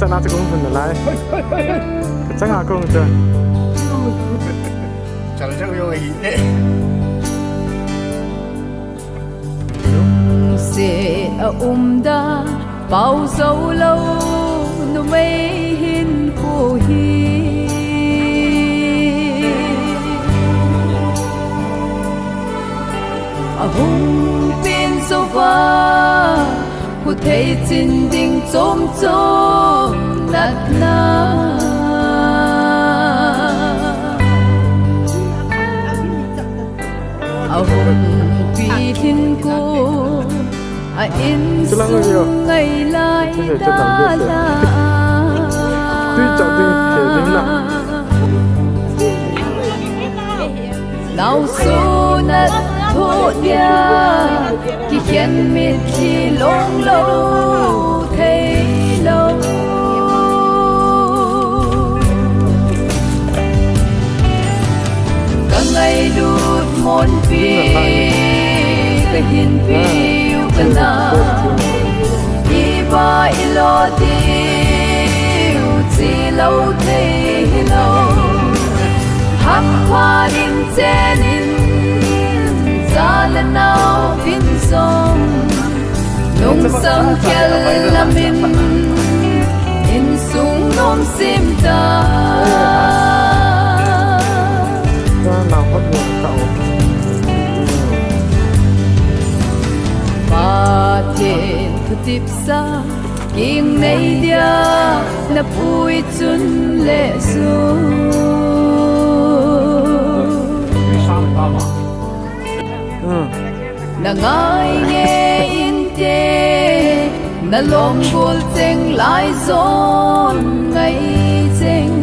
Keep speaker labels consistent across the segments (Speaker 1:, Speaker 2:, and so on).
Speaker 1: chắc nó sẽ cũng phần lại chắc là cũng chưa
Speaker 2: chẳng chắc rồi đấy
Speaker 3: sẽ da bao dấu lâu nó mấy hin cô hi hùng pin số va cô thấy trên đỉnh chôm chôm nát na hùng pin cô in sung ngày lại đã là nào số nát thô nhà khi khen mệt khi lông lâu thấy lâu cả ngày đút môn phi cái hiền phi na iba ilo diu chi lâu thế lâu hắc hoa in chenin za lên nào vin sông nung sông kia lamin in sung nom sim ta
Speaker 1: nào hết người cậu
Speaker 3: thiên thu tiếp xa kinh này dia na bụi chun lệ su na ngai nghe in te na lom gol cheng lai zon ngai cheng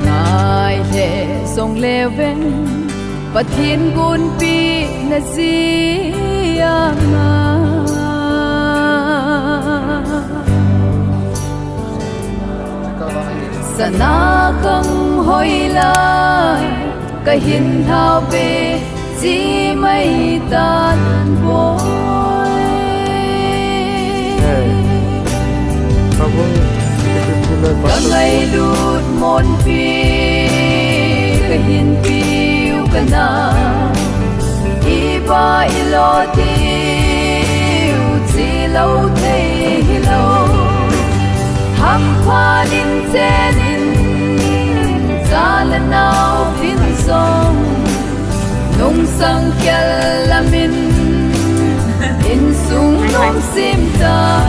Speaker 3: ngai the song le ven và thiên gun pi na zia ma sana không hoi la cái hin thao về chỉ mấy tan bôi cả ngày đút môn pi cái hin pi na iba ilo diu chi lâu thế lâu hắc hoa linh chenin za lên nào vin sông nung sang kia lamin in sung nom sim ta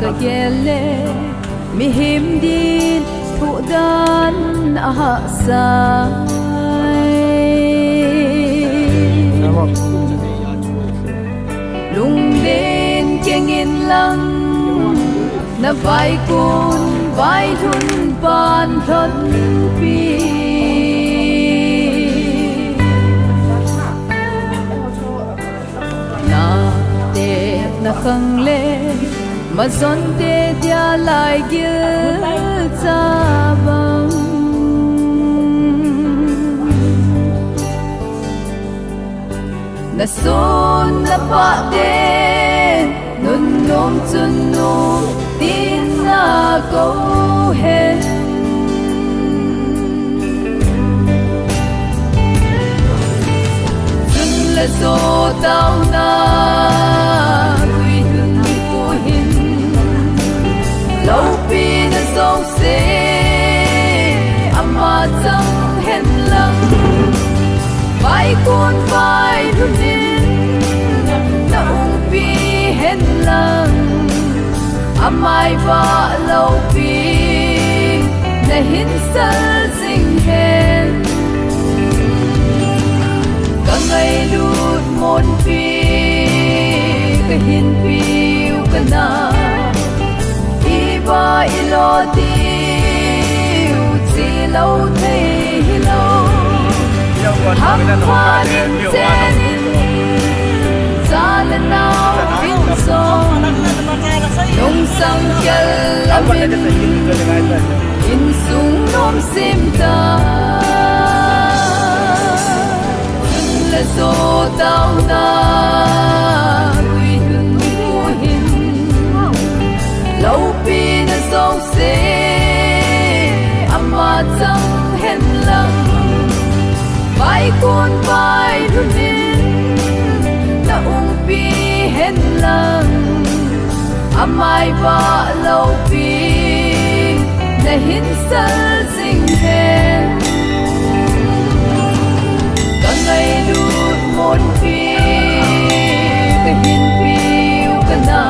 Speaker 3: cái gele mi him din thu dan a sa lung đến keng in lang na vai kun vai thun ban thân pi na khang le mà zon te dia lai gil cha bang na son na pa de nun nom chun nu tin na go he chun la so tao na lâu pi na sông se ama chẳng hen lăng vai con vai thu tin na ung pi hen lăng amai va lâu pi na hin sal sing hen cả ngày đút môn pi cái hin pi cái na iba ilo diu chi lâu thế lâu Hampanin senin Zalanao pinsong Nung sang kyalamin Insung nom simta Sunla so tao na Quy hưng muhin Lâu pi na song se Ama chẳng hen lăng Vai con vai lunin Na pi hen lăng Amai va lâu pi Na hin sal sing hen Ka ngay lut mon pi Ka hin piu ka na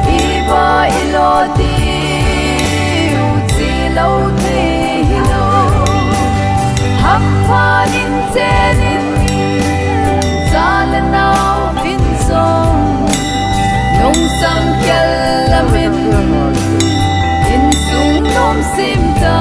Speaker 3: Iba ilo tiu Chi lâu thế hilo Hampanin senin Zalanao pinsong Nung sang kyalamin Insung nom simta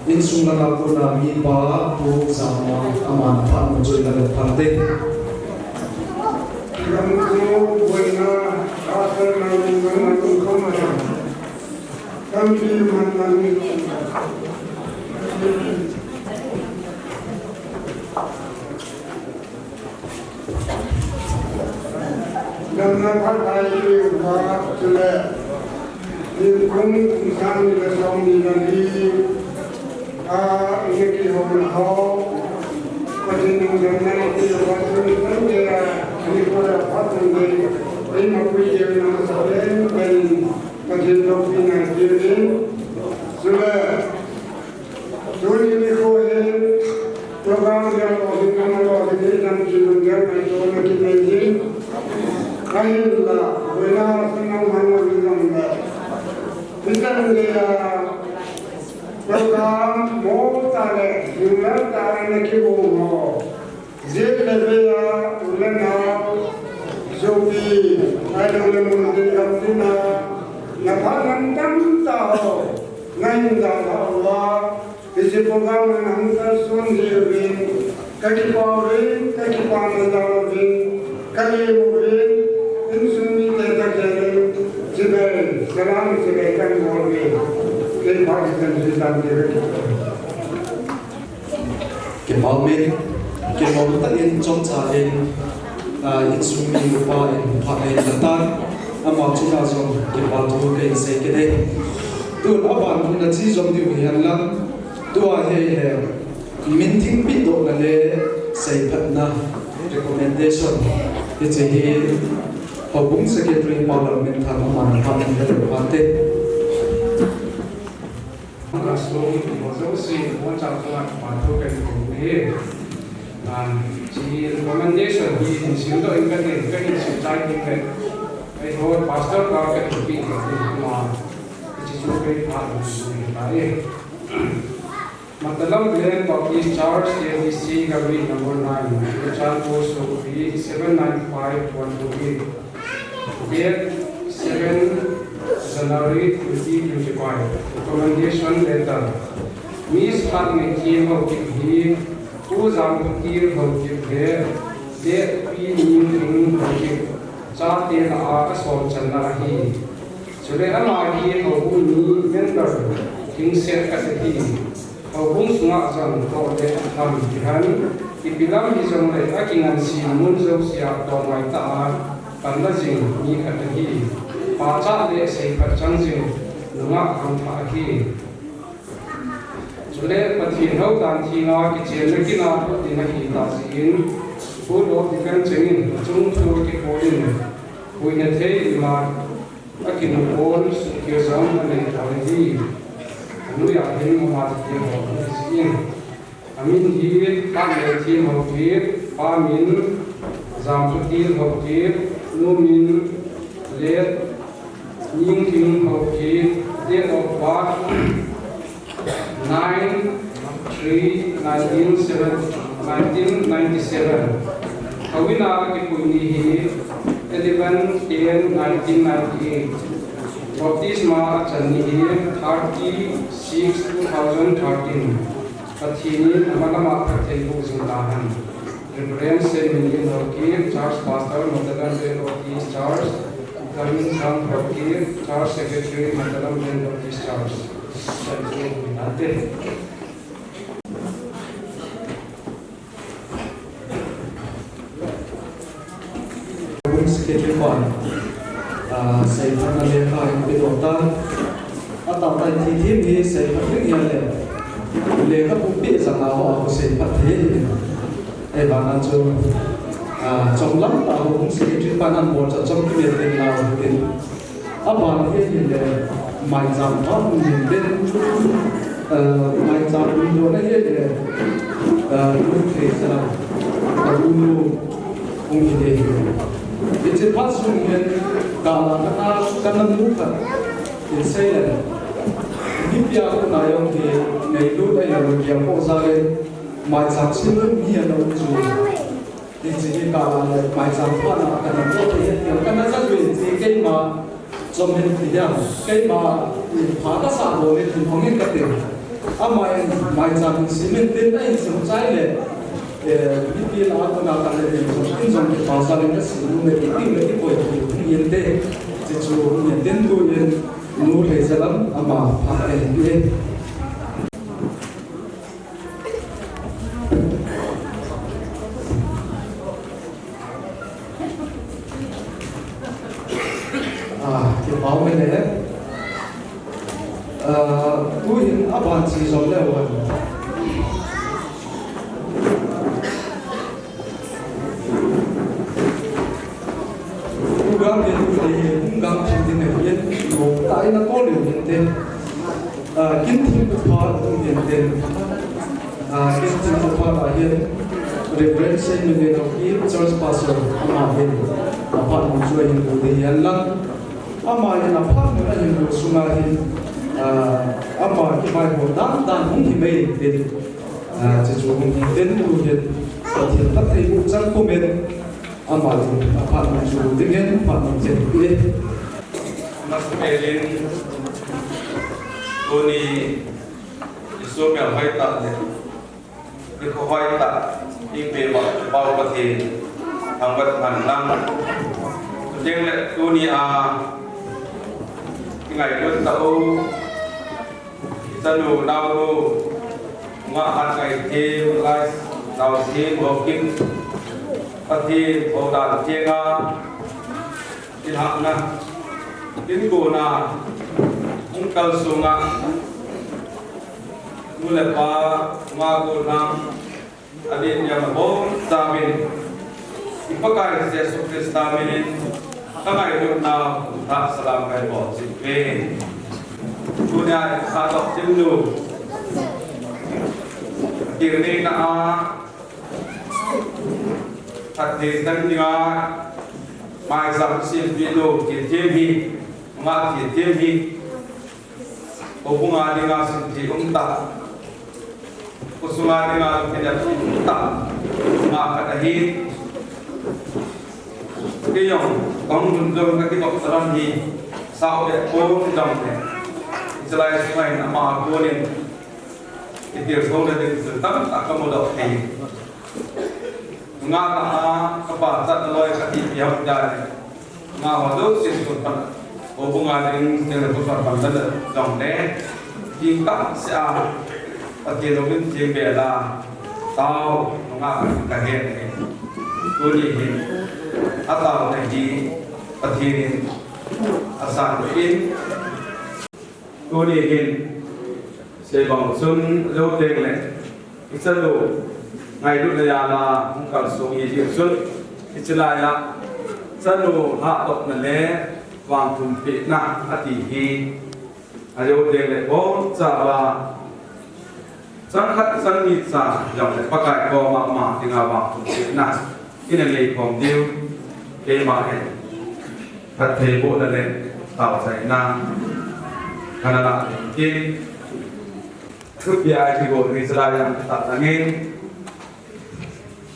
Speaker 2: Insung na ako na mipa po sa mga aman panujoy na parte.
Speaker 4: Kamu buena asal namun namun kamera. Kami manani. Dan nampak lagi ubat celak. Ini pun insan bersama dengan ini kihon hau, macam mana kita buat ini ini pada pasal ini, ini makhluk yang nama selain dan macam dopi nanti ini, sudah, jadi ini kau ini, program yang orang nama orang ini nama juga macam orang kita ini, kailah, benar senang mana bilang kita dia program mau tarik, jumlah tarik nak kibo, zil lebih ulana, zobi, ada ulama di Abdina, nampak nantam tahu, naik tahu Allah, isi program nanti sundirin, kaki paurin, kaki panadalin, kaki murin, insuni tetak jalan, jibel, salam jibelkan boleh. Ke Pakistan Islam direct.
Speaker 2: Ke Malmin, ke Malmin in Jomsain, in Sumi Rupa in Pakai Latan, amat cina jom ke Batu ke Sekede. Tu aban pun nanti jom diuhian lang, tu ahai minting pintu nale seipatna recommendation itu hubung secretary parliament thaman pamen ke Pate.
Speaker 4: Zoom, Zoom, one chapter, one token, here. She recommendation he in Sindo in I hold pastor pocket to be which is very hard to Matalam Glen of East Charge, ABC Gabri number 9, the child post will be 795-128. Date 7 January 2025. Recommendation letter. Miss Hatmi Kim of Kiphi, who Zamputir of Kiphe, Date P. Ning of Kip, Chatin Arkas of Chanarahi. Surelamahi of Uni member, King Set Kasati. Bung sunga jang to de tham han ipilam hi jong le akingan si mun zo sia to mai ta kan la jing ni khat hi pa cha le sei khat chang jing lunga kham tha hi jule pathin ho dan thi na ki chen le ki na to din hi ta sin fu lo ti kan chengin chung chu ki polin huina the ma akin pol ki zam ane thari Nui akhir memat dia berisiin. Amin hier kami tim hokir, amin zamputir hokir, numin let ning tim hokir. Date of birth 9/3/1997. Kawina kipuni 11/10/1998. Baptisma Chani 36/2013. Pathini Amalama Katelu Zindahan. Reverend Semini Hokir, Charles Pastor, Matalam of East Charles. Kamin Sam Hokir, Charles Secretary, Matalam of East Charles.
Speaker 2: Secretary saya pernah lihat di kota atau tadi ini saya pernah lihat bukti sama aku saya pernah bahkan jomlah tahu secretary panan bol jom kemudian lalu mungkin apa ini main zaman mungkin main zaman Indonesia mungkin sana dulu mungkin itu pas mungkin kalau karena muka saya ini pihak nayong di naidu dan yang posare macam sini ni ada unsur di sini kalau macam apa karena itu yang karena saya jadi mah zaman tidak kayak mah pada saat boleh dihongin ketir amai macam sini tidak semacam ini pihak aku nak ada yang mungkin zaman pasal ini sebelum ini boleh yente jitu yenten tu yen nur hesalam ama pakai dia kita tahu mana tu yen apa sih soalnya gang yang gang sini ni, yang tak ada kau yang ni, kinti berfaham yang ni, kinti berfaham akhir, referensi ni ni, Charles Pastor, akhir, apa muncul yang boleh yang lang, apa yang apa yang bersumahin, apa kita boleh dan mungkin baik, jadi mungkin tu yang tak ibu jangan komen. Amal apa muncul dengan apa menjadi
Speaker 5: Mas Melin Tony isu mel haita le ko haita impe ba pati angkat mandang jeng le Tony ngai ko tau tanu nau nga han ngai te lai nau te bokim pati odan tienga tinhakna tinbona ungkal sunga mulepa magunang adin yang bom tamin ipakai Yesus Kristus tamin kamai na tak salam kai bo sikwe dunia sadok tindu kiri na hati dan juga mai saksi video kiri mak kiri hubungan dengan sendiri unta kusungan dengan tidak unta mak kadahi kiyong kong dunjong kaki dokteran di sahabat pun dong selain selain nama aku ni itu sekolah dari sultan tak kamu dah kaya ngata apa saat loy kaki pihak dari ngawadu sultan hubungan dengan pusat bandar dong deh jika sia pati login jembela tahu ngata kaya ni kuliah atau lagi pati asal ini kuliah saya bangun lo tengle isalo ngai lu ya la mungkal so ye sun isla ya salo ha tok na le wang tum pe na ati hi ayo tengle bo cha ba sang khat sang ni sa jong le pakai ko ma tinga wang tum pe na ina le kom diu ke ma he phat the bo na le tao sai na kanala ke Kupiah ibu Israel yang tak angin,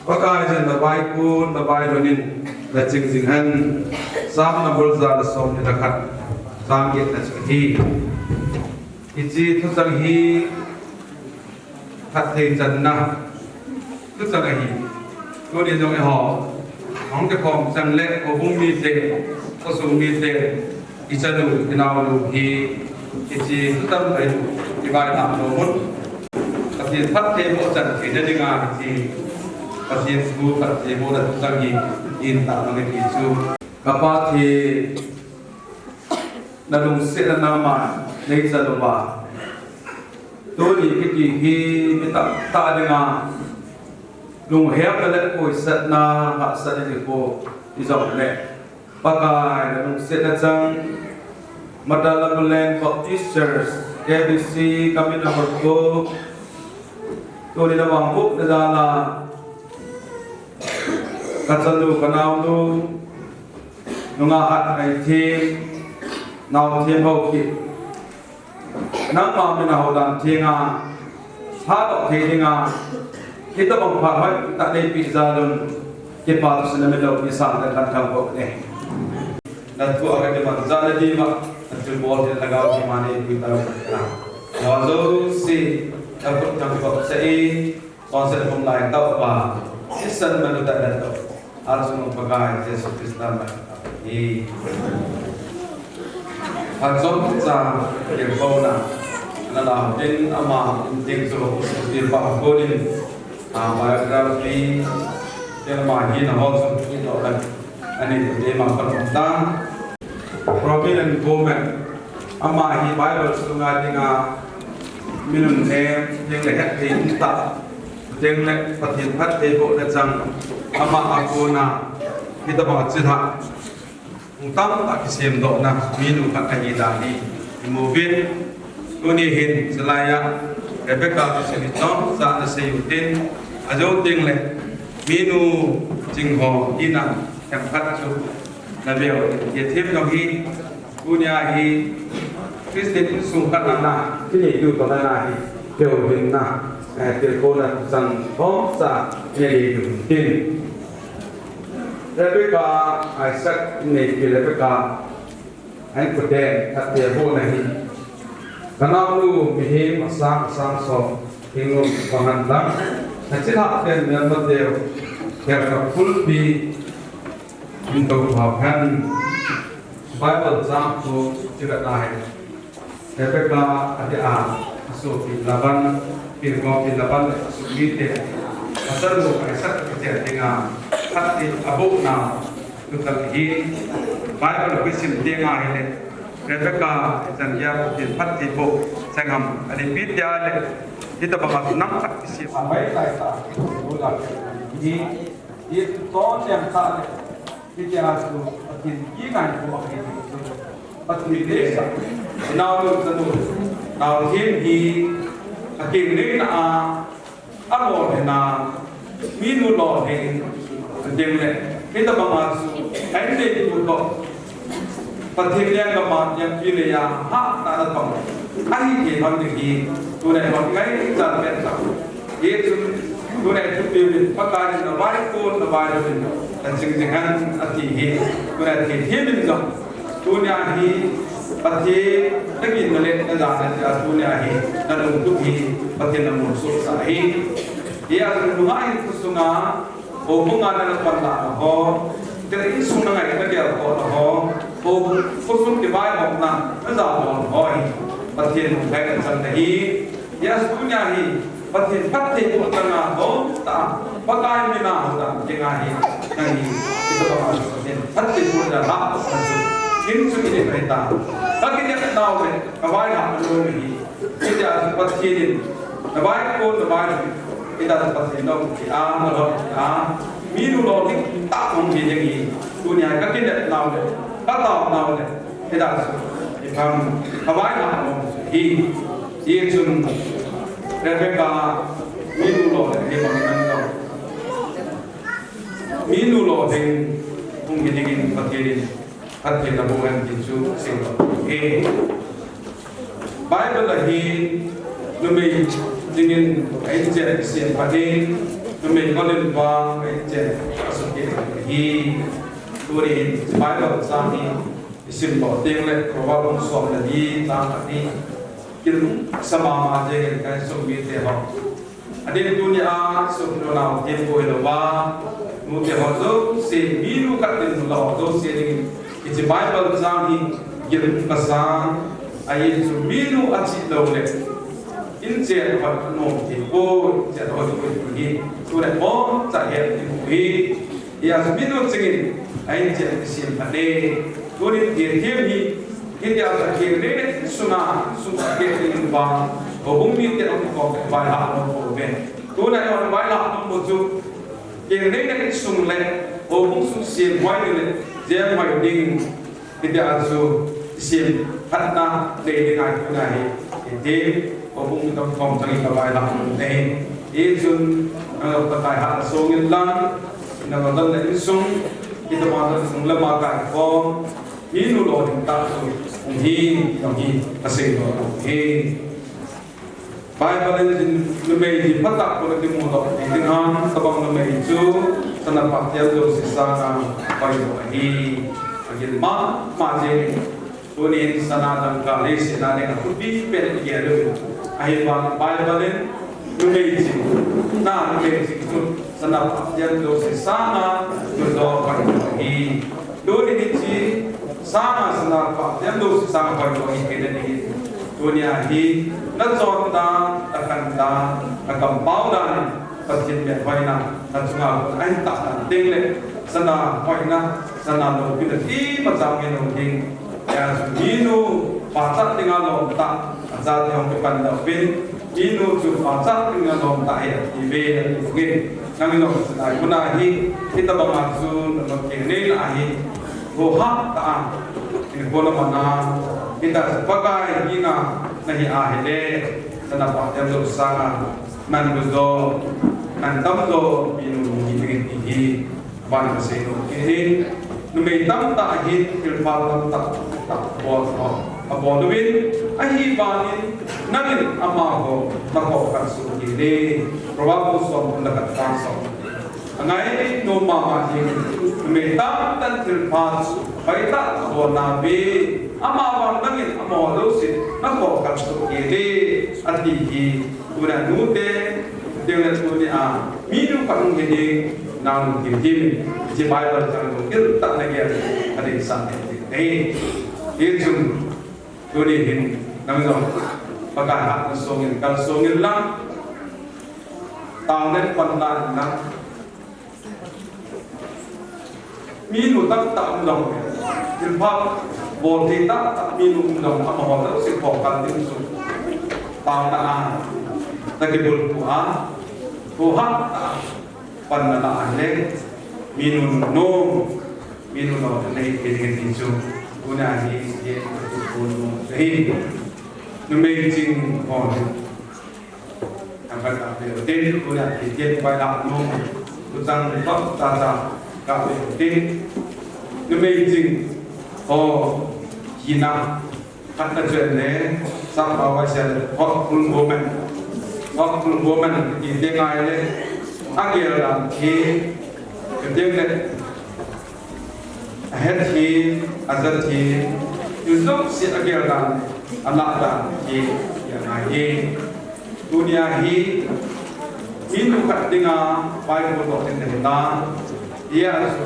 Speaker 5: pakai jen nabai pun nabai donin lecing singhan, sam nabul zat som dekat sangit lecing iji tu sanghi hati jannah tu sanghi, tu dia jong eho, orang kekom sang lek obung mite, kosong mite, ijadu inawalu hi, iji tu tam bayu. Ibarat namun, kasi pati mo sa kanya nga si kasi sugu pati mo na tusangi inta ng isu kapati nalungsi na naman na isa lupa tuli kikihi minta taade nga lunghiyap na lang po isa na sa nili po isang ulit pagka nalungsi na siyang Madalamulen Baptisters KBC kami nomor 2 tu di dalam buk nedala katsalu kanawlu nungahat ay tim naw tim hoki nang maminahodan tinga hadok tinga kita bang pahay tak day pizalon kipato sa namilaw isang kantang buk eh natu akan dimanzala di mak Jempol di negara di mana itu kita lakukan. Walau si takut takut sei konsep pemulai tahu apa season baru tak ada harus mempegang Yesus Kristus ini. Hancur sa Yehova adalah din ama din so di pangkolin biografi yang mahin hal itu orang ini tema pertama. Prominent woman, ama hi Bible sungai dengan minum nem yang lehat hin tak, yang lek patin pat tebo lejang ama aku na kita bawa cerita, utang tak kisim dok na minum tak kaji dali, mobil kunihin selayak Rebecca keselitong saat seyutin ajo ting lek minum jingho ina yang pat tu. Nabiyo, yatim lagi punya hi Kristen sungkat nana, kini itu kata nahi kewin na, terkona sang bangsa jadi itu. Rebecca Isaac ini Rebecca, anh có thể thật tiệt vô này, karena lu mihim sang so tinggal pengandang, nanti tak ada yang betul, kerana full bi untuk bahkan Bible zampu tidak lain. Rebecca ada masuk di laban masuk mite. Asal lu Isaac kerja dengan hati abu na tukar hi Bible bisim dengan ini. Rebecca dan dia di hati bu sengam ada bidya le kita bakal nampak isi sampai tak bulan ini ton yang tak kita tu ingat buat ini pasti desa now him he akhirnya amo hena minu lo heng dengle kita bangasu ende buto pathilya kama yang pilya ha ta ta ai ke thon ki tu ne hot ngai chan pen ta ye tu ne tu pi pakari na vai ko na vai rin tan sing han ati hi tu ne ke himin no tu ne hi pathi tagi na le na da na tu ne hi na lu tu hi pathi na mu so sa hi ye a lu ngai ku sunga o bunga na pa na ho jadi sunga ngai na dia ko ho o kusum ke bai ho na za ho hoi pathian kai kan san hi ya dunya hi pathian patte ko na ho ta pakai mina ho ta jenga hi nang hi kita ba pathian patte ko na ha san su kin su ni kai ta ta ki dia na ho ka bai ha lo hi kita pathian na bai ko na bai kita pathian no ki a na ho a miru lo ni ta hong hi jengi dunya ka kin na ho ta ta na ho kita ikam kabai na ho hi ye chun Rebecca minu lo he bang nang lo minu lo ding ung gi ding pathian pathian na bukan tinju sing lo he Bible la hi numei dingin ai je sien pathian numei kolen bang ai je asuke hi turi Bible sang hi isim lo ding le probably so la di ta ni kin sama ma je kan so mi te ho adin dunia so no na tem ko lo wa mu te ho zo se biru ka tin lo zo se ni ki Bible sang hi yin pasan ai so biru achi lo le in je ho no ti ko je ho ko hi so le mo sa he hi ya so biru chingin ai je si ade Turi dia hi kita akan kiri sunga kiri bang bumi dia orang kau bayar orang ben tu nak orang bayar orang bujuk kiri ni sungai bung sih buai ni dia buai ding kita azu sih hatna dari dengan kuna hi jadi bung kita kau cari bayar orang ni jun pakai hat songin lang nak orang ni sung kita mahu sung lemah kau Inu lo ding ta so hi asing lo hi Bible in the may di patak ko di mo lo ding han tabang lo may chu sana pakya do sisana pai lo hi agil ma je tuni sana dang ka le sina ne ku bi pe ye lo ai ba Bible in the may ji na may ji chu sana pakya do sisana do pai lo hi do ni ji sama sana pa yang do sama pa ko ikede ni dunia hi na zon da akan da akan pau da pathin me hoina na chunga ai ta ding le sana hoina sana no bin ti ma jang me no ding ya minu pa ta tinga lo ta za de hong kan da bin minu chu pa ta tinga lo ta ya ti be ni nang no sana kuna hi kita ba ma chu no ke ne la hi Goha taan ini bola mana kita sebagai ina nahi ahile sana patem do sana man buzo man tamdo binu hidin tinggi ban seno kini numei tam ta hit kilpal tam ta bol abon win ahi banin nagin amago nako kasu kini probably so mendapat kanso angai no mama jing meta tan tilpas baita bona be ama bang dangin amo lo sit nako kastu kede ati hi ura nute dengan tuni a minu pang gede nang tim je Bible jang do kil tak lagi ada san jum tuni hin nang do pakai hak songin kal songin lang tang den pandan nang minu tak undang jilbab boleh tak minu undang apa orang si pokal di musuh pandangan tak kebul puha pandangan le minu no le dengan tinju guna ni dia pun sehingga numejing on Sampai kami rutin, kemudian izin pada umum tentang top tata kami rutin. Amazing, oh, hina, kata jenis, sampai wajar, hotful woman, ini dengar le, akhir dalam kemudian akhir azat Yusuf si akhir dalam anak dan yang lain. Dunia ini bukan dengan baik untuk kita. Ia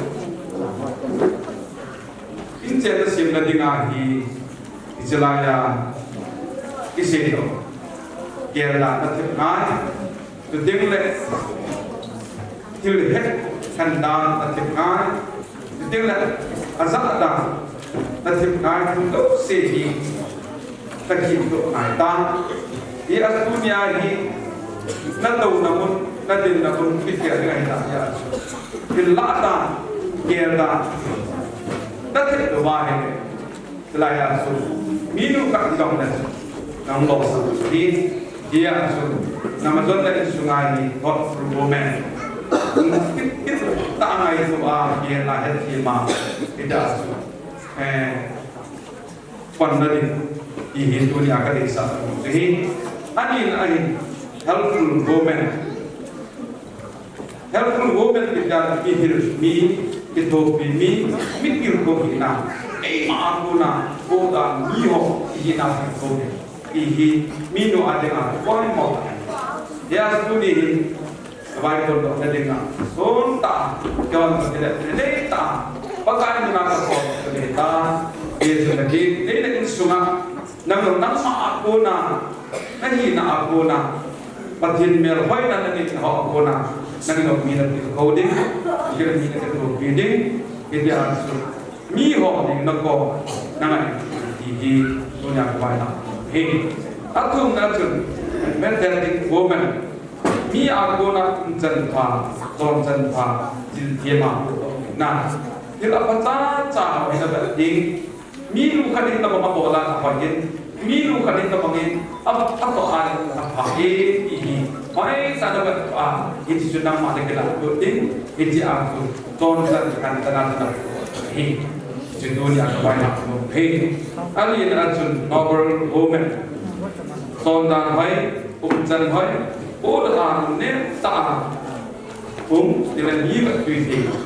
Speaker 5: ini cerita siapa dengan istilahnya itu. Kerana nanti naik, tu dengar hilhet kandan nanti naik, tu dengar azab dah nanti naik tu sehi tak hidup naik dah. Ia dunia ini nanti namun fikir dengan dia. Kelada, kerana nanti doa ini selain itu minum kat dalam nasi, namun ini dia nama zonda di sungai ini hot woman. Kita tak angai doa dia lahir lima tidak pandai di dunia akan desa. Jadi Anin helpful woman kita ihir itu mikir ko hina maafuna boda miho hina ko mino adena koi mo ya studi baik untuk adena sonta kawan tidak data pakai mana ko data itu lagi ini sunga nang maafuna nahi na akuna patin mer hoy na nani ha akuna nang no mi na coding kira mi na ko bidding itu asu mi ho ni na ko nang di dunia ko na he atum na tun mentality woman mi akuna jan pa ton jan pa jil tema na dil apa cha ina ba ding mi lu kadin na ba bola apa yin Minu kadin tapangin apa ini mai sana ini sudah mati kita rutin ini aku tonton kan tanah ini dunia kebanyak ali ini asun novel woman tonton hai umjan hai orang ne ta dengan ini betul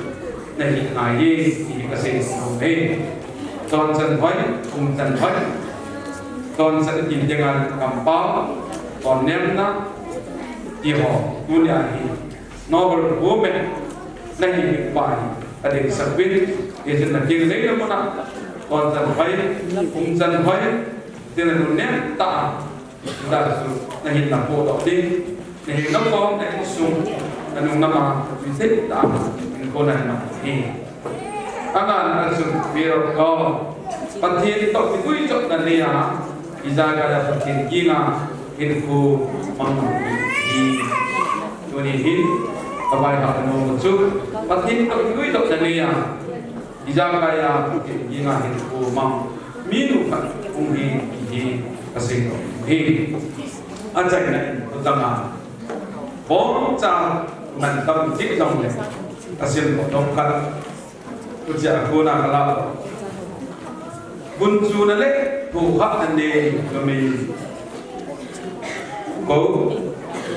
Speaker 5: nahi ini kasih tonton hai umjan hai Ton saat ini dengan kampau, ton nemna, iho dunia ini novel woman, nahi pai, ada sebut, itu nanti lagi mana, ton sampai, sampai, dengan dunia tak, dah su, nahi nampu tadi, nahi nampu, nahi sung, nahi nama, bisa tak, konan nahi. Anak asu biar kau, pasti itu kui jok nania. Izaga da patin ginga info di dunia kabai ha no chu patin to kui to tania izaga ya patin ginga info minu ka unghi di asing he ajai na utama bom cha man tam tik dong le asim ko dong ka uja ko na kala bunju na le tu hak ande kami ko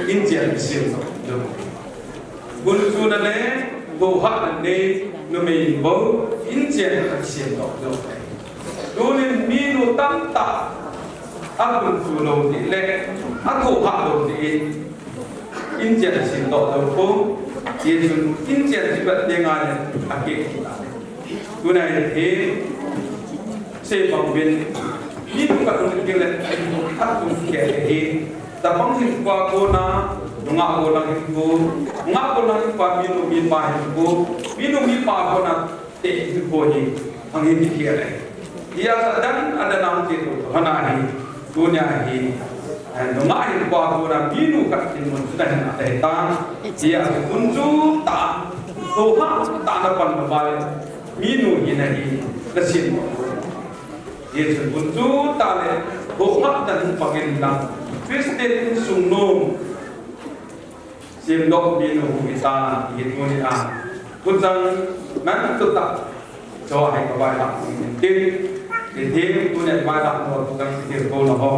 Speaker 5: injian bisil do bunju na le tu hak ande kami ko injian bisil do dole minu tanta abun sulo di le aku hak do di injian bisil do ko yesun injian juga dengan akik tunai he sebab ben ini bukan untuk kita aku fikir ini tapi kita kona nggak kona itu nggak kona itu minum mipa kona teh itu boleh angin fikir ia dan ada nanti itu hanai dunia ini nggak itu kona minum kat ini sudah ada hitam ia kunci tak Tuhan tak dapat membalik minum ini kesin Yesus buntu tale bohak dan pagenda Kristen sungnom sim dok di nu kita itu ni pun sang nan tu tak cho hai ka bai la tin tin tu ne bai la no tu sang ti ko la ho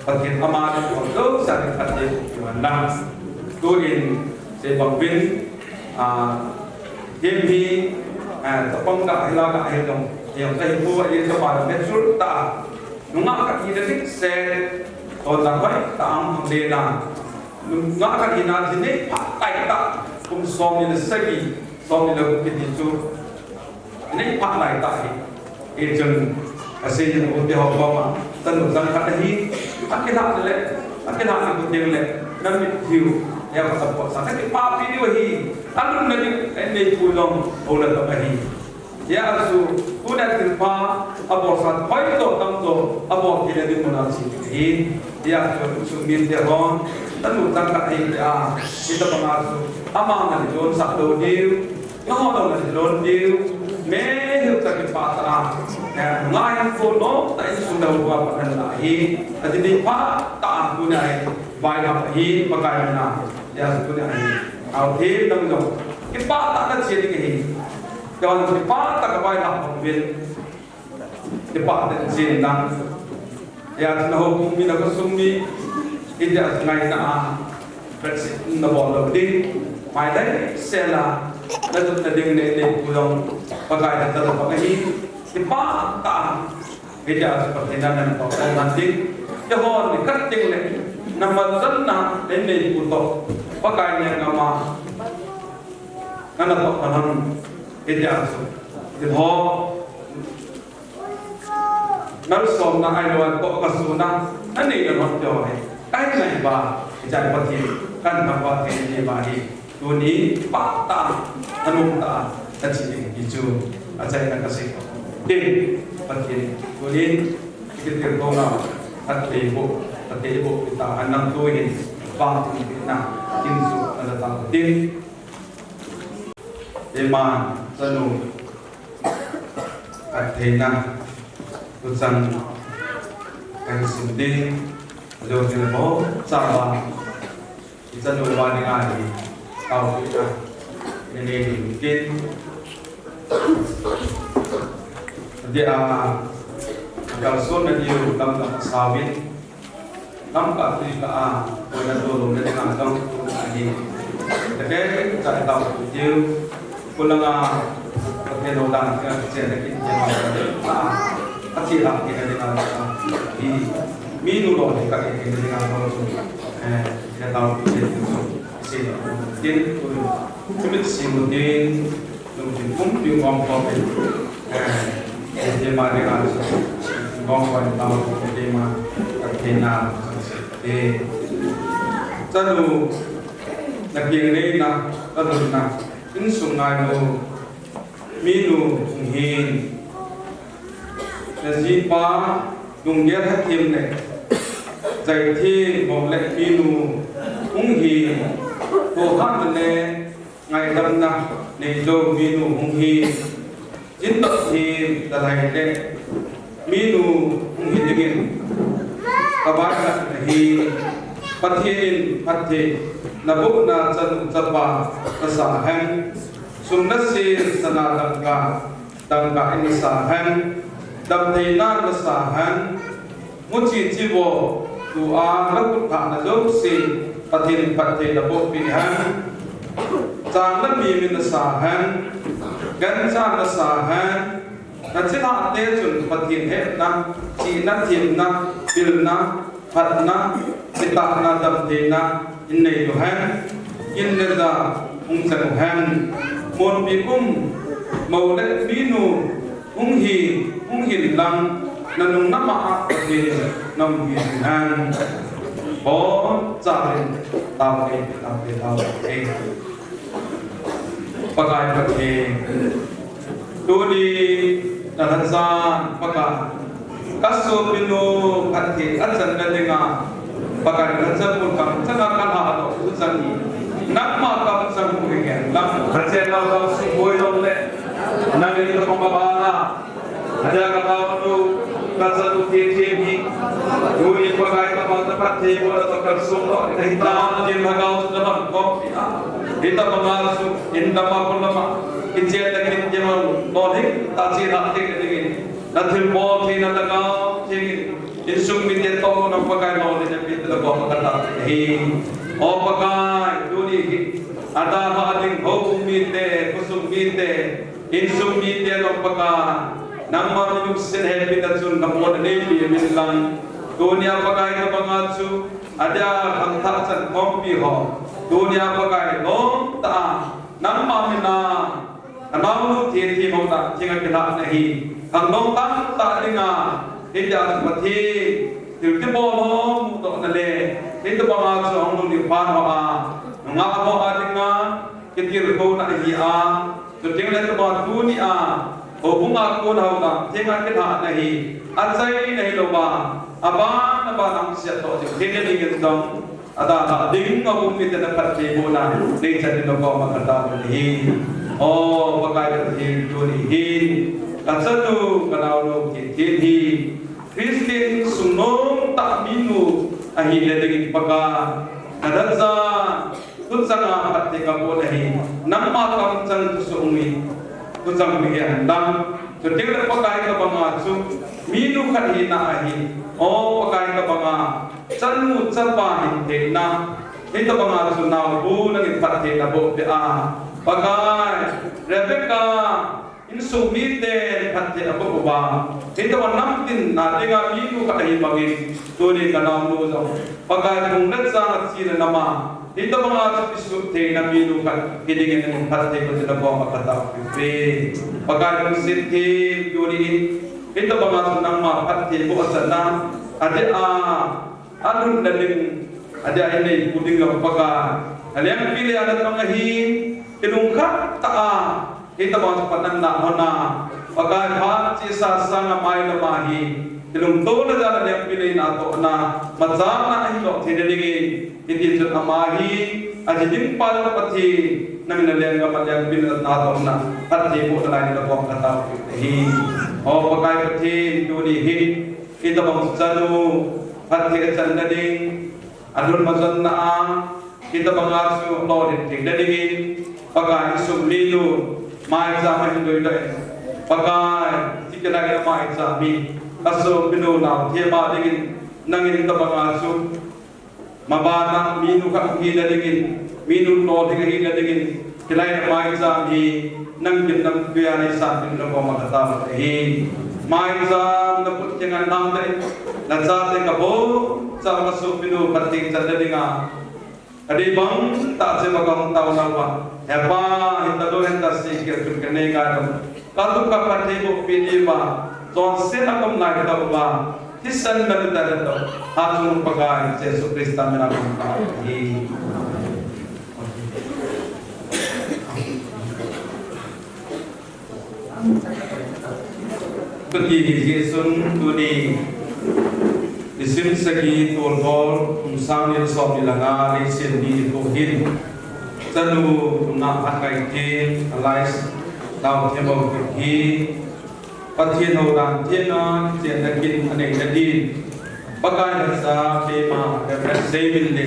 Speaker 5: patin ama ko lo sa ni khat ni man tu in se bang bin thêm hi tập phong cả hay là cả hay đồng nhiều thầy cô ấy cho bà biết rút ta đúng ngã các gì đấy xe còn là vậy ta am đề là ngã các gì nào thì đấy phát tay ta cũng xong như là xây xong như là cái gì chú đấy phát lại tại cái chừng xây dựng một cái học bom mà tân một dân phát hi phát cái thằng này phát cái thằng này một điều này nó bị thiếu yang support sana ke pa video hi alun nadi pulong ola ta hi ya su kuna tilpa abor sat hoi to tam to abor kile din mona si hi ya su min de ron tanu tak ka hi ita pa su ama na jon sa do diu no do na jon diu me hu ta ke pa ta ngai ko no ta su da wa pa na hi ati pa ta kuna vai na hi pakai na ya sebenarnya ini,เอาทีตั้งยงกิป้าตัดเสียดีกี่ตอนกิป้าตัดกับใบหลักของเวียนกิป้าตัดเสียดังyaนะฮะมีนักสุ่มมีอินเดียไงนะเป็นสิ่งนับวันเราดิ้งหมายได้เสียละแล้วจะดิ้งในกุลงปากายตัดปากายกิป้าตัดอินเดียsepertiนั้นต่อไปnantiจะฮอนกัดดิ้งเลยnama zanna ini untuk pakainya nama karena tak paham tidak itu narsom na aiwan kok kasuna ani yang hotoy kai nai ba jai pati kan apa ini bahi tuni pakta anumta tajini hiju ajai nak kasih tim pati tuni kita kona hati ibu kita anak tuin bang kita insu ada takutin iman sanu athena tusan kaisindin jauh kita mau sabar kita dua dengan ini tahu kita ini mungkin dia kalau sunnah dia dalam sawit nampak juga pada dulu dengan kaum lagi. Jadi saya tahu dia pulang ke Nolan ke Cendek jemaah kecil lagi dengan di minu loh dekat dengan orang saya tahu dia itu sih dia simutin mungkin pun ngomong jemaah dengan ngomong tahu jemaah Athena Tadu naging na tadu na insungay mo minu hin nazipa yung yer hatim ne zai thi mong lek minu hin to hat ne ngai dam na ne do minu hin jin tot thi dalai ne minu hin digin kabar hi pathin pathi nabu na chan chapa kasahan sumnasi sanadanga tangka ini sahan damthina kasahan muci jiwo doa lakut thana joksi pathin pathi nabu pilihan chang nabi min sahan gansa kasahan nachila te chun pathin he na chi na thim na bil na phat na kita na damthina innei duhan inneda ungsanuhan mon bikum maulet binu unghi lang nanung nama ke nam bihan bo charin tau pakai pakai tuli dahansa pakai kasu binu pakai ajan denga pakai dahansa pun kam jangan kalah atau usani nama kam sang puingen lam kerja kau si boy dole nang ini pembabana ada kau tu kasatu tieti duni pakai kapal tempat tibu atau kersulo kita jemagau sudah kopi kita mengasu indah maupun lama kecil lagi jaman bodik tasir hati ini nanti bol sih nanti kau sih insung minta tolong nak pakai mau dia minta kau kata oh pakai duni ada maading hukum minta kusum minta insung minta nak pakai nama minum senhel minta sun kamu ada ni bilang dunia pakai ke bangatsu ada hantasan kompi ho dunia pakai long ta nama mina namu tieti mau tak jangan kita nahi kandong tak dengar tidak seperti itu bohong untuk nale itu bangatsu orang di pan hoa ngapa adinga ketir kau nak ia keting itu buat dunia hubung aku tahu tak jangan kita nahi asai nahi loba abang nang siap tu jadi dingin dong ada dingin aku minta dapat cebona ni jadi nopo makata ni oh pakai ni tu ni kasatu kalau jadi Kristin sunong tak minu akhirnya dingin pakai nadza kunsanga hati kamu nahi nama kamu cang sungi kunsang bihan dam ketika pakai ke bangatsu minu kahina ahi oh pakai ke banga canmu capa hintena itu banga sunau bu nangin patte na bo de a pakai Rebecca insu mite patte abu ba itu wanam tin na denga minu kahi bagi tuni kanam lu so pakai munglet sangat sila nama itu banga isu te na minu kan kidingin patte ko na bo makata pe pakai musiti tuni itu bangsa nama hati buat sana ada alun dalim ada ini puding apakah kalian pilih ada pengahi ilungkat tak kita bangsa padan nak mana pakai hati sasang mai lemahi ilung tol jalan yang pilih nato na mazana hilo tidak dingin itu cut amahi aja dimpal pati nang nalenga yang pilih nato na hati buat lain nak kata oh pakai peti duni kita bang sanu hati candading adun mazan na kita bangasu lodin tingdading pakai sublidu mai sama hindu itu pakai tikara mai sami aso binu na thema dingin nangin kita bangasu mabana minu ka hidading minu lodin hidading kilai mai sami nang nang biaya sa bin ko makata mai sa naput jangan nang dai na sa te ka bo sa masu pinu pati chadinga adi bang ta se magam taw na wa heba hitalo henta si ke kene ka katu ka pati bo pini ba ton se akam na ka ba hisan na ta to hatun pagai Yesus Kristus mena ko Ketika Yesus tuni disim segi tolol umsang yang sob dilanga lesin di kohin tanu nak pakai ke alais tahu tembok pergi patien orang tiena tiada kin anek jadi pakai rasa tema representative le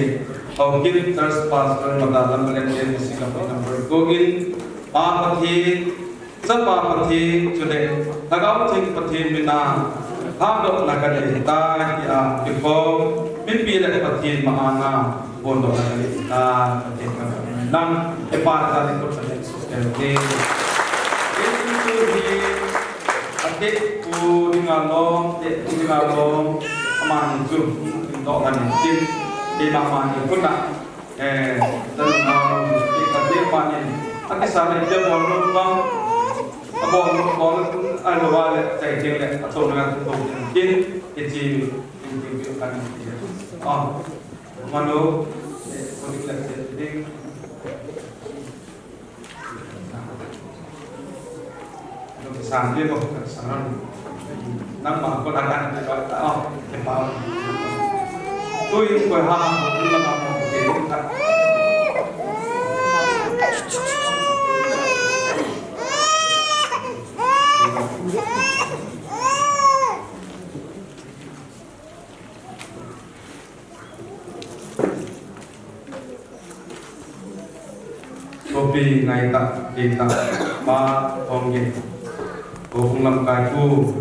Speaker 5: atau kin trespass bermata dalam lesin sikap number kohin apa Sapa pati sudah tagaw ting pati mina hado nakalita ya ipo pipila pati maanga bondo nakalita pati nang epata ni ko sa society itu di adik ku dingalong aman ju to kan tim di mama ni kun na dan ikatnya panen ati sana dia bondo bang abang ada wala saya jenglet atau dengan tutup mungkin kecil kan mano politik jadi untuk sambil kok kesana nama aku akan tempau tu yang berhak untuk melakukan Sopi ngai tak kita ma ongin Bukung lam kai tu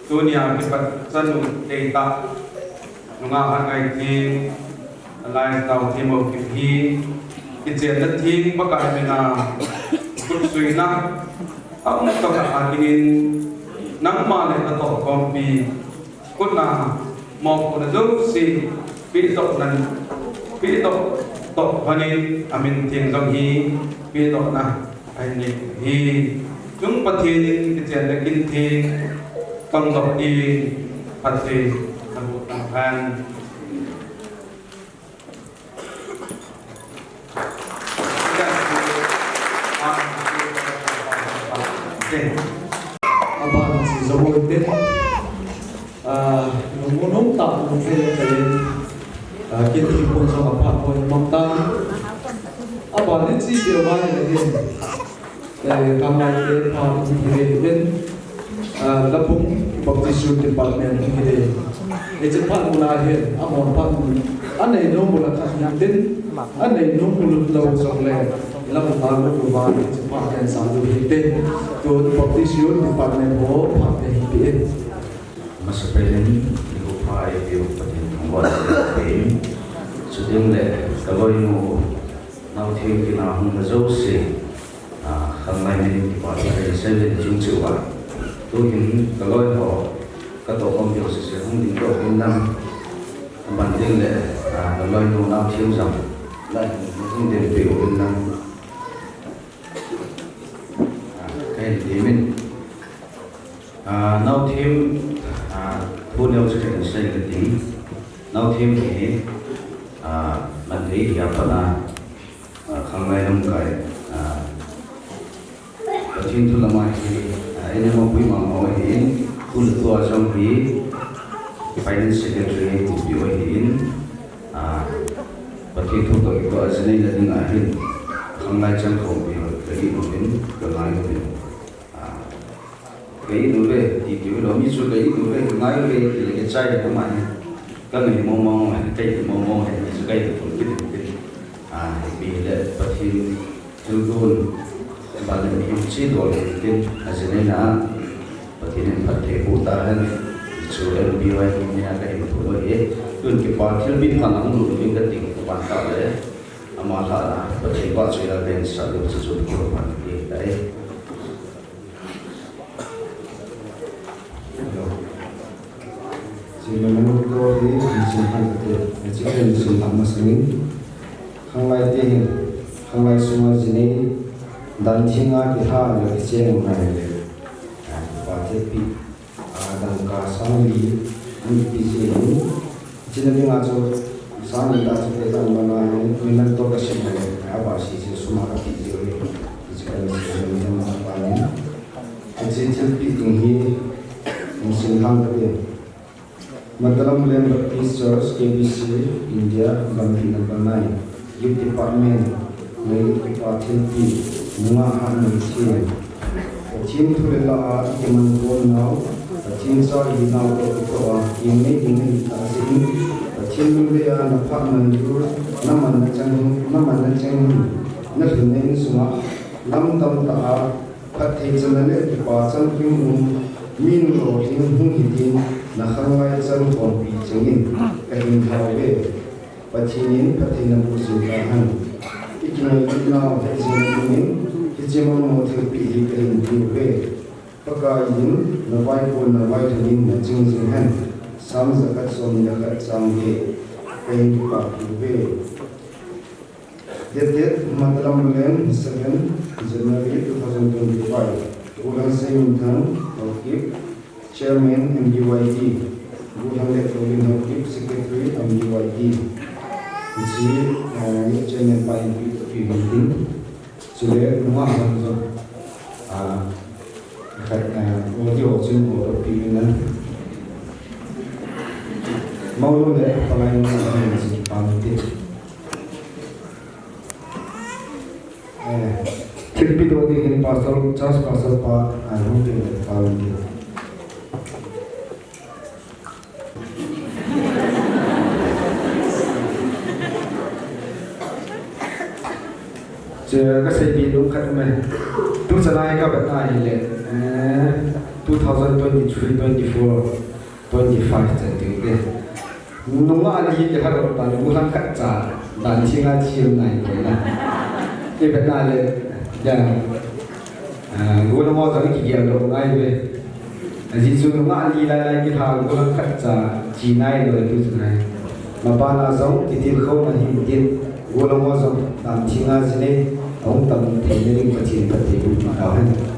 Speaker 5: Dunia kipat sanu kita Nungahan ngai ti Lai tau timo kipi Kijen na ting baka mina Kutsui na Ang kakakinin Nang mali na to kompi Kuna Mok na duk si Pitok nan Pitok Tok panin amin ting dong hi Pitok na Ay ni hi Yung patin Kijen na kinting Tong dok i Pati Nabutang pan
Speaker 2: Abang si Zawal din nung tak nung film kita hipon sa apa ko yung mangtang abang din si Diwali lagi kamay din si Diwali lapong baptism department hindi itu pan mulahin amon pan anay nung mula kasnya din anay nung mula law sa Ilang bago kumari sa pakyan sa luhitin. Doon baptisyon, department mo, pakyan hipiin.
Speaker 6: Masapilin, lupa iyo pati kumwala sa pain. So din le, kaloy mo nautin kinahong mazose. Kamay nini department 7 June 2. Tuhin kaloy ho, katokong yung sisirong dito pinang banding le, kaloy mo nautin sa lahat hindi piyo pinang Amen. Now team who knows can say the thing. Now team he mandate ya pana khangai nam kai patin tu lama hi ene mo pui ma mo hi kul tu asam hi finance secretary ku bi wa hi patin tu ko asane lading ahin khangai chang ko bi lagi bin kangai bin cái nuôi thì kiểu đó mi suy cái nuôi ngay cái chai của mình cái này mong cái mong hay suy cái thì cũng biết vì là bắt hiện luôn và là những chế độ liên là gì này là bắt hiện bắt thể phụ ta hơn số em bị vậy thì nhà cái thủ đô ấy luôn cái part thiên biến khả năng luôn những cái tình của bạn cả đấy mà là bắt hiện qua suy là bên sản xuất sử dụng của bạn đấy
Speaker 4: Menurut kau ini disimpan betul. Jika disimpan masing, hangai tihin, hangai semua jenis dan tinggal kita lagi cenderung naik. Tapi dan kasami ini sini, jenis ngaco sami tak seperti mana minat tu kesemua apa sih semua kita ini. Jika disimpan apa ni, jenis tinggi disimpan betul. Mataram Land Baptist Church, KBC, India, Banking number 9, Youth Department, May Patil P, Mungahan Malaysia. Team to the law, Iman Hall now, the team saw you now to the in Tasin, the team to the apartment, Naman Nachang, Suma, Lam Dam Ta, Patajananet, Pasan Kim, Min Road in Hungitin. Nakhangai chan thon pi chengin kahin thawe pachinin pathina busukahan ikna ikna hajin hijimon mothil pi hi kahin diwe pakayin nawai pon nawai thanin na jingjing han sam zakat som yakat samge kahin pa diwe Dedet Mataram Land 7 January 2025 ulang sayuntan Tauhid Chairman MDYD, Buhanglet Robin Hokip, Secretary MDYD. Isi Chairman Pak meeting sudah rumah untuk audio semua pimpinan. Mau deh pelayan masih pamit. Tapi tu di pasal cas pasal Pak mungkin pamit.
Speaker 7: chờ các xây dựng đúng khát mình tu sẽ lại các bạn này lệ 2023, 24, 25 chẳng tiếng kia nung anh đi cái hàng đầu tàn mua hàng khát trả đàn chiên ăn chiêu này vậy nè cái bạn này lệ yang gua nak mau cakap kiki ada orang lain be. Jisu nunga ali lai kita gua nak kerja Cina itu sebenarnya. Mapa nasong titir kau nanti titir gua nak mau song tam Cina sini orang tam teknik kecil kecil macam ni.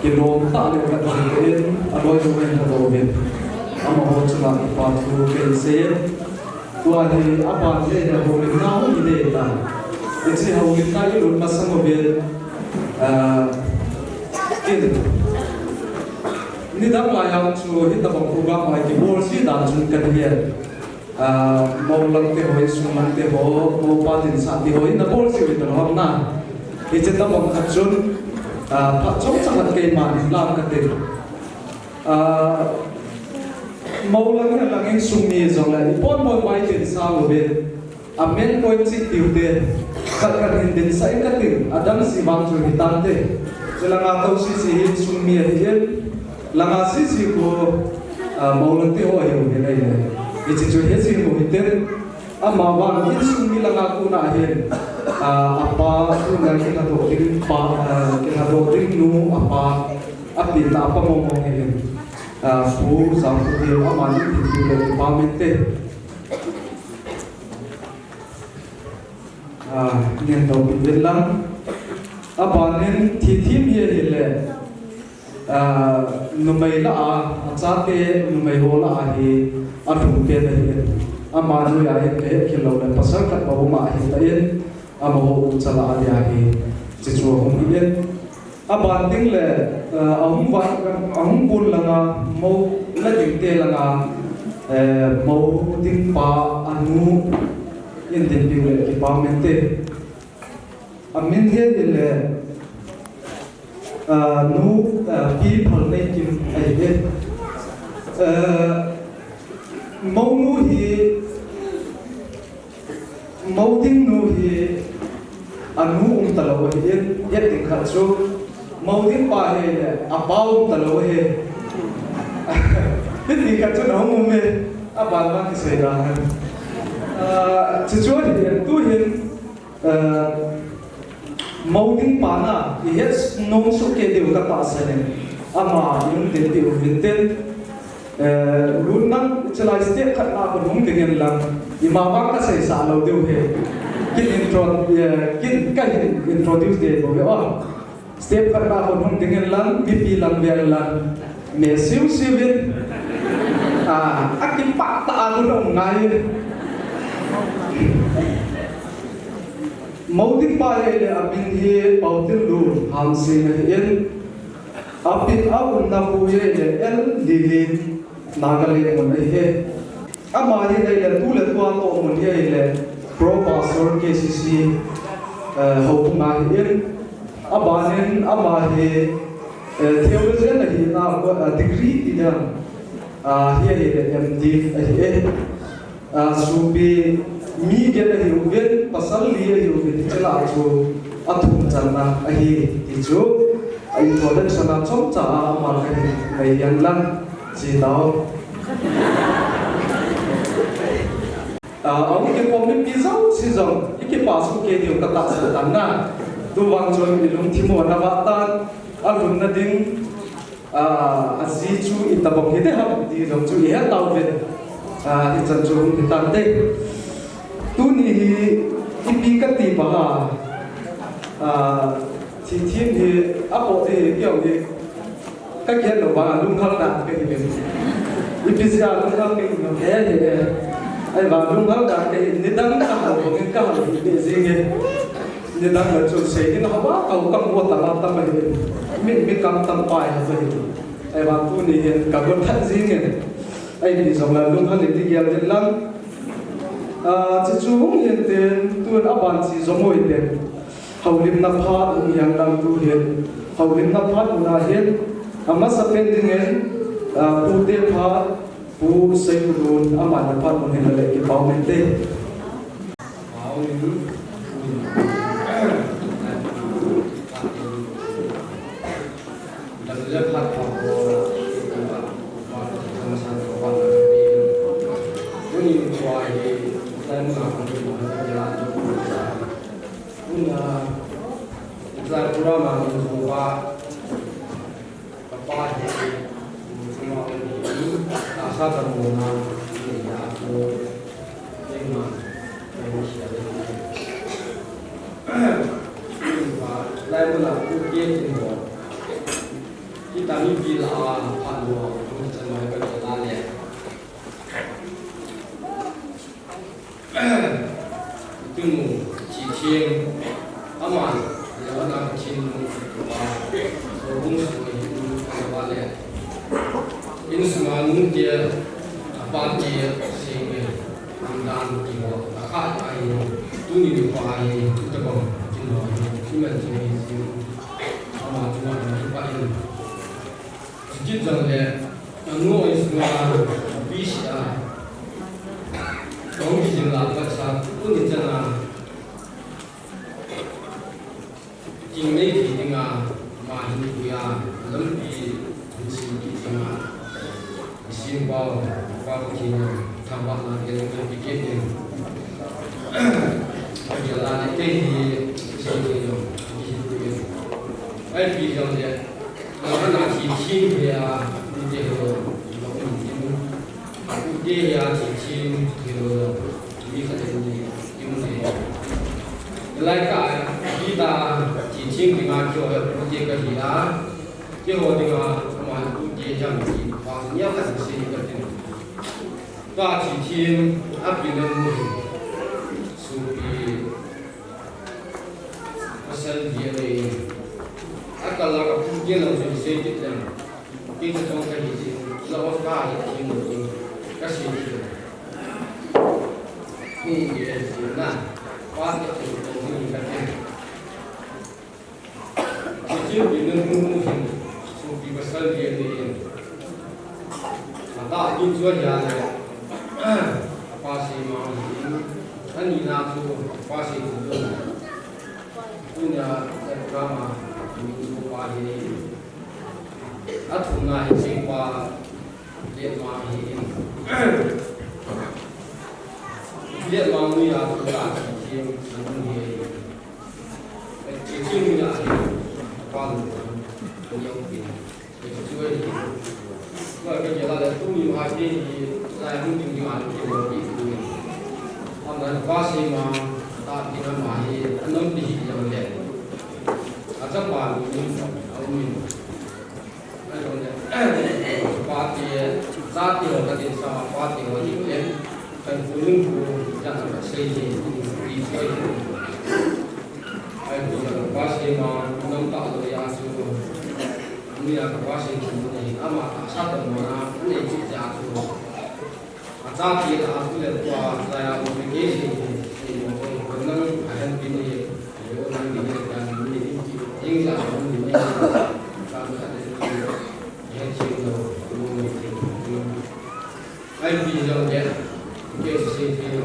Speaker 2: kilom ta le ka in aloi do wen do wen ama ho chunga pa thu ke se tua ni apa le na ho ni na ho ni de ta isi ho ni ta ni lu masang ho wen ni dang la yang chu hi ta bang program mai ki bor si dan chun kan hian mo lang te hoi sung lang te ho mo pa din sa ti hoi na bor si wi ta hom na ki chen ta bang khat chun pha chong chang ke ma ni lam ka te mo lang ha lang in sung ni zong la pon mo mai tin sa lo be a men point si ti te khat kan hin din sai ka ti adam si bang chu hi tan te selanga tau si si hin sung mi hian langa si ko maulang te ho ayo he nei nei ichi chu he si mo hiten ama wan hin sung mi langa ku na hen apa tu na ki na do tin pa ki na do tin nu apa api ta apa mo mo hen fu sam tu ti ama ni ti le pa men te ngen do bin lang apa nen thi thim he le numai la achate numai ho la hi athum ke da hi ama nu ya he ke khilo le pasal khat ba ma hi ta yen ama ho chala ya hi chi chu hom yen aba ting le ahum bun langa mo la ding te langa mo ding pa anu yen den pi le ki pa men te amin he le nu pi phol nei kim ai he mau nu hi mau ding nu hi anu talo hi yet ding khat chu mau ding pa he apau talo he hit ding khat chu no mu me abal ba ki se da chu chu hi tu hin mau ding pa na yes nong su ke deu ka ta sa ne ama yung den deu vinten lun nang chalai step khat na ko nong ding lang ima ba ka sai sa lo deu he kin introduce de bo step khat na ko nong ding lang pp lang ver lang me siu siwin akim pa ta anu nong ngai Mautik pa le amin hi pautin lu ham sin yen apit au na hu ye le el dilin nagale mon he ama hi le tu le tu to mon ye le pro pastor KCC ho na yen abanen ama he theology na hi na degree ida hi le MD he subi mi ge na hi uven pasal li hi uven chala chu athum channa ahi ti chu ai thodan sana chom cha ma ka ai yang lang chi tao ông cái phong mình bây giờ sử dụng cái passport cái điều cả ta sẽ tận na tu vang chọn cái lùng thi mua na vắt tan alun na ding azi chu itabong hite ham di dong chu ihe tao về hi chan chu hi tan te tu ni ipi ka ti ba thi thiên thì apo thì kiểu gì các kiến đồ ba lung khang đạn cái gì ipi sia lung khang cái nó thế thì ai ba lung khang đạn cái ni dang ka ha bo cái ka ha ni gì nghe ni dang là chu se cái nó ba au kam wo ta la ta mai mi kam tam pai ha vậy ai ba tu ni ka gon than gì nghe ai đi xong là lung khang đi kia đến lắm chỉ chú hiện tiền tuân áp bàn chỉ giống mỗi tiền hầu lim nắp phát yang làm tu hiện hầu lim nắp phát na hiện amma sapending en pu te phát pu sei run amma nắp phát mon hiện lại cái bao men te
Speaker 8: kita ni bila pandu macam mana berjalan ya. Itu cincin aman, yang nak cincin bungsu itu berjalan ya. Ini semua mungkin apa dia sehingga dan dia akak air tuh di bawah air itu bang cuma jenis sama cuma tempat ini sedikit jangan anu semua bisa orang di jalan baca pun di sana tinggi dengan mahin dia lebih tinggi dengan simbol waktunya tambah lagi lebih dikit perjalanan ini sini bilang dia kalau nanti tim dia dia ya tim bisa jadi ini mereka kita tim dengan jual dia kerja dia dengan teman dia yang di banyak kan sini kerja大几天阿比人属于我身体里，阿个那个不见了就谁的人，这个状态已经让我大一天已经，那身体，你也是难，花的就你看见，几天比人不行，属于我身体里，大一做下来。花西嘛，那你拿出花西不用，不呢在干嘛？你出花西，那从那一些花，连麻西，连麻你啊，出大几天，什么的，几天你啊，花路不要紧，就这个，我跟你那个东西花西。在目前的话，就一直，他们花西嘛，大地方买的，很多地方的，这把你，那种的，花的，咋的那点啥，花的我一点，跟不用不让他们谁的，比较的，还有花西嘛，能打到亚洲，你那个花西什么的，那么啥的嘛，那就加州。saat dia aku lihat wah saya memiliki benar ada ini orang ini dan ini yang saya ini kami ada yang cinta ai bisa dia kesini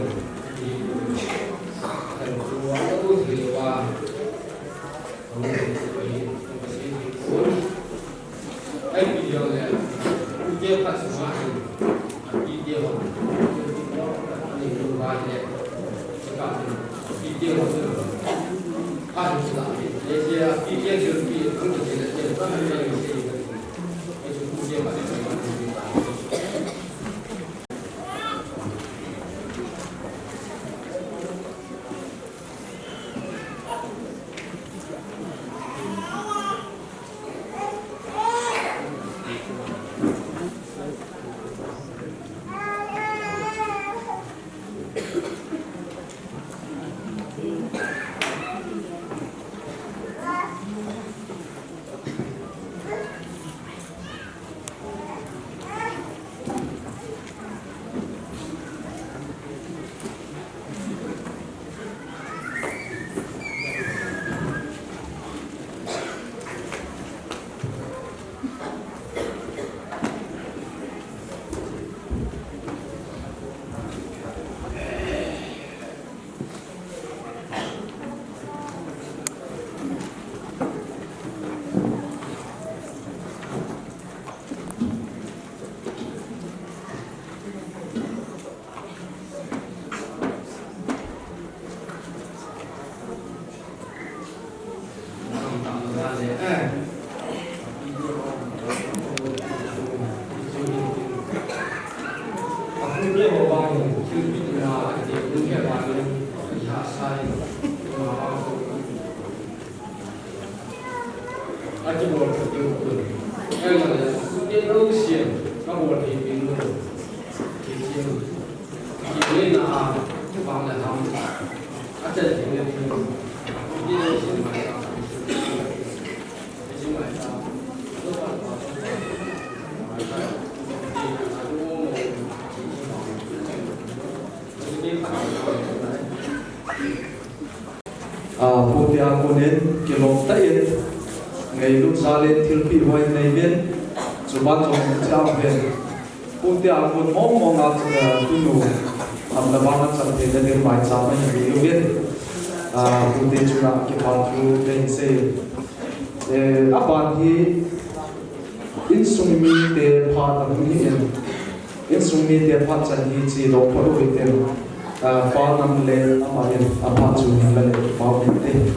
Speaker 8: dan semua itu siapa ai bisa dia pas semua dia你发现这个一定是二十大的，那些一定就是比很多的这专门的一些就是估计把这个问题打。cái là cái đâu xiên các bộ thì biến đổi thì xiên thì nên là bằng là làm ở trên thì nên đi đâu xiên mà sao xiên mà sao rất là
Speaker 2: Bukti aku nen kilom tayin ngày lúc ra lên thiên vị hoài này bên chủ ban trong trao về bukti aku mong mong ngặt tu nu làm là ban trong thế nên đến bài trao này vì lúc biết bukti chúng ta cái phần tu đến se áp ban thì instrument để phát âm hiền instrument để phát chân hi chỉ đọc phát đối tên phát âm lên âm hiền âm phát chủ lên bảo hiền tên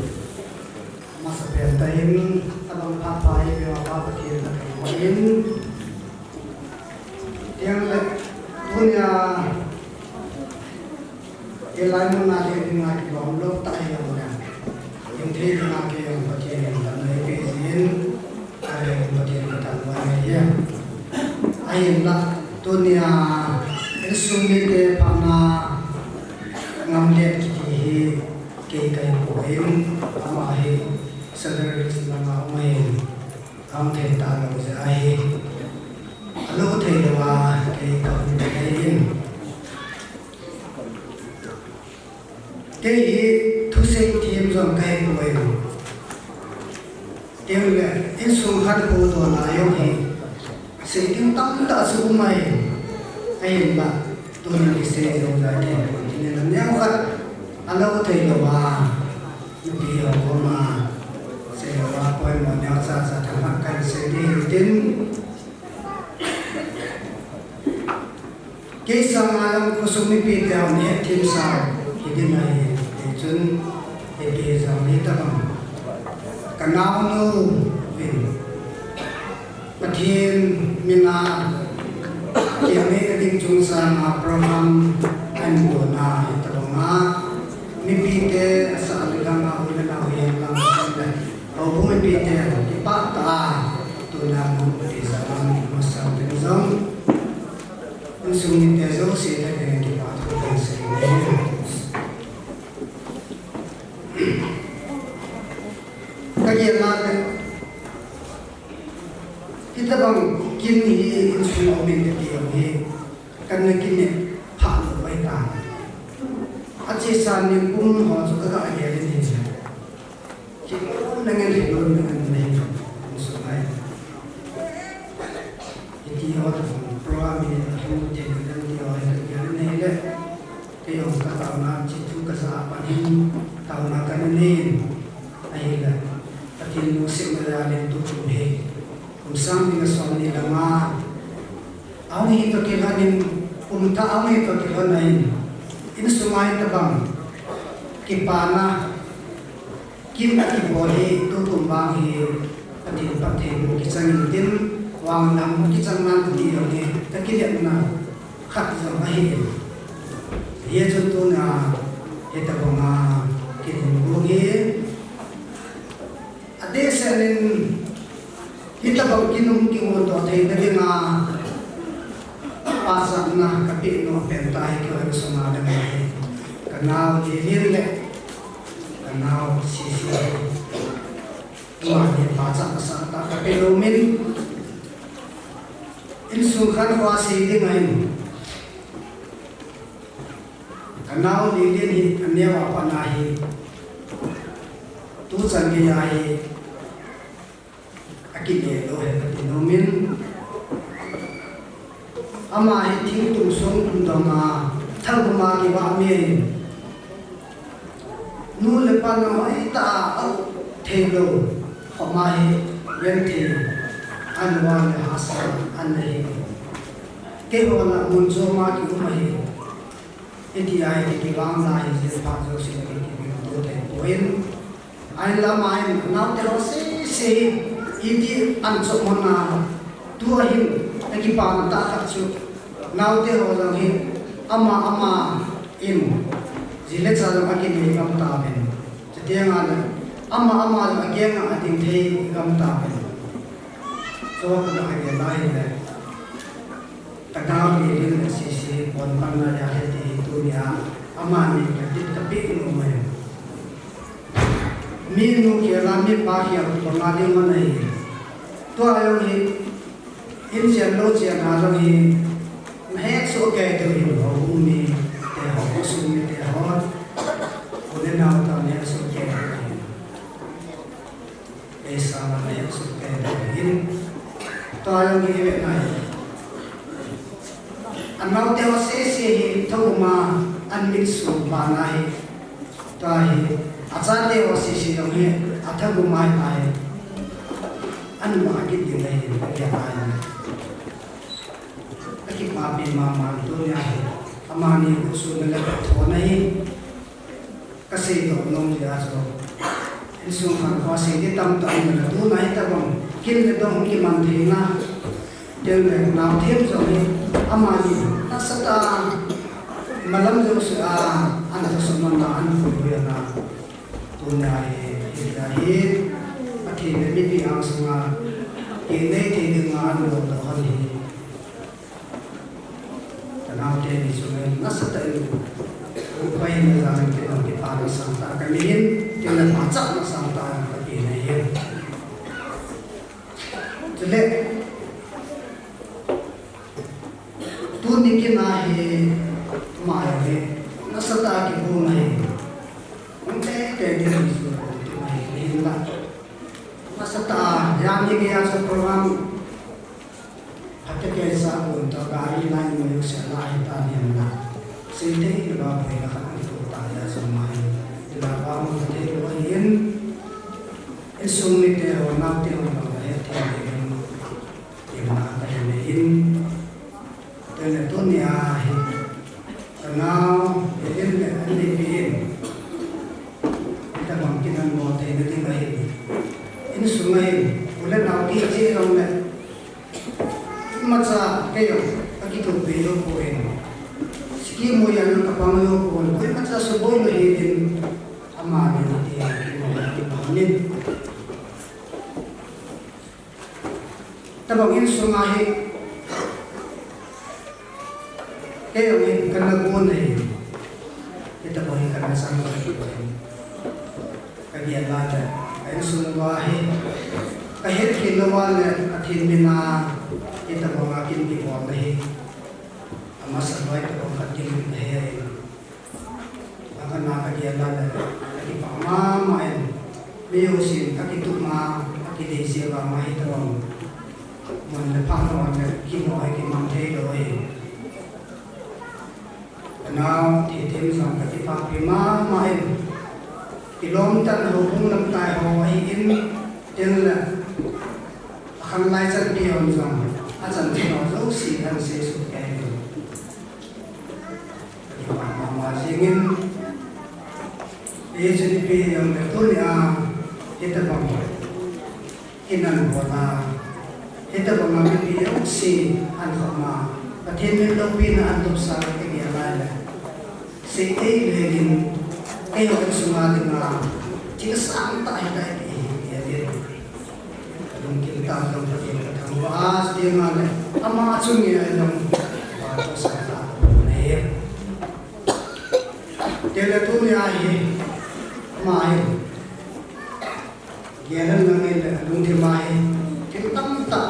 Speaker 9: Masapel tayin abang papai biwa papakin main yang le punya elai mana dia dengan bom lok tak yang mana yang dia dengan ke yang pakai yang dan lebih izin ada yang pakai yang tak boleh ya ayin lah dunia instrumen dia pana ngamlet kiri ke kai poin amahi sadar selama main am thei ta lo se ai alo thei wa ke ka ni ke thu se thiam jong kai poin tem le in sung khat ko to na yo hi se tim tam ta su mai ai ba to ni se jong da ke ni na ne khat alo thei wa ni yo ko maว่าปล่อยหมดแนวสาสะธรรมกันเสดีตินเกษามาลงกุศลปีเดียวเนี่ยทีมสาวที่ดินไหนจนเกษานี้ตั้งกันนาวนูเป็นประเทศมินาเกี่ยวกับดิ่งจุงสานโปรแกรมอันบัวนาตั้งมามีปีเตสาลิลังเอาเงินเอาเงินลังเลยเอาพวกมันปีเตที่ป้าตาตัวน้ำมันที่สามมาสาวเป็นซ้ำมันสูงนิดเดียวเสียได้ยังที่ป้าทุกคนเสียเลยก็ยังมาเลยที่ถ้าบางกินนี่อินสุลินเป็นเดียวนี่กันในกินเนี่ยผ่านไปตามอาชีพสารนี่กุ้งห่อสุกก็อะไรนี่คิดว่านั่งเงินที่โดนนั่งเงินนี่สุดท้ายที่เขาทำเพราะว่ามีทุกเจนกันที่เขาเห็นนี่เลยที่เขาก็ตามมาจิตทุกข์ก็สาบานตามมากันนี่ไอ้เลยแต่ที่นู้สิมาได้เรียนทุกคนเองผมสร้างที่กระทรวงนี้ละมาเอาให้ตัวเกี่ยวกับผมถ้าเอาให้ตัวเกี่ยวกับไหนini semua itu bang kipana kim aki boleh tu tumbang hi patin patin kisang tin wang nam kisang man di ni tak kira na khat sama hi dia contohnya kita banga kita bungi ade senen kita bang kinum kinum to thei da na pasang na kapi no pentai ko sama dengan kenal diri le kenal sisi tuan ni pasang santa kapi lumin insungkan kuasi dengan kenal diri ni anya apa nahi tu sangi ai akide lo he kapi lumin ama hi thing tu song tu dama thagma ki wa me nu le pa no ai ta au thelo ama hi yen thi anwa le hasa an hi ke ho na mun zo ma ki ma hi eti ai ki wang la hi je pa zo si ki ki do te poin ai la mai na te ro se iti an so mona tu hi ki pa ta kha chu now they hold on him ama in zile cha lo aki ni kam ta ben dia ngala ama again I think they kam ta ben so ko na ke lai le tagao ni din si bon pan na ya he tu ya ama ni ke dit tapi no mai mi nu ke la mi pa hi ko na de ma nei to ayo hi in chen lo chen na lo hi he so ke to hi ho mi te ho su mi te ho ko ne na ta ne so ke esa na ne so ke in to ayo hi ve na anau te o se hi to ma an mi su ba na hi ta hi acha te o se lo hi atha gu mai ai an ma ki di nei ya ai ki ma bi ma to ya hi ama ni su na la tho nei ka se to nom ya so in su han ko se ti tam tam na tu nai ta bang kin le dong ki man the na del le na them so ni ama ni ta sa ta malam jo su a an ta so man na an fu ya na tu na hi ati ne mi pi ang sa nga ki nei ti ni nga an lo to han hi now day is when nasata upay na lang kita para santa kamihin tila macak na santa kapinahin jadi tunikin nahi maahe nasata ki bunay unte tedi isu tumahin la nasata yani kaya sa program Hati kesa untuk kari lain manusia lain tanya na, sehingga kita boleh kan itu tanya semua. Kita bangun hati lain, esok kita orang nanti orang lain tanya yang ada lain. Dan itu ni ahir, kenal ini pin. Kita mungkinan mau tanya tanya lain. Ini semua boleh nanti je orang maca kayo akito belo ko en siki mo yan kapangayo ko ko maca suboy no hedin ama ni ti hanin tabangin sungahi kayo ni kanagon ay ito po yung kanasang kaya lada ay sungahi kahit kinuwal at hindi na kita mengakin di bawah leher, masa baik itu katin leher. Akan nak dia lada, kaki pama main, biusin kaki tukma, kaki desi lama itu orang, mendepan orang kino kaki mantai doy. Kenal titim sang kaki papi ma main, kilometer hubung lemtai hawaii in, jangan akan lain dia orang. Asan tino zo si dan se su kai do mama singin jadi pe yang betul ya kita bang kinan bona kita bang pe yang si an khama pathen lo pin an to sa ke dia la se e legin e ho suma na chỉ sang tại đây thì dia mungkin kita bahas dia mana ama sungai dalam bahasa saya nih dia tu ni ahi mai dia nangai dum di mai kita tak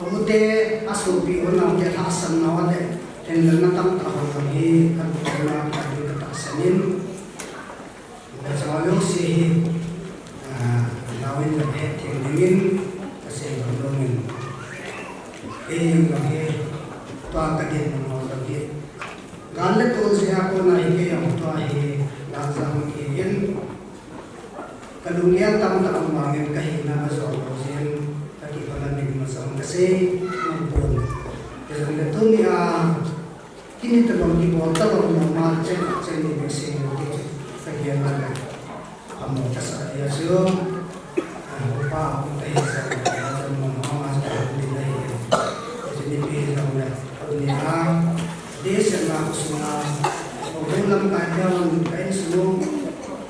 Speaker 9: ute asupi orang dia hasan nawale dan nantam tahu lagi kan orang yang kita senin kita selalu sih lawin lebih tinggiin kasih belum yang lagi tua kadir mau lagi galet tu saya pun naik yang tua ini langsung kian kadungnya tam tak mangin kahina soal sen kaki palan di masam kasih maupun yang itu ni kini terlalu dibota kalau normal cek ni mesin itu kajian mana kamu kasar dia so lupa aku tanya saya mau desa na usuna obulam kadang kain sulung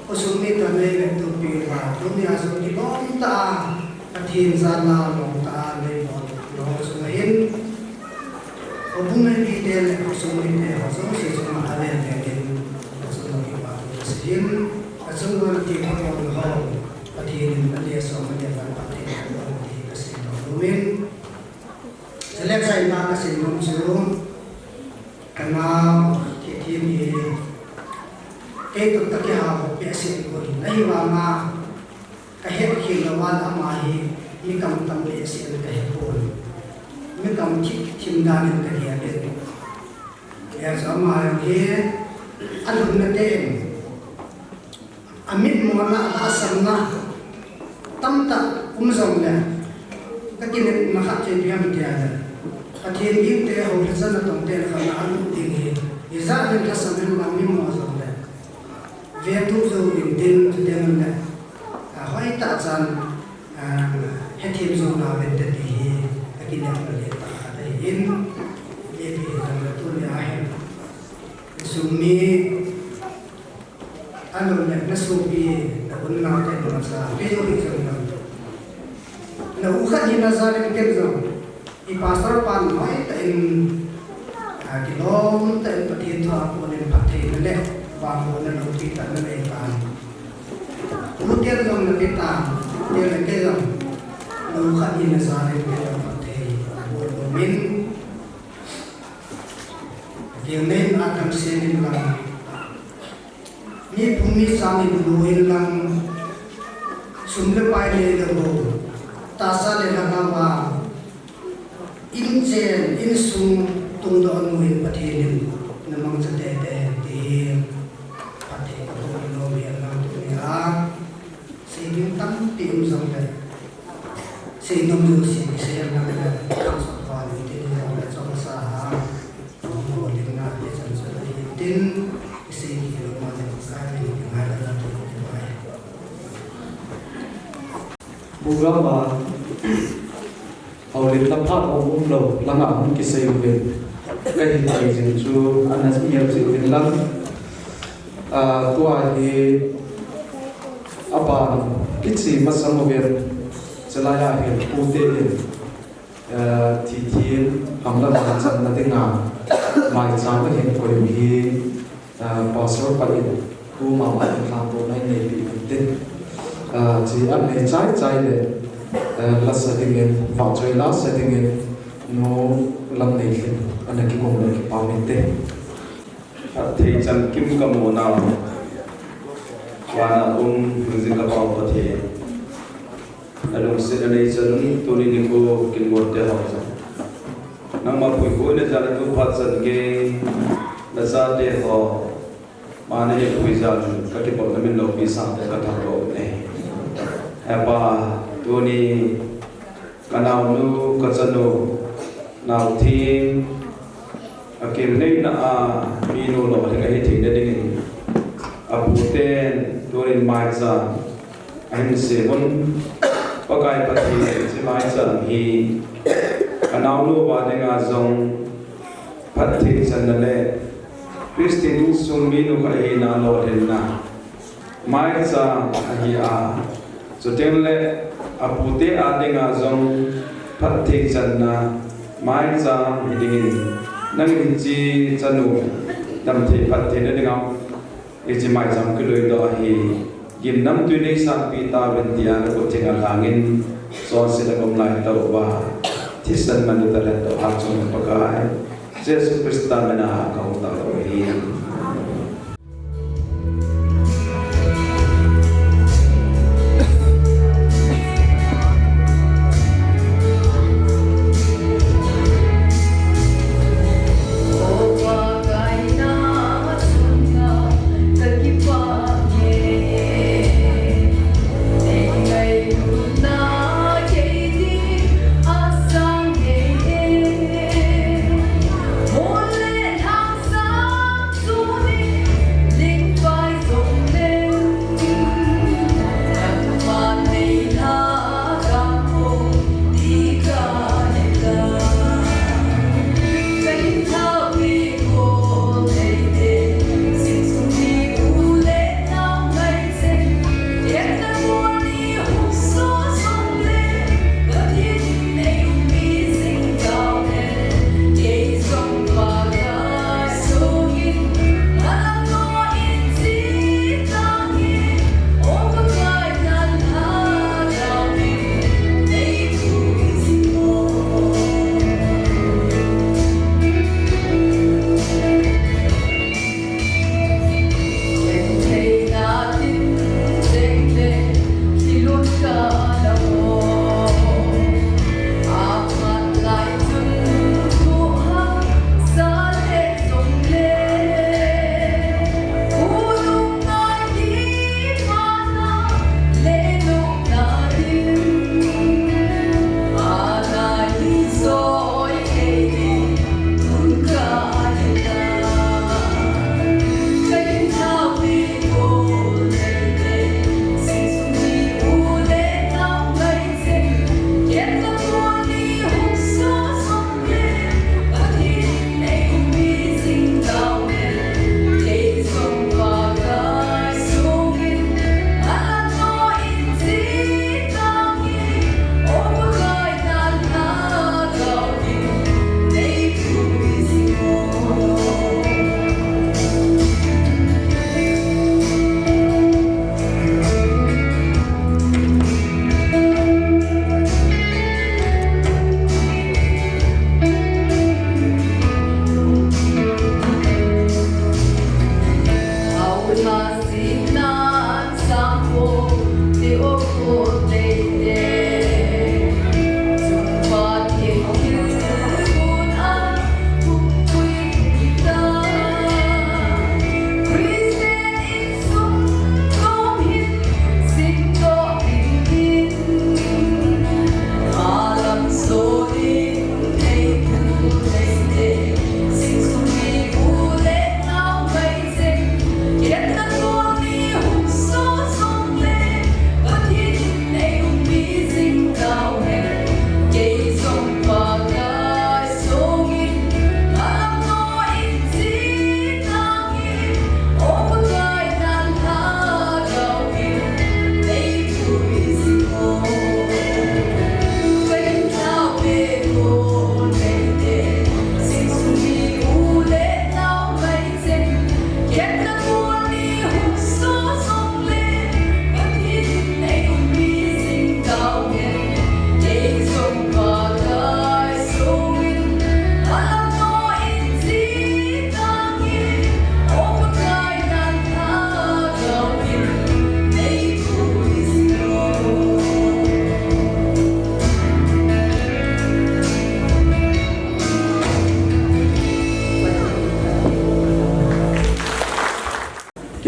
Speaker 9: usumi tanai betul pira dunia so di bonta athin sana long ta le bon ini teh masuk sih cuma ada yang jadi masuk lagi waktu sih masuk lagi kalau hal pati dia sama dia kan pati di kasih dokumen selek saya nak kasih nomor karena tim ini itu tak kaya biasa itu nahi wama kahit kilawan amahi ini kamu tamu biasa kahit pun ini kamu tim dan kahit ada ya sama dia alun naten amit mana asamna tamta umzamna kakin makat dia dia Akhirnya itu ya orang sana tonton karena anu tinggi, izah dan kesabaran kami masalah. Vetu jauh intin dengan ahai tajan hetim zona benteti akhirnya berlipat ada in jadi dalam tu ya akhir sumi anu nak nasubi unna te masa bejo izan na ukat di nazarin kenzo di pasar pan mai ten kilom ten pati tu aku nen pati nele bangun nen uti tan nele pan mutiar jom nele tan dia nele jom luka di nazar nele pati min dia men akan senin lang ni bumi sami duluin lang sumber pai le dulu tasa le nama injen insum tungdo anuin patinin namang jatete di pati ko no biar lang dunia sing tam tim sampai sing nom si saya nak kan soal itu dia sama sah mau dengar dia sama tin sing kilo mana sekali dengan ada tu
Speaker 2: Bukan awalnya tempat umum lo, lama mungkin saya ubin, kayak ini jencu, anak saya harus ubin lang, tua di apa, kecil masa ubin, celaya ubin, putih, titin, hamla macam nanti ngam, macam apa yang kau ini, pasal paling, ku mama yang kampung ini lebih chỉ ăn này trái để là settingin vào chơi lá settingin nó làm này thì anh ấy kim mông này bảo mình tên
Speaker 5: thì chân kim cầm mồ nào và hướng dẫn các bạn có thể đồng sẽ đây chân tôi đi cô kinh ngộ để học nang mà bùi bùi này ra tôi phát chân cái là ra để họ mà này bùi ra các cái bọn mình lâu bị sang để các thằng độ này apa tuni kanau nu kacanu nau thim akim nei na a minu lo le kai thing de ding aputen turin mai za anh se bon pakai pati se mai za hi kanau nu wa de nga zong pati san le kristin sum minu kai na lo de na mai za hi a so tenle apute adenga zong phathik channa mai cha hiding nang chi chanu dam the phathe ne dingau e chi mai jam ke loi do hi gim nam tu nei sang pi ta ben dia ko chenga langin so se da kom lai to ba thisan man ta le to ha chung pa ka Jesus Christ ta mena ka ta hi
Speaker 3: Hãy subscribe cho kênh Ghiền Mì Gõ để không bỏ lỡ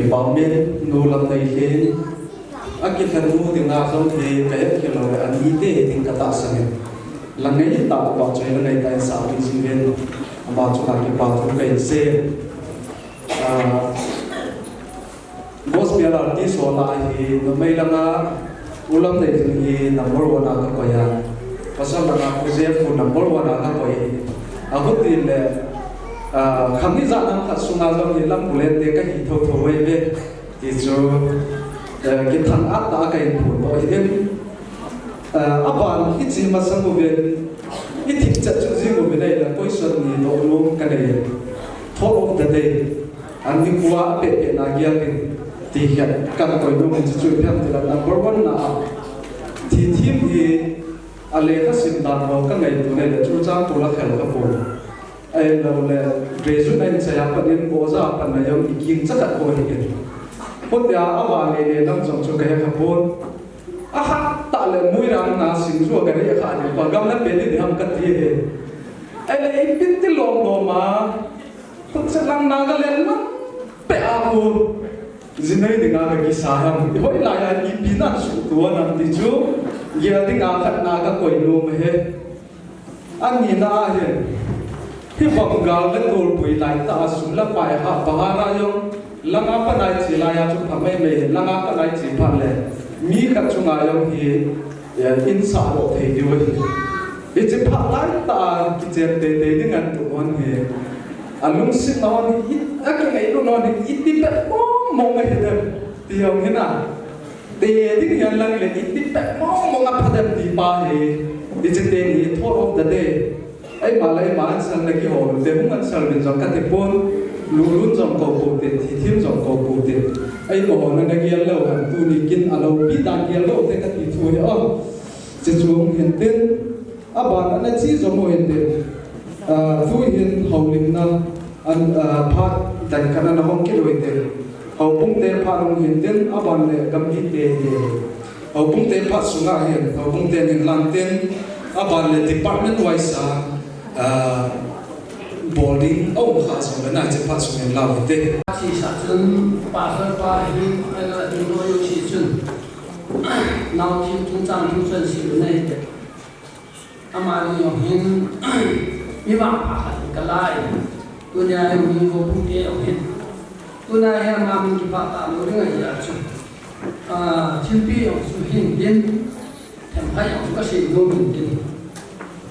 Speaker 2: cái bảo miên nô làm đầy lên cái phần nô thì ngã không thì cái lo anh đi thế thì cả ta sang lần này ta bảo cho lần này tại sao đi sinh viên bảo cho cái bảo cho cái xe gospel artist wala hi no may langa ulam dai hi number 1 aga ko ya pasal langa project ko number 1 aga ko ya aku tin le khamni jana kha sunga jong hi lam bulet te ka hi tho tho we be ti jo ki thang at ta ka in phu to idem aban hi chi ma sang bu ben hi thik cha chu ji bu be dai la question ni do lu ka dai thought of the day and ni kwa pe na gya thì hiện các cái đồ mình chỉ thêm thì là number 1 là thì thêm thì ale các sinh đàn vào các ngày tụi này là chú trang tụi là khởi các bộ ai là resume này sẽ làm phần bố ra phần này giống ý kiến rất là cố hiện hôm nay ông bà này đang dùng cho cái các bộ ta là mũi răng na sinh cho cái này khác nhưng mà gam là bên này ham cái gì ai là ít biết cái lòng đồ mà không sẽ làm na cái lên nó bẻ buồn zinai dengan lagi saham, hoi layan ipinan suatu nanti ju, dia dengan kat naga koi lo meh, ani na he, hi banggal betul bui lai ta sulah pai ha bahara yong, lang apa nai cilaya tu pamai meh, lang apa nai cipan le, mi kat cunga yong hi, insya Allah thei dia hi, hi cipan lai ta kijer te dengan tuan he, alung sin nawan hi, akhir itu nawan hi itipet mong cái gì thì ông thế nào thì những người lần này ít ít bé mong ngáp phát thì ba thì trên đây thì thought of the day ấy mà lại mà sang này cái hồ thì cũng ăn sang bên trong các thành phố luôn trong cầu cổ tiền thì thêm trong cầu cổ tiền ấy mà hồ này kia lâu hàng tu đi kinh à lâu biết đang kia lâu thì các thì thôi ông chỉ xuống hiện tiền bạn anh chỉ dùng một hiện tiền tu hiện hậu linh na anh phát thành cái nào không kết đổi tiền hậu bung te pha long hiền tên aban le gam hi te hậu bung te pha sunga hiền hậu bung te ning lang ten aban le department wise boarding ông khá xong cái này chỉ pha sung hiền lao te
Speaker 9: chỉ sản sinh ba mươi ba hi cái là những nội dung chỉ chuẩn nào thì chúng ta chúng chuẩn chỉ này ama ni yang hin mi ma pa cái lại tôi nhà mi vô bung te ông hin tôi nay em làm những cái ta nói cái gì à chú chính vì ông chú hình đến thèm hay ông có sự nô mình đến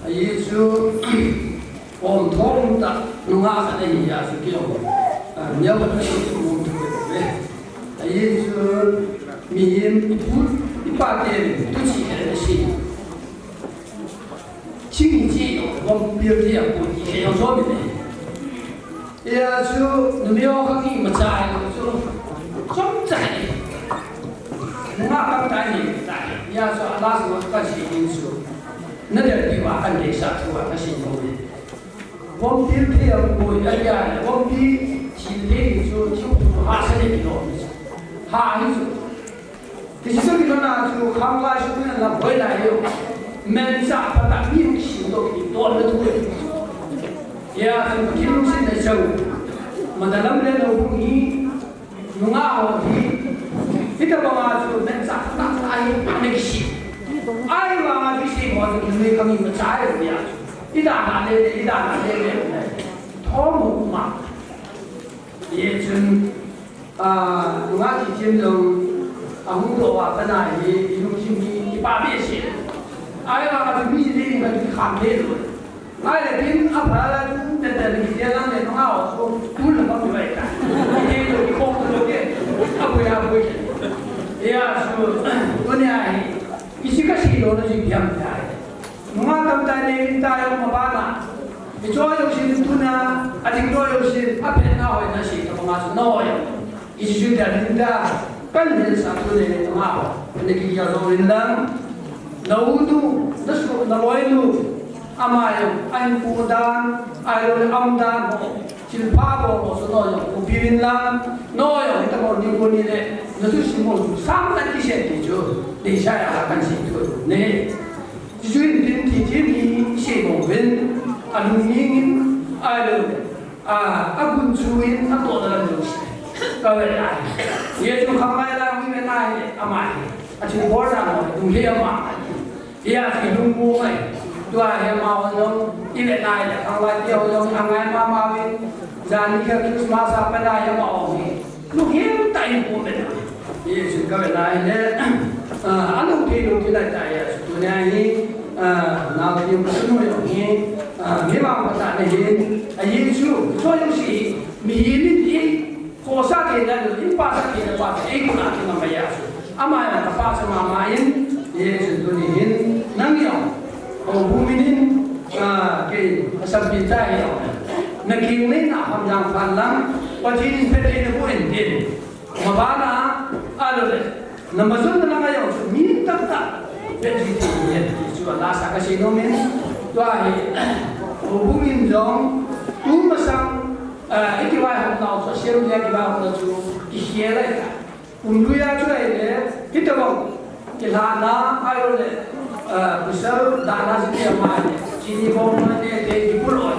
Speaker 9: ấy chú ông thong ta nó ngã cái này à chú kiểu nhớ một cái sự nô mình đấy ấy chú mình phút đi ba tiền tôi chỉ cái gì chính trị ông biểu hiện của những cái ông mình ya chú nếu các cái mà trái chú không trái ngã các trái này trái ya chú Allah sẽ có sự yên chú nên là đi vào anh để sát thủ cái sự này vốn biết theo người anh ya vốn biết chỉ để chú hạ sẽ đi đâu hạ đi chú thì chú cái nào chú không lại chú nên làm với lại yêu men sa và đặc biệt hành động thì toàn là thôi ya kim sin da chau madalam le no ni nunga ho hi ita ba ma chu men sa ta ai ane ki ai ba ma ki si mo ni me kami ma chai ya ida na le tho mu ma ye chun nunga ki chim dong hu do wa pa na ye lu chim ki ba be si ai ba ma mi ni ma ki kham le lo ai là tin áp là chúng ta là cái gì đó này nó ngáo xuống đúng là không vậy cả cái gì rồi cái không được cái áp bây giờ số cái này cái gì đó nó chỉ nhầm lại nó ngáo tâm ta này ta yêu mà ba mà cái chỗ yêu xin tu na anh chỗ yêu xin áp hết ngáo hay là gì nó ngáo xuống nói cái chuyện là chúng ta cần phải sáng suốt này nó ngáo cái này cái gì rồi lên nấu tu nó số nó nói luôn amayo anh phụ đan ai rồi âm đan chỉ phá bộ số nói của biên lan nói ở cái một những con này nó chỉ xin một sáng cái gì sẽ đi chưa để sai là cái gì thôi nè chỉ chuyện thì sẽ một bên anh nhìn ai rồi quân chuin anh tổ là được ก็เลยได้เยี่ยมคำไม่ได้ไม่เป็นไรอามาอาชีพโบราณดูเฮียมาเฮียที่ลุงมูไงตัวเฮียมาวันนั้นที่เป็นนายคำว่าเดียวยังทำงานมาเป็นจานนี้ก็คริสต์มาสเป็นได้ยังมาออกนี่ลูกเฮียตายอยู่เป็นเยี่ยมก็เป็นนายเนี่ยอันนู้นที่ได้ใจตัวนี้นาทีมันสนุกอย่างนี้มีบางภาษาในยินยินชูช่วยยังสิมียินที่โคสักเองนั่นยินภาษาที่ภาษาเองนะที่มันไม่ยากสุดอามาอย่างภาษามามายินยินสุดตัวนี้ยินนั่งยองโอ้บุมินินกี่สับบินใจยองนักกินนี่นะทำอย่างพันลังวันที่นี่เป็นที่ผู้เห็นดินมาบ้านะอะไรเลยน้ำมันสุดนั่งยองสุดมีตั้งแต่เป็นที่ที่เห็นส่วนลาสักสิ่งโน้นตัวไอ้บุมินจงตู้มาสั่งอีกว่าของเราโซเชียลมีเดียที่ว่าของเราจู่อีเหี้ยอะไรกันดูยาช่วยเลยที่ตัวบอกที่ลานาไอ้เราเลยผู้สาวดาราสิ่งที่มาเนี่ยที่นี่บอกมันเนี่ยเด็กญี่ปุ่นเลย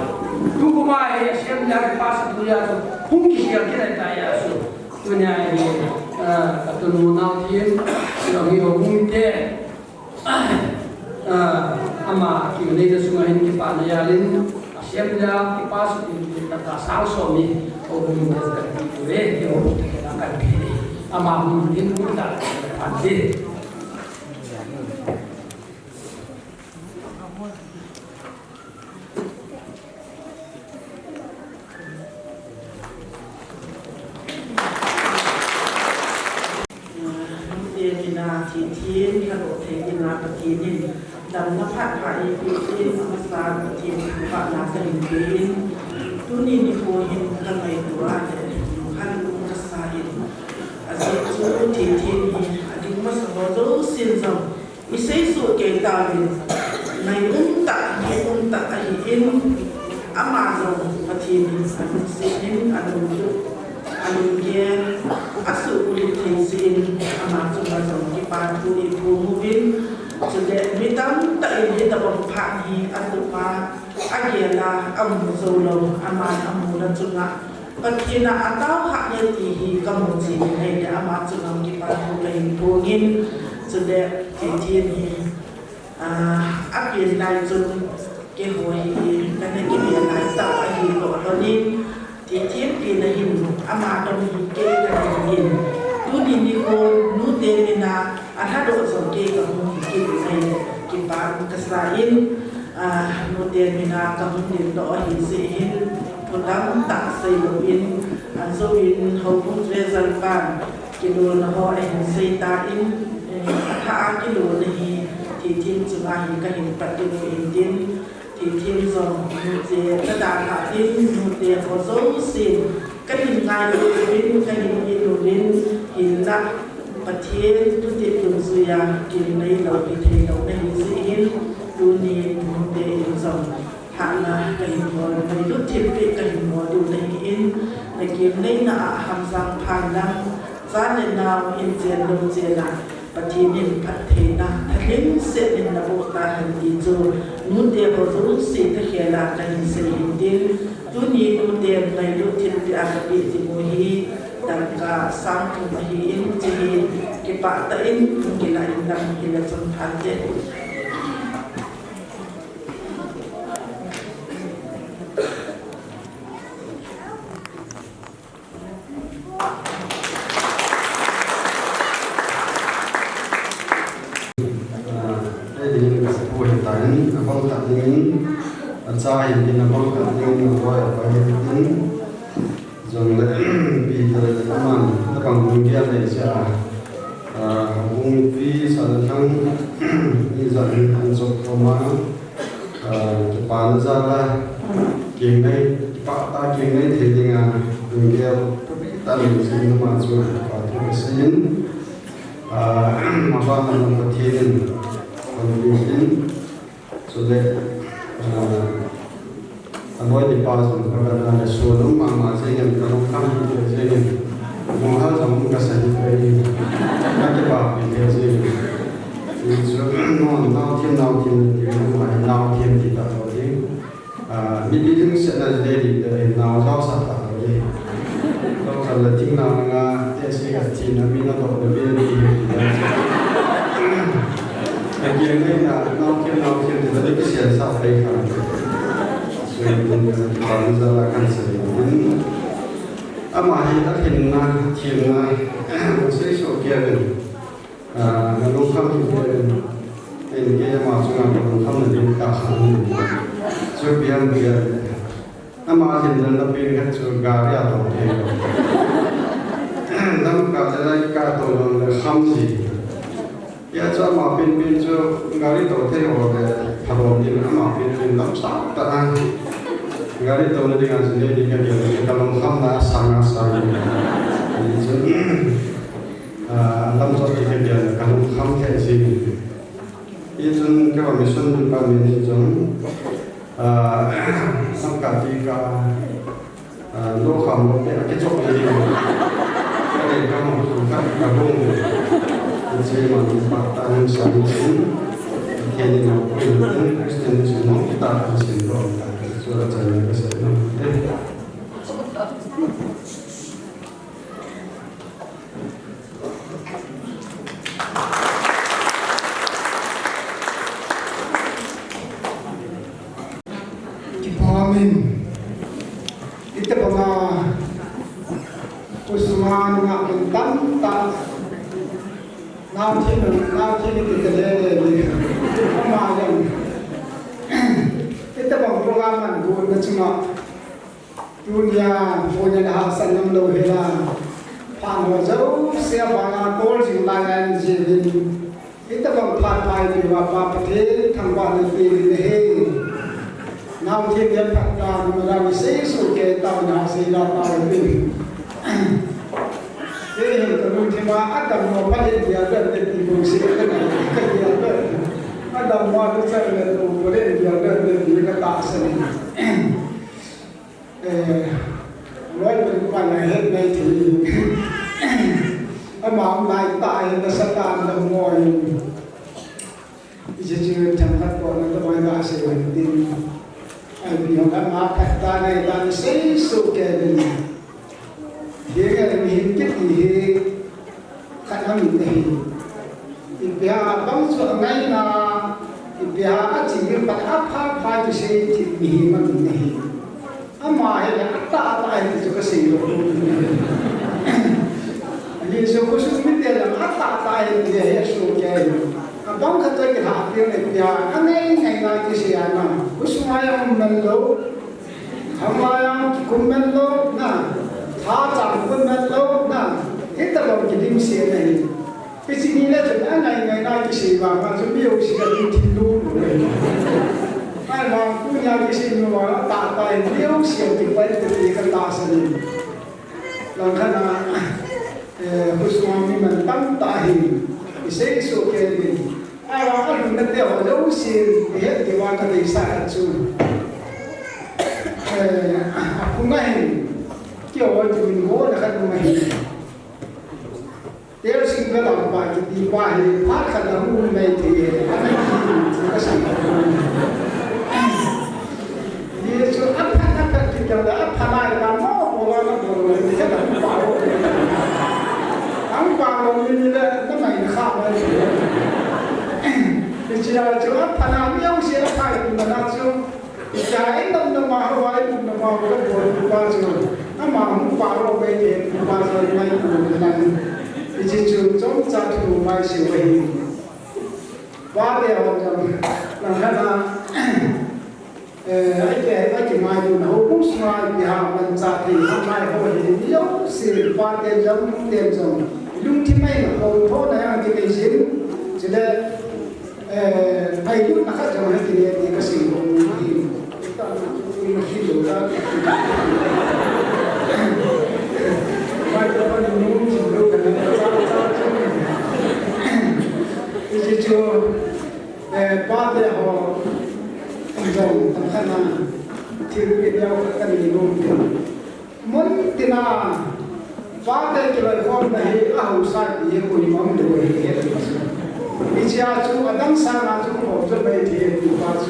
Speaker 9: ดูกูมาไอ้เชื่อมยาที่ภาษาดูยาตัวพุ่งขี้เกียจที่ไหนตายอ่ะสุดตัวเนี่ยไอ้ตัวนู้นเอาที่เรามีบุมินเดama kini dah semua ini kita nayalin siapnya kita kita salso ni orang yang terkait itu yang kita akan pilih ama mungkin kita pasti
Speaker 10: ที่ขนมเทกินาปฏินินดำนักผัดไทยปีที่สมสารปฏินินปะนาสลิมปีนตุนีนิโคหินกันในตัวเนี่ยอยู่ขั้นลุงกษาอินอาศัยจูที่ที่มีอดีตมาสมบูรณ์สิ้นจงอิเซสุเกตาวินในตะให้ตะไออินอามาจงปฏินินอันสินินอันดุอันเกียอาสุอุลิทิสินอามาจงมาจงกิปาตุอิภูมุบินสุดเด็ดมิตัมตะอินตะบงพานีอัตุมาอาเกียลาอัมโซโลอามาอัมมุลจุนะปฏินาอัตาวะยติหิกัมมุจิในเดอามาจงกิปาตุเลนทูงินสุดเด็ดที่ที่นี้อาเกียลาจุนเกี่ยวกับนั่นเกี่ยวกับตาอาหิโลโลนินที่ที่ปีนหินอามาตรงหินเกกันหินดูดินิโกนูเตมินาอันถ้าโดนสงเกกับหินกินในกินปานกษาอินนูเตมินากับหินดอหินเสหินพลังตักเสลวินอันโซวินเขาพุทธเวสันปานกิโลนหอเอ็นเซตาอินถ้ากิโลนี้ที่ทีมจุฬาหินกับหินปัตติโนอินดินที่ทีมจงนูเตกระดาษหาดินนูเตโคโซสินก็หินงานลูวินก็หินอินูวินหินละประเทศทุติยุนสุยากินในเราพิธีเราในหินสิหินดูนีนูเตจงหานาก็หินหัวในลุทิมปิก็หินหัวดูในหินในกินในนาหำสังพันนังซาในนาวอินเจนลงเจนาปฏินินพัฒเทนะทะเลเสนินนโบตาหันดีโจนูเดียบรู้สิทธิเขลากันเสหินดินตุนีนูเดียในลุทินปิอาคติติโมหีดังกาสังคุมหีอินจีกิปะตะอินกิลาอินดังกิลาจนพันเจ
Speaker 7: abang tak ingin saya ingin abang tak ingin buat apa yang jangan bila aman abang mungkin ada siapa mungkin sahaja izin untuk rumah depan sahaja kini pak kini dengan mungkin kita mesti masuk pada mesin apa yang berarti mungkin so that avoid the past and so long mama saying come saying mo ha jam ka sa ni pe na ke ba pe ke saying so no now team now team ti ta ho ni mi bi ding se na de di de now how sa ta ho ni so ka là tiếng nào là thế sẽ gặp chị nó mình nó đọc được biết đi cái kia này là nó kia thì nó được cái xe sao phải không rồi mình còn giờ là căn sự mình mà hiện tại hiện nay một số kia mình nó lúc không thì cái mà chúng ta cũng không được đi cả hàng cho biên mà hiện tại là biên cái chỗ gà ra đầu thế năm cả cái cả tổ là không gì ya cho mà biên cho gà đi đầu thế rồi thằng ông đi mà biên làm sao ta gà đi đầu đi ngang trên đi cái gì cái lòng không là sang làm cho cái gì cái lòng không thể gì 이전 그 미션 반면이 좀 상가지가 노하고 이렇게 조금 그래 그럼 가고 이제만 맞다는 사람은 괜히 놓고 있는 크리스천의 주는 따라 하시는 거 그래서 저는 그래서
Speaker 9: Amin. Ita mga usuman nga kentang ta natin kita lele kamayan. Ita bang programan doon na cuma dunia punya hasan ng lohela pano jauh siya banga tol singlayan jibin. Ita bang patay di bapa pati thangban ni Now take the fact that we say so get down now say that our thing. They have to look him at the more budget the other than people say Adam want to tell them to put in the other than the task. What will one I hate me to you? Among like die in the Satan the more is it you temper for the one that say one thing. Anh hiểu đã mà cách ta này ta sẽ số kẻ đến hiện cái mình cái gì khả năng mình thì bây giờ bấm số ngay là bây giờ chỉ biết bắt áp phải thì sẽ chỉ mình mà mình thì mà hiện tại ta thì cho cái gì rồi nhưng số có số mình tiền là ta thì để số kẻ bóng khát cái hạt tiêu này bây giờ anh ấy ngày nay cái gì anh mà usmaya mình lâu hamaya cũng mình lâu na thà chẳng cũng mình lâu na hết tất cả cái điểm xe này cái gì này là chuyện anh này ngày nay cái gì mà chúng biểu gì là những thiên luôn ai mà cũng nhà cái gì mà tạ tài biểu gì thì phải tự cái ta sẽ làm thế nào usmaya mình tâm ta hình sẽ số cái này ai mà anh mình đều là đấu xin hết thì qua cái gì sai chứ cũng ngay kiểu thì mình ngố là cái này nếu xin cái lòng bài thì đi qua thì phát khả năng này thì anh ấy thì có sản phẩm thì số áp thì kiểu là áp lại là nó rồi thì chắc là không bảo rồi như là cái này khác đấy chỉ là chỗ thằng nào yêu sẽ phải là nó chứ cái tâm nó mà hỏi nó mà có buồn bao giờ nó mà không vào đâu bây giờ bao giờ này buồn là thì chỉ trường trong gia đình mai sẽ về quá đều là cái là cái mai nó cũng xoay thì hàng mình gia đình hôm nay hồi thì yêu sẽ qua tiền giống lúc thì mấy là hồi thôi này thì cái gì chỉ là thầy lúc nào khác trong cái này thì cái gì cũng hiểu ra mai cho con những gì đâu cần cái gì chưa ba để họ dùng tầm khả năng thì cái điều cái gì luôn muốn thế nào ba để cái lời con này ảo sai thì cũng mong được cái Ija tu adang sana tu mau tu bayi dia tu baca.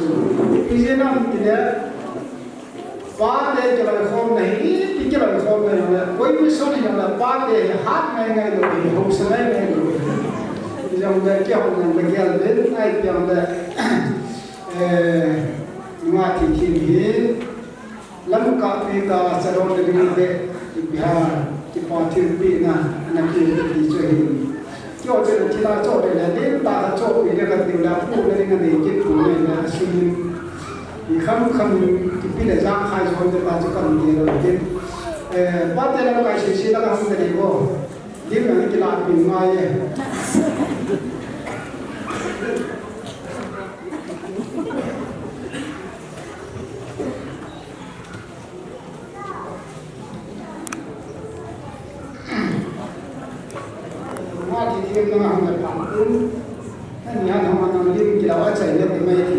Speaker 9: Ija nam dia
Speaker 4: ba để cho lại khom này cái cho lại khom này là với cái số này là ba để hát ngay ngay rồi thì không sẽ ngay ngay rồi dòng cái kiểu này bây giờ đến ngay kiểu là mà thì lắm cả vì cả sẽ đón được những cái Bihar cái part thứ bị na anh kia đi chơi cho nên chỉ là chỗ để là đến ta chỗ vì cái điều là phụ lên cái này cái phụ này là suy thì không cái bị là giang khai rồi thì ta chỉ cần gì rồi cái bắt đầu là cái gì là không thể đi vô điểm là cái là bị ngay thì nó làm được phản ứng anh nhớ nó mà nó đi cái đó chạy lên thì mấy thì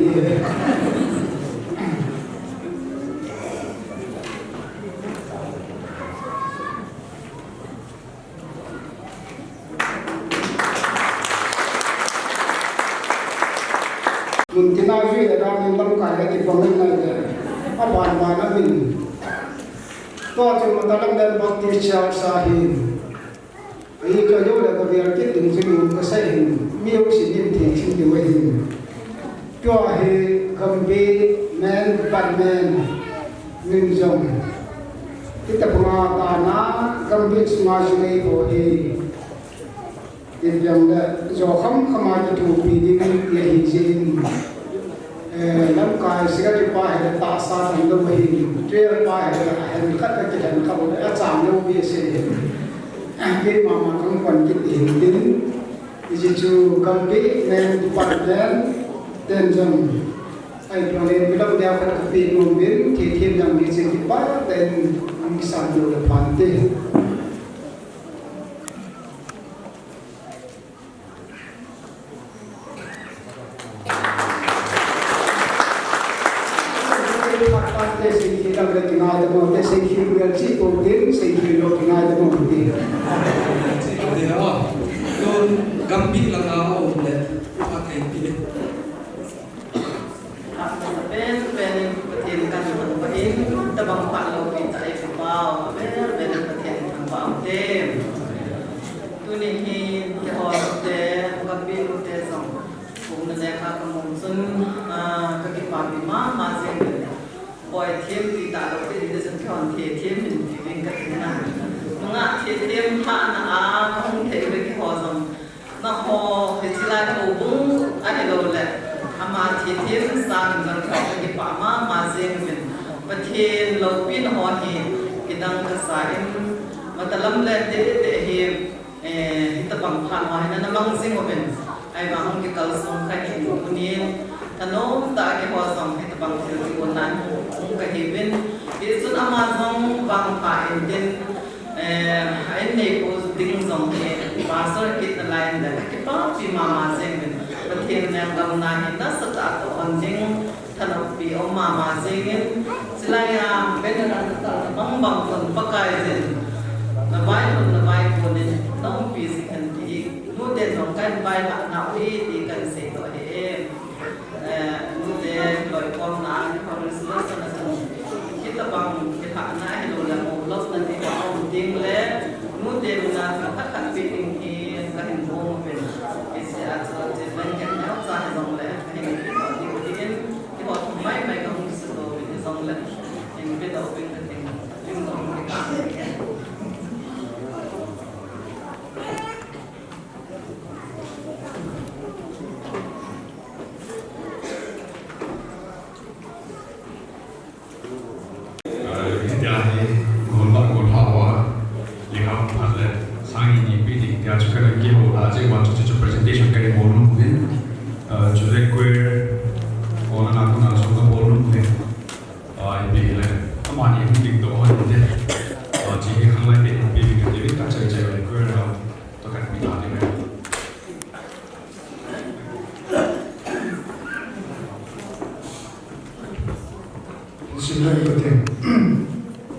Speaker 4: mình chỉ nói duy là đang mình tâm cái thì còn mình này là hoàn toàn là mình có cho mình ta làm đến bác tí chào sa hin ấy cho dấu là có việc kết đừng suy nghĩ có sai hình miêu chỉ niệm thiền sinh điều ấy hình cho hệ cầm bê men bàn men nên dòng cái tập hòa ta ná cầm bê smart này của hệ thì rằng là do không ai cho thủ bị đi là hình sinh lắm cái sẽ cái bài là ta sa thành đâu mà hình treo bài là hình cắt cái hình không để giảm đâu bị sẽ cái mà không còn cái tiền đến thì chú cầm cái men bật lên tên rằng ai cho nên cái lúc đeo cái tiền nguồn biến thì thêm rằng cái gì cái bát tên cái sản lượng là phản tiền kita berkenal dengan deskripsi versi kemudian deskripsi berkenal dengan kemudian.
Speaker 2: Jadi apa? Don gambit lang ako ulit. Pakai pilih.
Speaker 10: Ben perhatian kan bain tabang pak lo kita ikbal ben perhatian kan pak dem tu ni ke hor de gambit de song kung na ka kamong sun ka ki pa bi ma sen boy thêm thì ta đầu tiên là dân chọn thì thêm mình thì bên cạnh thế nào ngã thì thêm hạ là không thể với cái họ rằng nó họ thì chỉ là hồ bún anh đâu là mà thì thêm sang dân chọn cái bà mà riêng mình và thêm lâu pin họ thì đang cái sai mà ta lâm lên để ta bằng phản hòa nên nó mang riêng của mình ai mà không cái cầu sống khai hiện của mình nó ta cái họ rằng thì ta bằng thiếu cái quân nan cái hiệp bên cái số Amazon bằng phải đến anh này có tính rằng thì bà sơ kít là lại là cái bao phim mà xem mình và thiên nhiên cầm na hiện nó sẽ tạo thành những thành lập vì ông mà xem mình sẽ là bên là bằng phần bắc cái gì là vài của nên nó bị gì cần thì lúc đến trong cái vài bạn nào thì cần sẽ có hệ loài con nào họ được sử dụng là kita bang kita na hello la mo los na ti ko ting le nu te na ka ka pi ting ki ka hin bo mo pe ise a so te ban ka na sa ha dong le ka hin ki ko ti ko tin ki ho mai mai ka hung su do bi dong le hin pe do pe ka ting ting dong ki ka
Speaker 5: presentation kay bonum din jure ko ona na ko na so ko bonum din ai bi le amani hindi to ho de ji he khang lai de bi bi de ka chai chai ko na to ka mi ta de
Speaker 4: Sila ikatin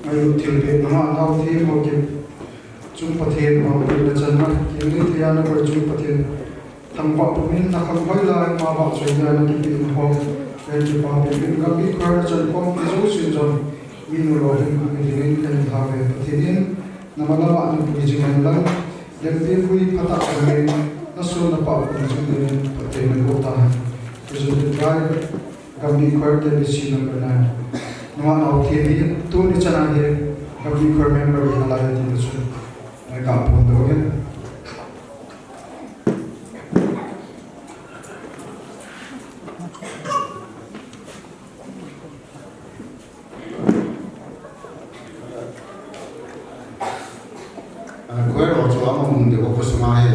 Speaker 4: ayo tilbe nama tau thi mo ke chung pathen ma bi la chan na ke ni thia na ko chung pathen tham pa pumin na kham hoi la ma ba choi na ki pin ho ke ki pa bi bin ga bi kar chan kom ki zo sin jon
Speaker 7: Rohin Kumirin dan Hawe Patinin nama-nama anu pujian lang dan pilih kata kami nasul napa pujian Patinin kota President Gai kami kuartal di sini benar nama awtini tu di sana dia kami kuar member yang lain di nasul mereka pun doa
Speaker 11: Vai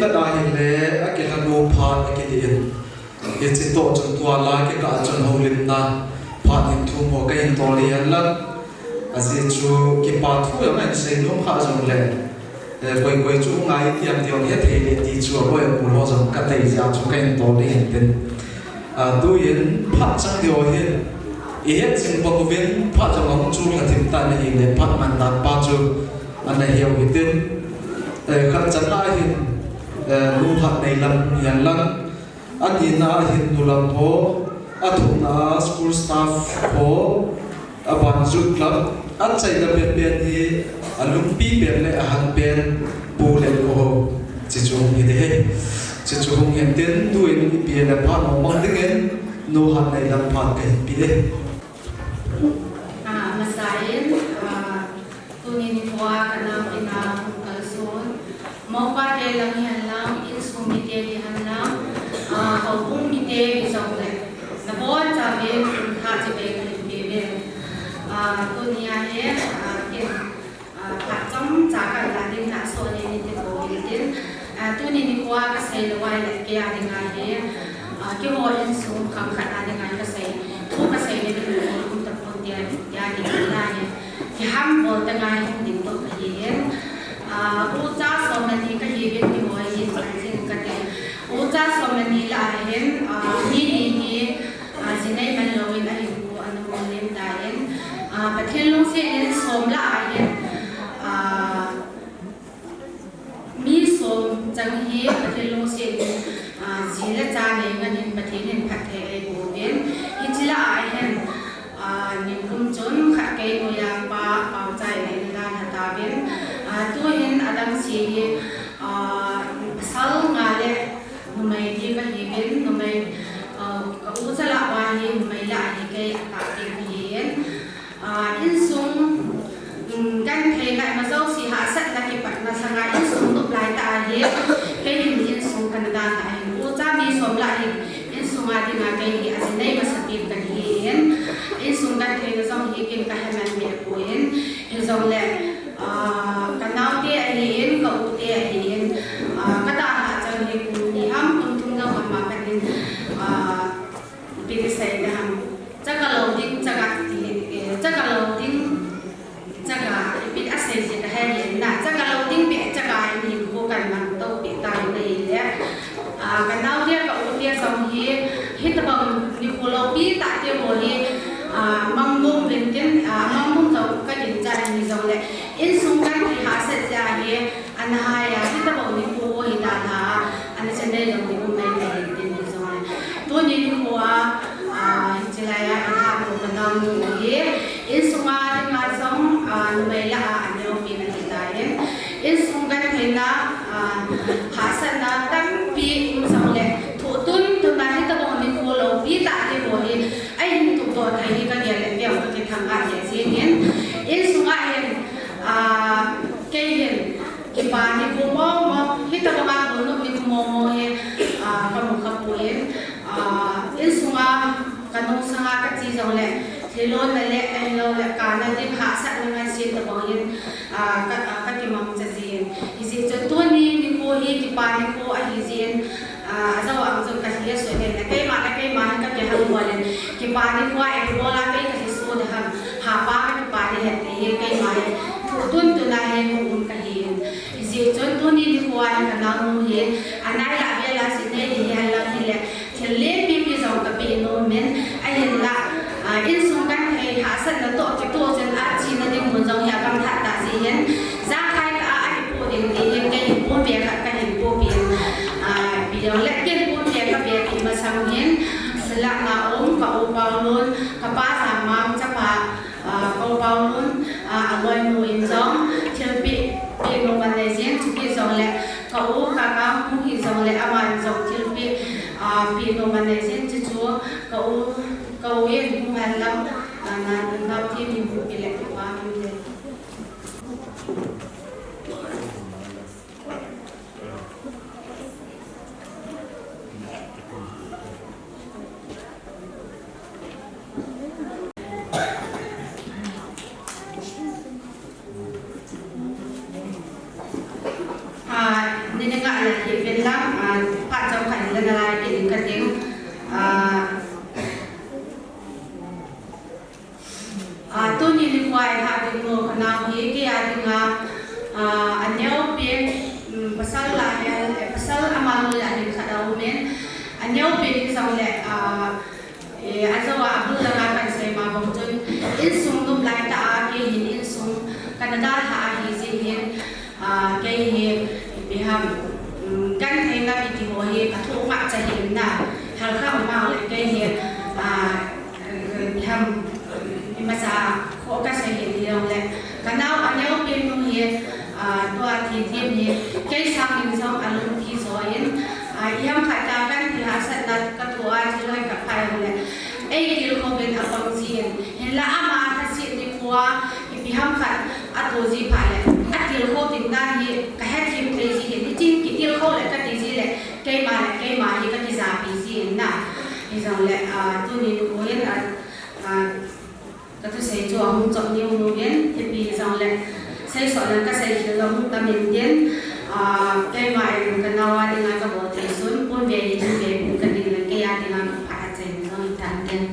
Speaker 2: va da hin le a ke la no pha a ke din ye chi to chon tua la ke ka chon ho lim na pha din thu mo ka in to le an la a si chu ke pa thu ya man sei no pha jong le quay chú ngay tiệm tiệm hết thì để đi chùa quay của họ rằng các thầy giáo chú cái to để hiện tin tôi hiện phát sang điều hiện hết sinh hoạt của viên phát trong ông chú là thêm ta này để phát màn đạt ba chú anh này hiểu cái tin khăn chân lại hiện lưu phát này làm hiện lăng anh hiện na hiện nụ làm phố anh thuộc na school staff phố ban youth club anh chạy ra bên bên thì lung pi bên lệ hàng bên bù lệ cô chỉ chung như thế chỉ chung hiện tiến đuôi nó bị là phát nó mong tiếng ấy nô hàng này làm phát cái bị đấy
Speaker 11: masain tunin kuwa kanang ina kalson mo pa de lang yan lang insumite di han lang kung mite isang le na bon sabi ha si be be tunia he trong giá cả là đinh là số này thì có hiện tin tôi nên qua cái xe là quay lại kia thì ngày thì cái hồ lên xuống khám khát là ngày cái xe thu cái xe này thì cũng tập trung tiền gia đình là thì ham vô tới ngày không định tốt cái gì hết u cha số này thì cái gì biết thì mọi gì phải xin cái này u cha số này là hết ni gì này mình lo in anh của anh muốn lên đại và thiên long sẽ lên số là hết mi som chang hi pathelo se zila cha ne ngani pathin phathe ai bo ben hichila ai hen ni kum chon kha ke no ya pa pau chai ne la na ta ben tu hen adam si sal nga le no mai di ka hi ben no mai ka u chala wa hi mai la hi ke ta ke hi hen in sung kan thei ngai ma zau si ha sat la ke pat na sanga in sung tu lai ta hi ke hin in sung kan da ta hi u cha mi som la hi in sung a di na ke hi a sin nei ma sapit kan hi hen in sung kan thei na zong hi kin ka ha man me ko hen in zong le ka nau te a hi hen ka u te a hi hen ka ta ha chang hi ku ni ham tum tum ga ma kan din pi ke sai da ham cha ka lo ding cha ka ti cha ka lo dingจักรปิดอาศัยสิแต่ให้เห็นนะจักรเราดิ้งเปียจักรนี่โคกันมันโตเปียตายเลยเนี่ยกันเอาเทียกับอุเทียสองฮีฮิตบังนี่โคเราปีตาเทียโมฮีมังมุมเป็นเช่นมังมุมเราก็เห็นใจนี่จังเลยอินสุงกันที่หาเสร็จใจฮีอันหายฮิตบังนี่โคฮิตาธาอันนี้ฉันได้ยังไม่รู้ไม่ได้เห็นนี่จังเลยตัวนี้นี่โคจะไล่อันทำตัวกันดำนี่อินสุงาที่มาสองไม่ละอันเดียวมีอะไรได้อินสุงกันเห็นนะหาสันนะตั้งปีมุสลิมถูตุนตุนที่ตะบงมีโคโลปีตาที่โบฮีไอ้ตุกตัวไทยก็เดียร์เดียวก็จะทำงานอย่างเช่นนี้อินสุงาเห็นเกย์เห็นกิบานี่กูมองที่ตะบงมาบุญนี่กูมองเห็นขมุขบุเห็นอินสุงากันนงสังกัดจีจังเลยที่โลนนั่นแหละไอ้เราแหละการนั่นที่หาสักหนึ่งอาชีพแต่บางอย่างก็ที่มันจะเสียฮิซิจนตัวนี้นี่โคฮีที่ปานี่โคไอ้ฮิซินเจ้าอังจุกันที่สวยเลยนะใกล้มาก็จะหันหัวเลยที่ปานี่โคไอ้ที่โบราณใกล้ก็ที่สุดนะครับหาป้าก็ที่ปานี่เห็นที่ใกล้มาถูกตุนตัวนายเห็นมุมกันเห็นฮิซิจนตัวนี้นี่โคไอ้กันน้องมุมเห็นอันนั้นละเวลาสิ่งนี้ที่เห็นละที่เละที่เล่นปีสองกับปีโนเมนไอ้เห็นละอินสุงกันให้หาสันนะตัวที่ตัวจนอาชีพนั้นมันจงอยากกำถัดตาสีเห็นจะใครก็อาจจะพูดอย่างนี้ยังไงพูดเบียร์ก็เห็นพูดเบียร์เบียร์เล็กเกินพูดเบียร์ก็เบียร์ที่มาสังเห็นสลักนาอมกับอุปาลุนกับป้าสามมังจะพากับอุปาลุนอร่อยมูอินจงเชื่อปีลงมาในเสียงที่จงแหละกับอุกากามุหิจงแหละอามันจงเชื่อปีลงมาในเสียงที่ชัวกับอุkau yang malam nanti minggu pilih kepala ni. Ni dengar lagi. tu ni li kuai ha ding no kana hi ke ya ding anyau pe pasal la ya pasal amal ya ding kada umen anyau pe ki sang le azawa abdul la kan se ma bom jun in sung dum lai ta ke hin in sung kanada ha hi ji hin ke hi bi ham kan thai na bi ti ho hi ka thu ma cha hin na hal kha ma le ke hi bi ham masa kho ka sai hin dong le kanau anyau pe nu hi tua thi thêm hi ke sang hin song alum ki so in yam kha ta kan thi ha sat na ka tua ji loi ka phai le ei dil ko ben apang sin hin la ama ka si ni kwa bi ham kha ato ji pha le atil ko tin na hi ka ha thim te ji hin tin ki til ko le ka ti ji le ke ma hi ka ti za pi ji na hi song le tu ni ko hin cái thứ sẽ cho ông chọn nhiều người đến thì vì rằng là sẽ sợ là các sẽ chỉ là một tâm niệm đến cái ngoài cái nào ai đi ngang cái bộ thì xuống buôn về thì về cũng cần đi là cái ai đi ngang cũng phải chạy rồi thành tiền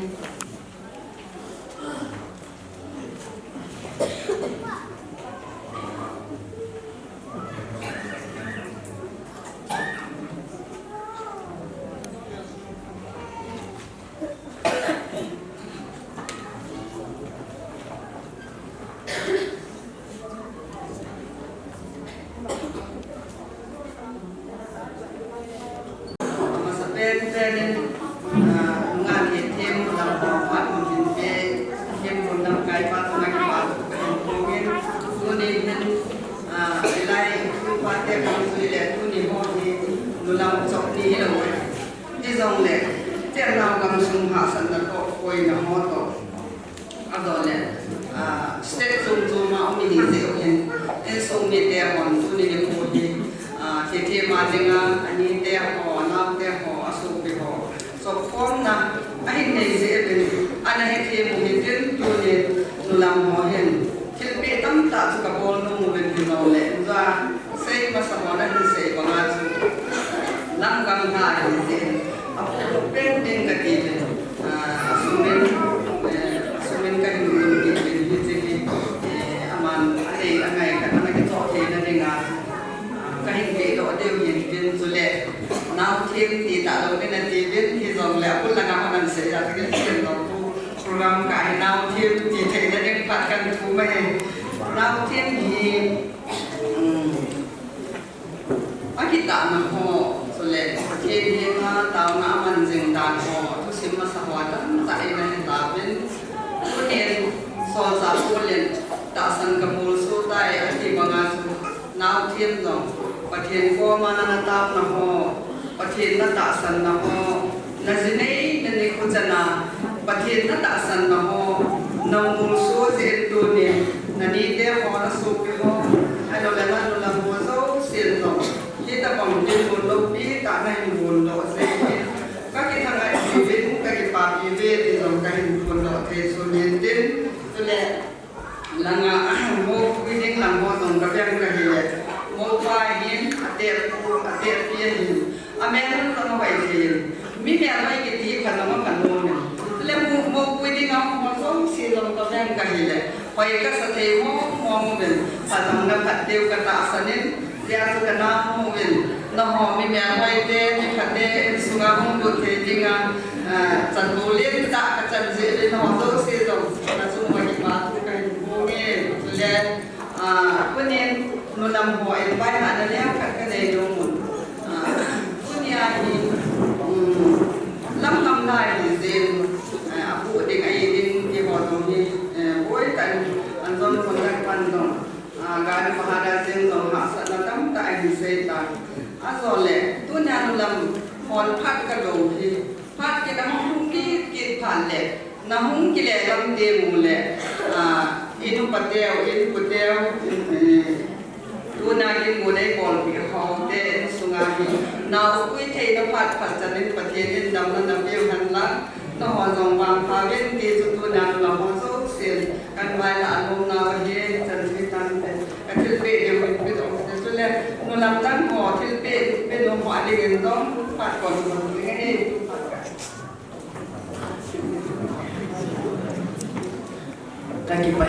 Speaker 10: kaki pa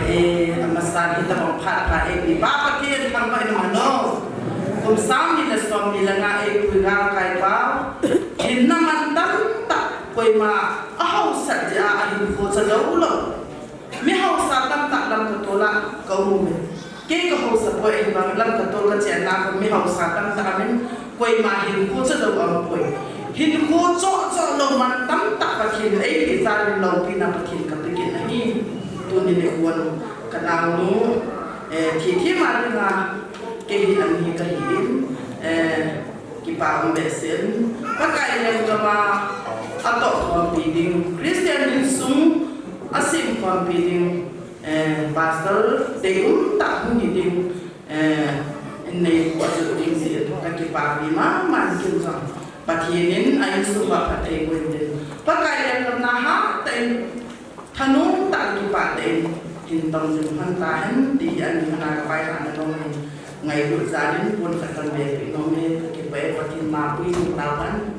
Speaker 10: amasan kita memphat pa di bapa kiri tanpa ini mano kumsam di nasom di langa puigang kai pa hinna mantam tak koi ma ahau saja ahin ko sadaulo mi hau satam tak lam katola kau mu ke ko hau sa poi bang lam katola chena ko mi hau satam tak amin koi ma hin ko sadau koi hin ko cho lo mantam tak pakin ki sa lo pina pakin ka pakin nahi tunin ni kuan kanang nu thi marina ke hi an hi ka hin ki pa um besen pakai le gama atok competing Christian sung asim competing pastor deum tak meeting nei kuat ding si ka ki pa bi ma man kin sang patinin ay suba patay wendin pakai le karna ha ten Hanung tak dipaten intong jumhan tahan di an hana kapai hana nome ngai lut zalin pun katan be nome kipai patin mapui tawan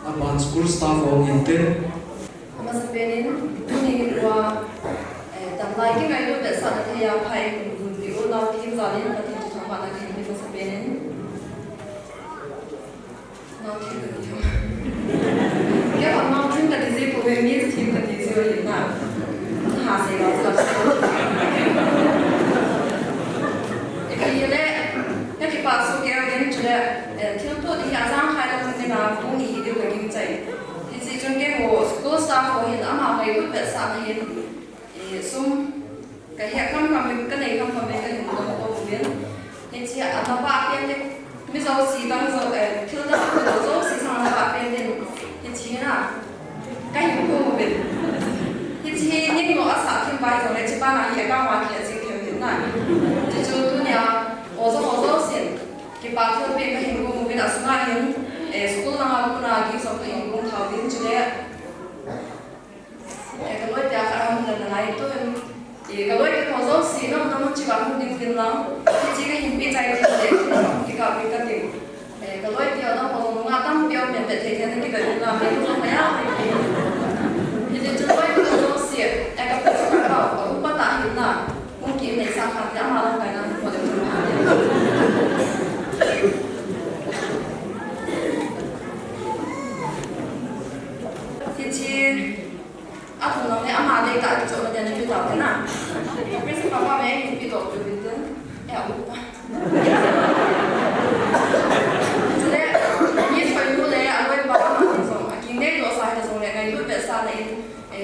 Speaker 2: Aban school staff of intent
Speaker 12: Masabenin ini dua like I look at Saturday, I pay the old love teams on in, but it's not what I can be Masabenin. Not you. Get on mountain that is able to meet team that is really now. Has a lot of stuff. If you let you pass so again to the till the Yazan had a thing of only he did the say. His agent game was school staff for him, I'm a good bit son him. Sum cái hệ con mình cái này không phải mình cái hình động của biến nên chỉ là nó ba bên thì bây giờ chỉ đang giờ thiếu đó cái đầu số chỉ sang nó ba bên thì chỉ là cái hình của mình thì chỉ những người ở xã thiên bài rồi chỉ ba là hệ cao hoàn thiện chỉ kiểu hiện này thì chú tôi nhà ở số xin cái ba thiếu bên cái hình của mình đã xuống lại hiện school nào cũng là cái số cái hình của thảo biến chú đấy cái lối đi khá là lần này tôi cái lối cái khó xí nó chỉ vào một điểm tiền lắm chỉ cái hình bị chạy thì để cái gặp cái điểm cái lối đi nó còn ngã tâm biểu miền Tây thì cái cái là mình không phải làm thì chúng tôi cái khó xí cái cái cái bảo ở cũng bắt tại hiện là cũng kiếm này sang hàng giá mà làm cái nào có được thì chỉ aku nong ama de ka cho na ni bitaw kana kasi papa me ni bitaw to bitan ya upa tule ni thoi lu le aloi ba ma ni so akin de do sa so le ngai lu pe sa le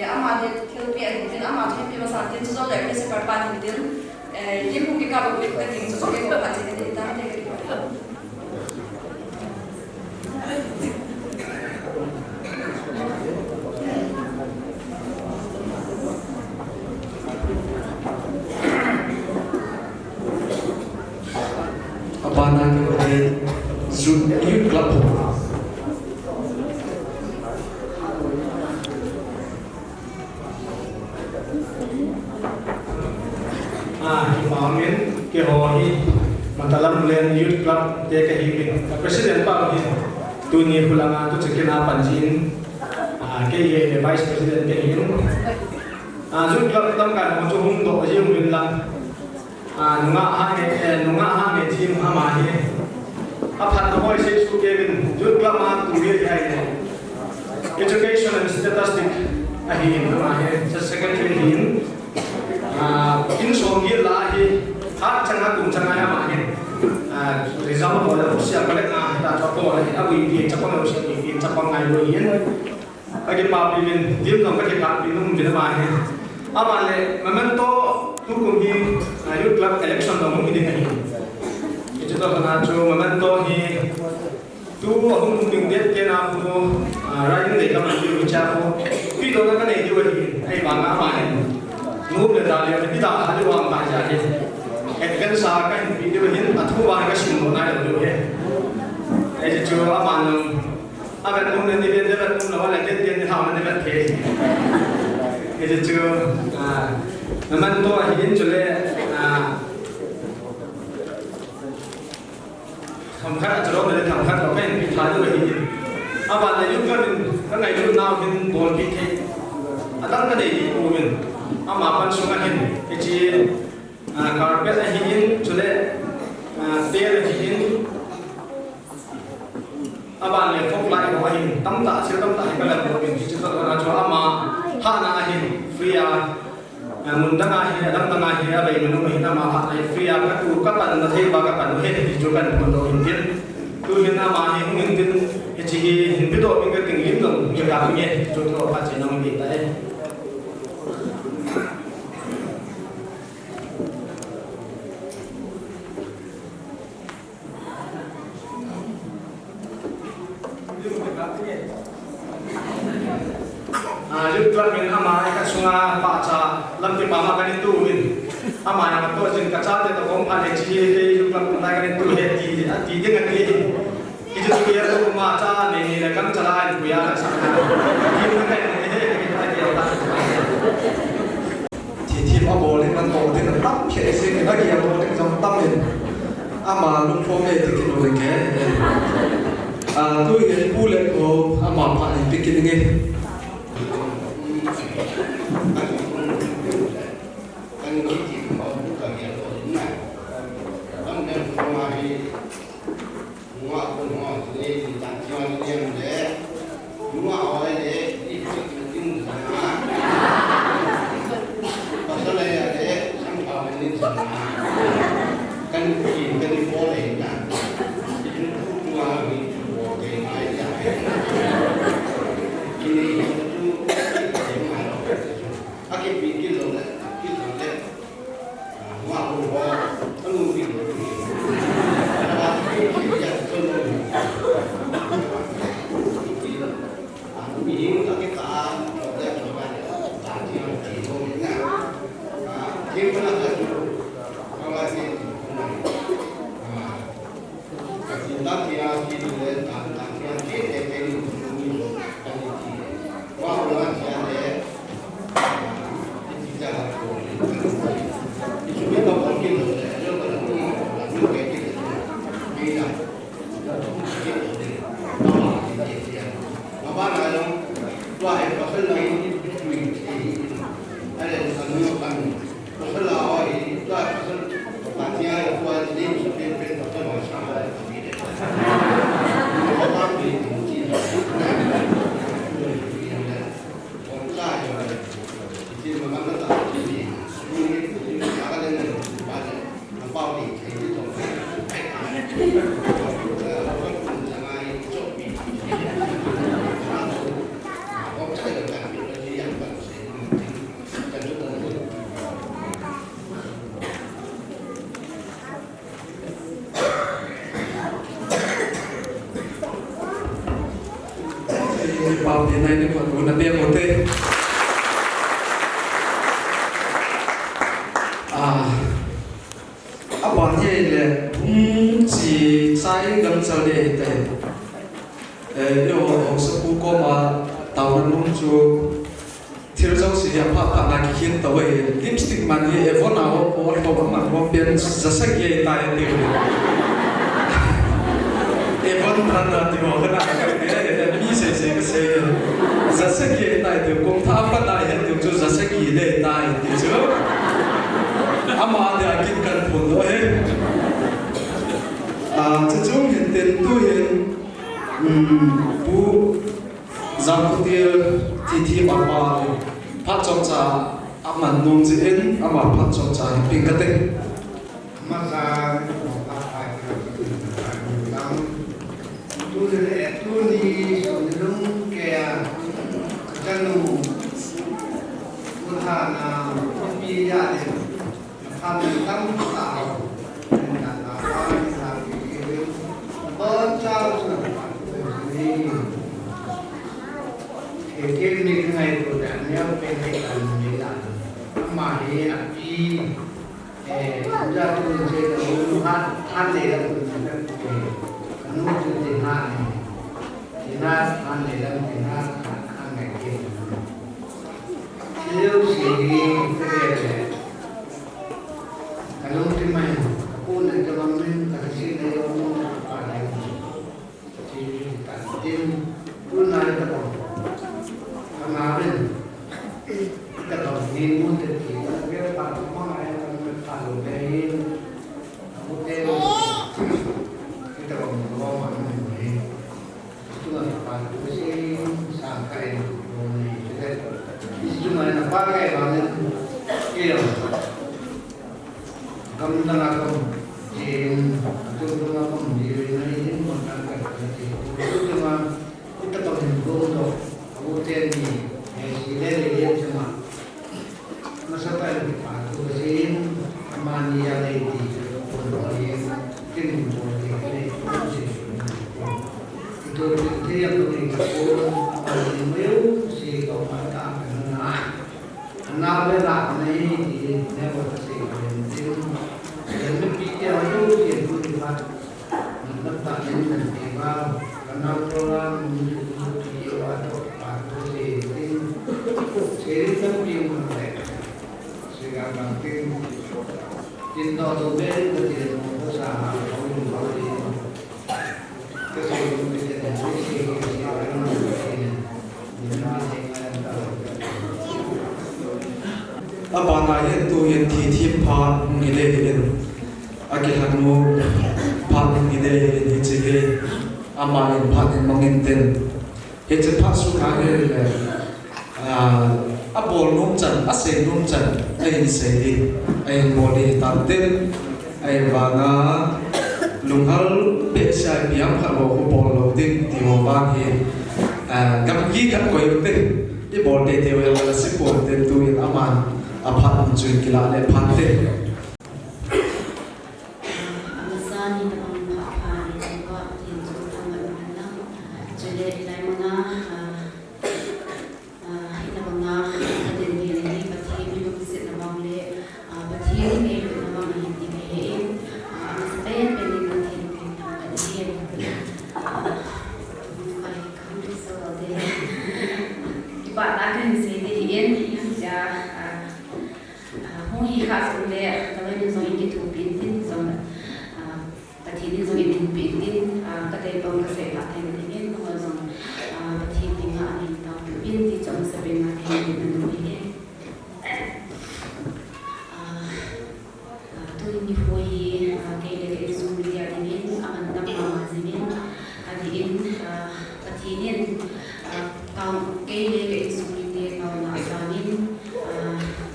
Speaker 12: ama de thil pi an tin ama the pi ma sa tin so le kasi par pa ni tin lim hu ki ka ba pi ka tin so ke ko pa ti de ta de
Speaker 2: Abana ke Zoom Youth Club
Speaker 1: Imamin ke hohi matalam len Youth Club te ke hibin president pa ni tuni hulanga tu chekina panjin ke ye vice president ke hin Youth Club tam kan mo chu hum do ji hum bin lang nunga ha me team ama hi aphat na hoi se su ke bin Youth Club ma tu ge hai ne education and statistic ahin ama he secretary hin in song ye la hi hat changa kum changa ya ma he result mo la sia kale na ta cho ko la a wi pi cha ko no sia pi cha ko ngai lo yin a ke pa pi bin dim no ka ke ka pi num bin ma he ama le memento tu kum hi Youth Club election no mo ki ding hi itu to na chu memento hi tu hum ding det ke na ko ra yin de ka ma ji cha ko pi do na ka nei ji wa hi ai ba nga ma he núp lên đào liền đi đào đi vào bài giải đi, cái sao cái video hiện thu vào cái sinh hoạt này được rồi, cái chưa có bạn bên cũng nên đi bên bên cũng là lại tiền tiền thảo nên bên thế, cái chưa mình tôi hiện cho nên phần khác đó cái bị thái được hình bạn này lúc các ngày lúc nào hình bốn bị thế đang cái này của mình mà bạn xuống hình cái chi carpet là hình cho nên tia là hình bạn này phong lại của hình tâm tạ siêu tâm tạ cái là của mình chỉ có là cho mà hạ na hình free muốn đăng ai đăng ai thì bây mình nói là mà bạn này free các bạn là thấy và các bạn hết thì cho bạn một đồ hình tiền tôi hiện mà hình tiền chỉ hình biết độ mình cái kinh nghiệm rồi nhiều cảm nhẹ cho tôi phát triển năng lực đấy lúc đó mình ama cái sunga baca làm cái bama cái itu mình ama yang tu jeng kaca tu kom ada ciri cái lúc đó cái itu hết thì dengan cái itu biar tu baca ni ni kan cara itu ya kan sana ini kan
Speaker 2: thì mà bố lênมันโตที่มันตั้งเขียนสิ่งนั้นกี่ตัวที่จงตั้งเลยmàลุงพ่อแม่ที่กินอะไรแกตัวเห็นผู้เล่นโอ้มาผ่านไปกินยังไงbao hiện nay nên còn muốn là tiêm một tê bọn như là cũng chỉ sai gần giờ để điều học sinh cũng có mà tàu nó cũng chú thiếu giáo sĩ học pháp là cái hiện tàu ấy lipstick mà như evon nào có tàu bằng mặt có biến rất sắc ghê tai tiêu evon thằng là tiêu cái nào cái này mi sẽ cái sẽ rất sắc ghê tai tiêu cũng tháp phát tai hiện tiêu chú rất sắc ghê tai tiêu chứ ama dia kin kan pun lo he chung hiện tiền tu hiện bu zam khu tia thi mà phát trong trà aman nung zin ama phát trong trà pin cái tên
Speaker 4: mà ra tu le tu ni lung ke janu Tuhan pi ya tham tăng tạo nên là nó làm cái bớt trao sự thì cái ngày của đảng nhau bên cạnh là như là mà đi ăn đi chúng ta thường chơi là muốn ăn để là mình phải nó chưa tiền ăn thì na ăn để là mình ăn ngày kia nếu gì cái kalau terima pun dalam kasih dari Allah pada
Speaker 9: kamu tengah kamu jin atau tengah kamu jin ini kontak kerja itu cuma kita pengen untuk kemudian ini hasilnya dia cuma masa tadi patu kesin mani yang ini untuk yang kini itu yang penting apa yang mau si kau kata nah berat nih di level itu yang berpikir itu yang buat letak ini nanti karena orang itu atau itu cerita yang mereka sehingga penting kita tuh beri tidak mau usaha kalau
Speaker 2: apa naya tu yang tiap part ngide in akhirnya nu part ngide in itu ama yang part yang mengenten itu part suka le abol numcan asen numcan ain sedi ain body tanten ain banga lunghal besai biam khalo ko bol ding timo bang he gam gi gam ko yote i body te wala sipor te tu in ama apa tujuan kita le pante
Speaker 11: Amasani tamang pakai juga tinjau tangan mana jadi dari mana ina banga ada ni pati minum sit namang le pati ni namang hindi kain amasaya pending nanti ada dia kali kami soal deh kita akan sedihin ya Mungkin khas boleh kalau ni zong ini tu pintin zong, tapi ni zong ini pintin, kadai bang kasih pakai ni kalau zong, tapi ni nggak ada tahu pintin zong sebenarnya ni dengan ni. Tu ni foi kayak dari zong dia ni, aman tak mama ni, adin, tapi ni tahu kayak dari zong dia tahu nak asalin,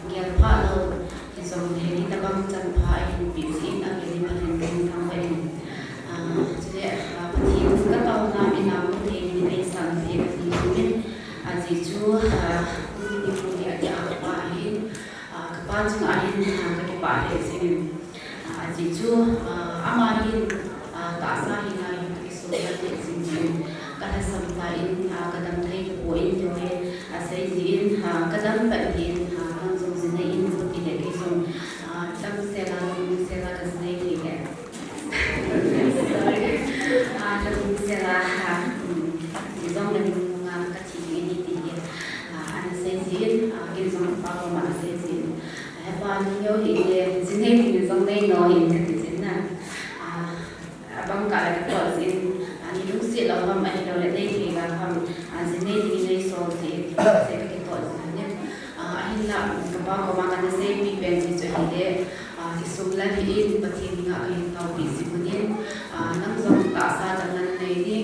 Speaker 11: dia palau. Zong ini tabang tanpa ini bisin akhirnya makin sampai jadi pati kita tahu nabi namu ini dari sampai ke sini azizu ini pun dia apa ini kepanjang ahin ke pada sini azizu amahin tak sah ini ke surat sini kada sampai kadang tadi poin join asai zin kadang tadi langsung sini ini tidak kisah tam sela kesini tidak tam sela zong dan mengang kecil ini tidak asai zin kisah apa mana asai zin apa ni yo ini sini ini zong ini no ini kesini abang kalau kita zin ani lu sila ham ani lo le dei tiga ham azine dini so se ke to zine ahin la kapa ko makan se pi pen si so hide isumla hi in pati nga ahin ka pi si bunin nang zong ta sa jangan nei ni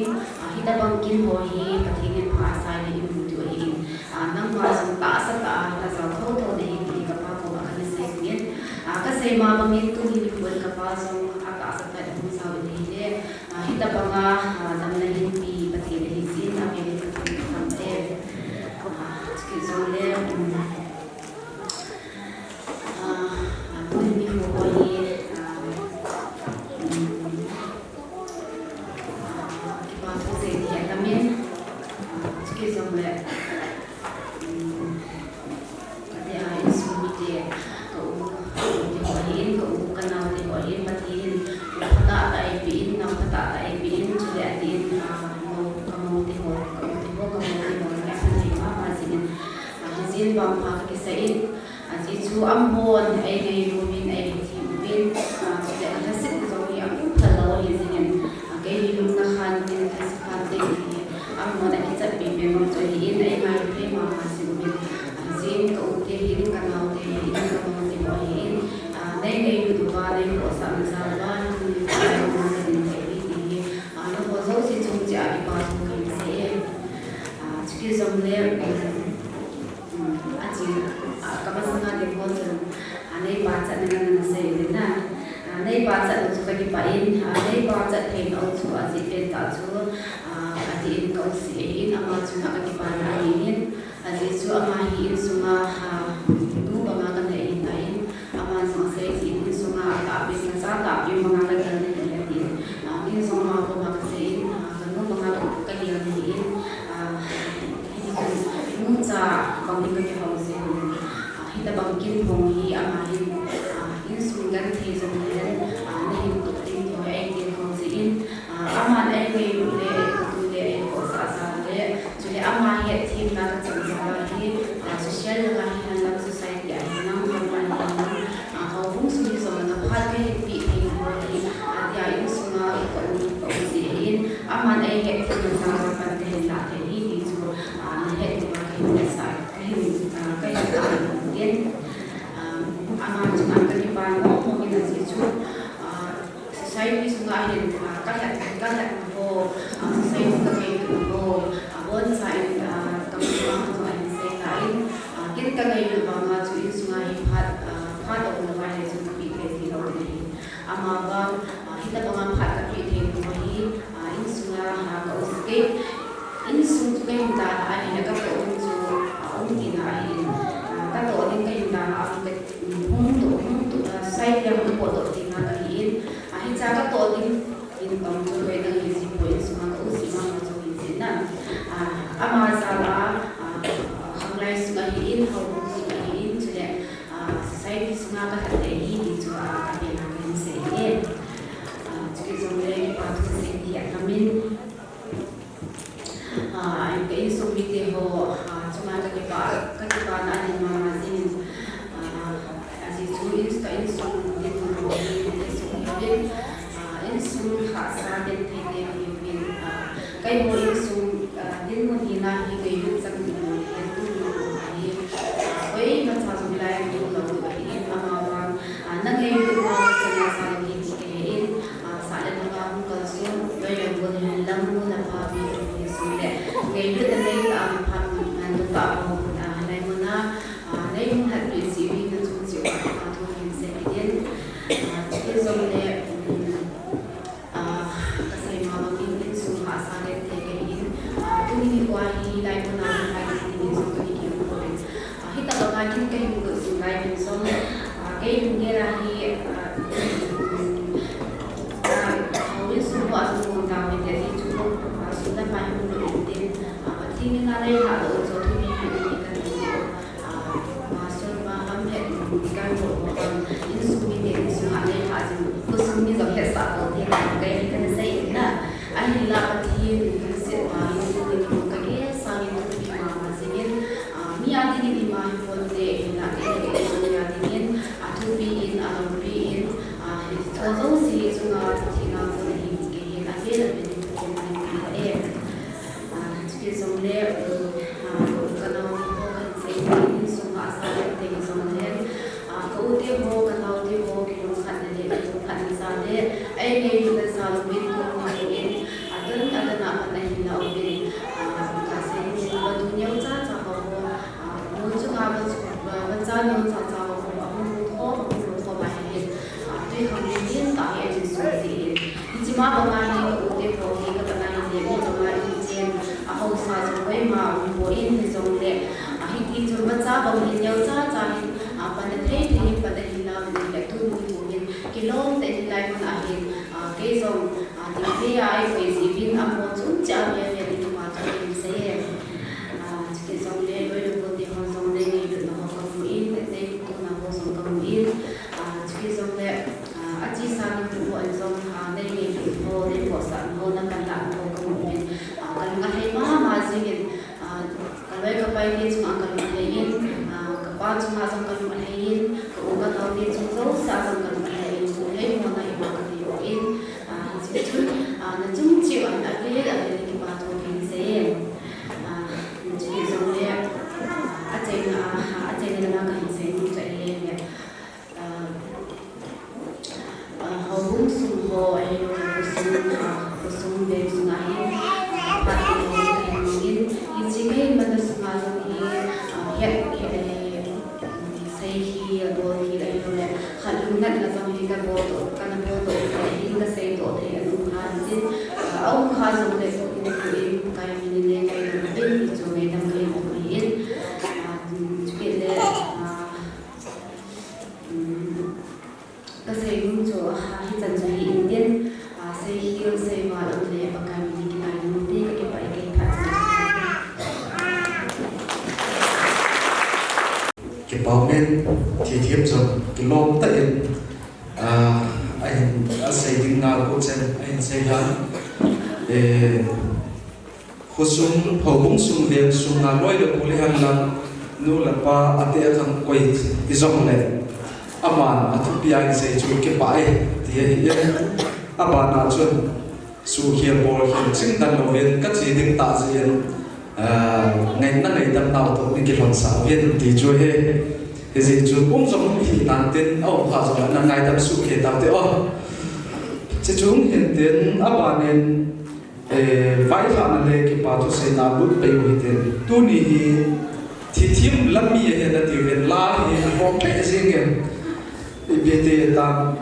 Speaker 11: hida bangkin ho hi pati nge pha sa ni in tu hi nang ma zong ta sa ta za tho tho de hi kapa ko makan se ni ka se ma bangin tu hi pun kapa zong aka sa ta de sa ni hi kita banga dalam himpi pati dari sini tapi kita sampai sekizole aku ini hoi kita tu sini kami sekizole ada air sumite kau kenal di hoi pati tak ada ipin, nak tak ada ipin, sudah di kamu tengok, macam ni macam azin bang pakai sain, azin su ambon, ay rumin ay timpin, sudah ada set zori aku kalau izin, agak hidup nahan dengan kesempatan ini, ambon ada kita pimpin macam ini, ay mai prima masih rumin, azin kau hidup kanal ini kamu tengok ini, nay hidup ada yang kosan sahabat. Somewhere aji kapan setengah di kosan, aneh baca dengan saya đây ba trận chúng ta đi pain đây ba trận thì nó chúng ta chỉ bên ta chú chỉ câu sĩ in ama chúng ta đi pain này in chỉ chú ama in chúng ta đủ bằng cái này in này ama chúng ta sẽ in chúng ta đã biết cái sao đã biết bằng cái này in chúng ta có bằng cái in cái nó bằng cái điều này in muốn ra bằng cái hậu sinh kita bangkin hongi amahin in sungan the zonglen nei to tin to ai tin hong sin aman ai ngai lu le tu le ko sa sa le chule ama he thim na ka chang sa hi social la hi na society ai na man ha hong su ni so na phat ke pi pi ho hi ya in sunga ko si in aman ai he thim sa sa pan te la the hi ti chu na he to ka hi sa kai ama chúng ta cần ban một cái gì chút society chúng ta hiện các hạt hồ society các cái hồ bốn sai các cái chúng ta sẽ lại cái cái được bằng chú ý chúng ta phát động được vài chúng ta bị cái gì đó này ama bang kita bằng phát các cái gì đó này in chúng ta có cái in chúng ta hiện tại anh là các cái ông thì là các tổ liên cái hiện tại cái sai yang berbodoh dengan kain, akhirnya kita tahu ini kamu juga dengan isi poin semua usi mana macam ini nan, ama salah, hamlai sungai ini, hawu sungai ini, jadi society sungai kat ini juga kami nak ini, jadi semua patu sendiri kami, ini semua itu cuma kita nanti mana sini. Insum khasa den the de bin kai mo insum din mo hina hi kai yu sang din mo hen tu hi oi na sa su lai ni lo lo hi ama wa na ngai yu ko sa sa ni ke in sa le na ga ko su doi yo ko ni lam mo na pa bi ni su le ngai yu de nei a pa na tu pa mo nai mo na nei mo ha bi si bi na su si wa pa tu hin se bien ke so le Kita kayu ke sungai Bensong, kayu mengira hi, kau semua semua kami jadi cukup sudah banyak penelitian. Tinggi nilai hal itu tu ni kan masuk paham ya kan bukan ini sumi ni semua ada hal itu sumi tu hesa tu dia kayu kan saya na, akhirnya pati sewa itu itu kayu sami tu di mana sini, mian ini di mana pun deh nak mian ini atu biin alam biin, kalau si sungai tinggal pun ini kayu akhirnya ini tu ni jadi sebenarnya kalau bukan saya ini sungai asal tinggi sebenarnya kalau dia kalau dia kita kan jadi kan misalnya ini kita selalu bikin ada nak naik nak bikin kasih dunia caca bahwa muncul apa bencana caca bahwa muncul banyak itu kami minta ya justru cuma bagaimana dia kita pernah dia bagaimana hậu sa chúng tôi mà bồi in thì dùng để khi chúng bắt giá bằng hình nhau giá giá hình và để thấy thì và để hình là để thu mua của mình cái lô để thì lại còn hình cái dùng thì cái ai phải gì viên âm một chút chả về về thì mà cho mình sẽ cái dùng để với được một tiền hoàn dùng để nghề được nó có một ít để đây cũng là một dùng có một ít cái dùng để chỉ sang những bộ dùng đây nghề được hồ để bỏ sản hồ nó cần làm hồ có một ít kalau nggak mah mazingin kalau kapai dia cuma akan melayin kapal cuma akan melayin keubat tahun dia cuma akan melayin boleh mana ibu akan dibawain itu nanti cium anak dia ada di batu pincel jadi sebenarnya aceh nak pincel itu saya ya hubung sumbo hubung dari sungai Jika mana semasa ni, saya dua hari lagi kalau kan là dòng hình cái bộ tổ cái hình cái xây tổ thì anh khăn chứ ông khăn dùng để cho cái cái mình cái bên cho người ta người một người yên chuyện đấy cái xây dựng cho hai dân cho hiện tiên xây dựng xây vào ông để bằng cái mình cái này một tí cái bài cái phát
Speaker 2: cái bảo men thì thêm rồi cái lom tại anh xây dựng nào cũng xem anh xây ra để khu sung hậu bung sung liền sung nào nói được cũng hàng năm nu là ba ate thằng quay cái dòng này aman atu piang xây chung cái bãi thì hiện aman nào chuẩn su hiền bồi hiền chính đàn đầu viên các gì đừng tạ gì ngày năm ngày đâm nào tôi đi cái lòng xã viên thì chui hết thì gì chú cũng giống thì tàn tiền ông họ rồi là ngày đâm su hiền tạo tiêu chứ chúng hiện tiền aman nên vài tháng này cái bảo tôi xây na bút bày hồi tiền tu ni thì thêm lắm gì hiện là tiêu hiện la thì phong cái gì nghe bây giờ ta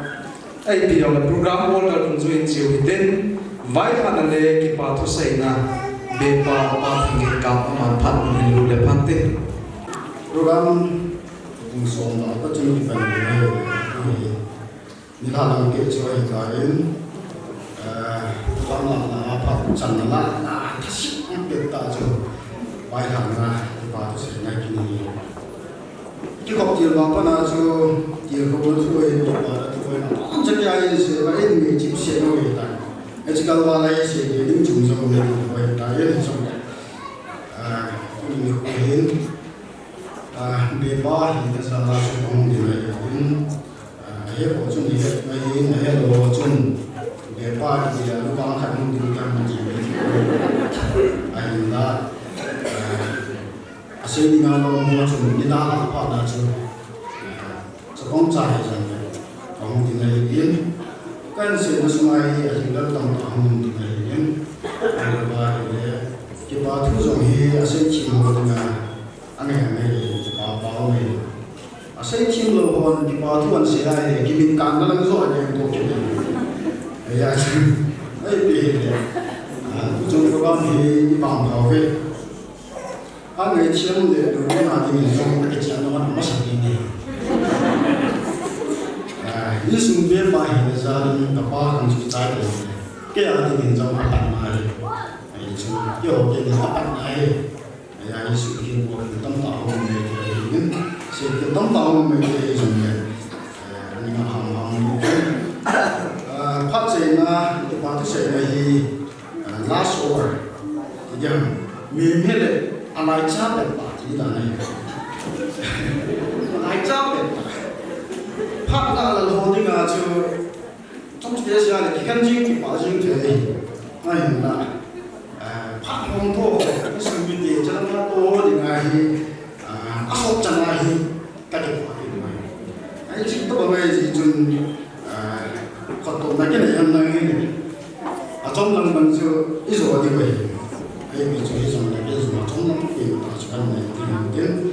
Speaker 2: ai bây giờ là program order cũng duyên chiều hiện tiền vài tháng này cái bảo tôi xây na be ba thằng cái cam mà phát mình lưu lại phát tiền
Speaker 13: program cũng sống đó có chung phần này đi làm cái cho hiện tại con là phát chẳng là thích biệt ta cho vài tháng là và tôi sẽ ngay cái này cái công việc mà con là cho việc của tôi là tôi chắc là sẽ phải người chịu sẽ nói hiện tại cái chỉ cần là sẽ đứng chung cho người hiện tại là xong người có hiện bị ba hiện tại là số công việc này hết bộ chung thì hết mấy hết bộ chung để ba thì lúc con thành công thì càng gì anh đã xây dựng ra một chung đi đa là phát là cho con trai rằng con thì này yên cái sự nó xung ai anh đã tổng tổng thì này yên và cái ba thứ rồi thì xây chim một là anh em này bảo này xây chim rồi còn cái ba thứ anh sẽ lại cái mình càng nó lắm rồi thì tôi cái này ấy ấy bị chúng tôi có thì bằng bảo vệ anh ấy chiếm để đối với là thì mình trong cái chuyện nó mất sạch đi như sung biết bài hiện ra các ba hàng chục trái rồi cái anh thì mình trong các bạn này chúng yêu cái các bạn này ai sự kiện của tâm tạo mình thì những sự kiện tâm tạo mình thì dùng nhưng mà hàng phát triển là cái ba thứ sẽ là gì last over thì giờ mình hết rồi anh ai chấp được bà chỉ là này ai chấp được phát ra là hồ thì là chứ trong thế giới này cái căn chính thì bảo chính thế này là phát phong thô cái sự bị tiền cho nó to thì ngày áp sốt chẳng ai cái gì ấy chỉ tôi bảo gì chừng còn tồn tại cái này em nói trong lần mình chưa ít rồi thì vậy ấy mình chưa ít rồi là cái gì mà trong năm thì mà chúng ta này thì tiến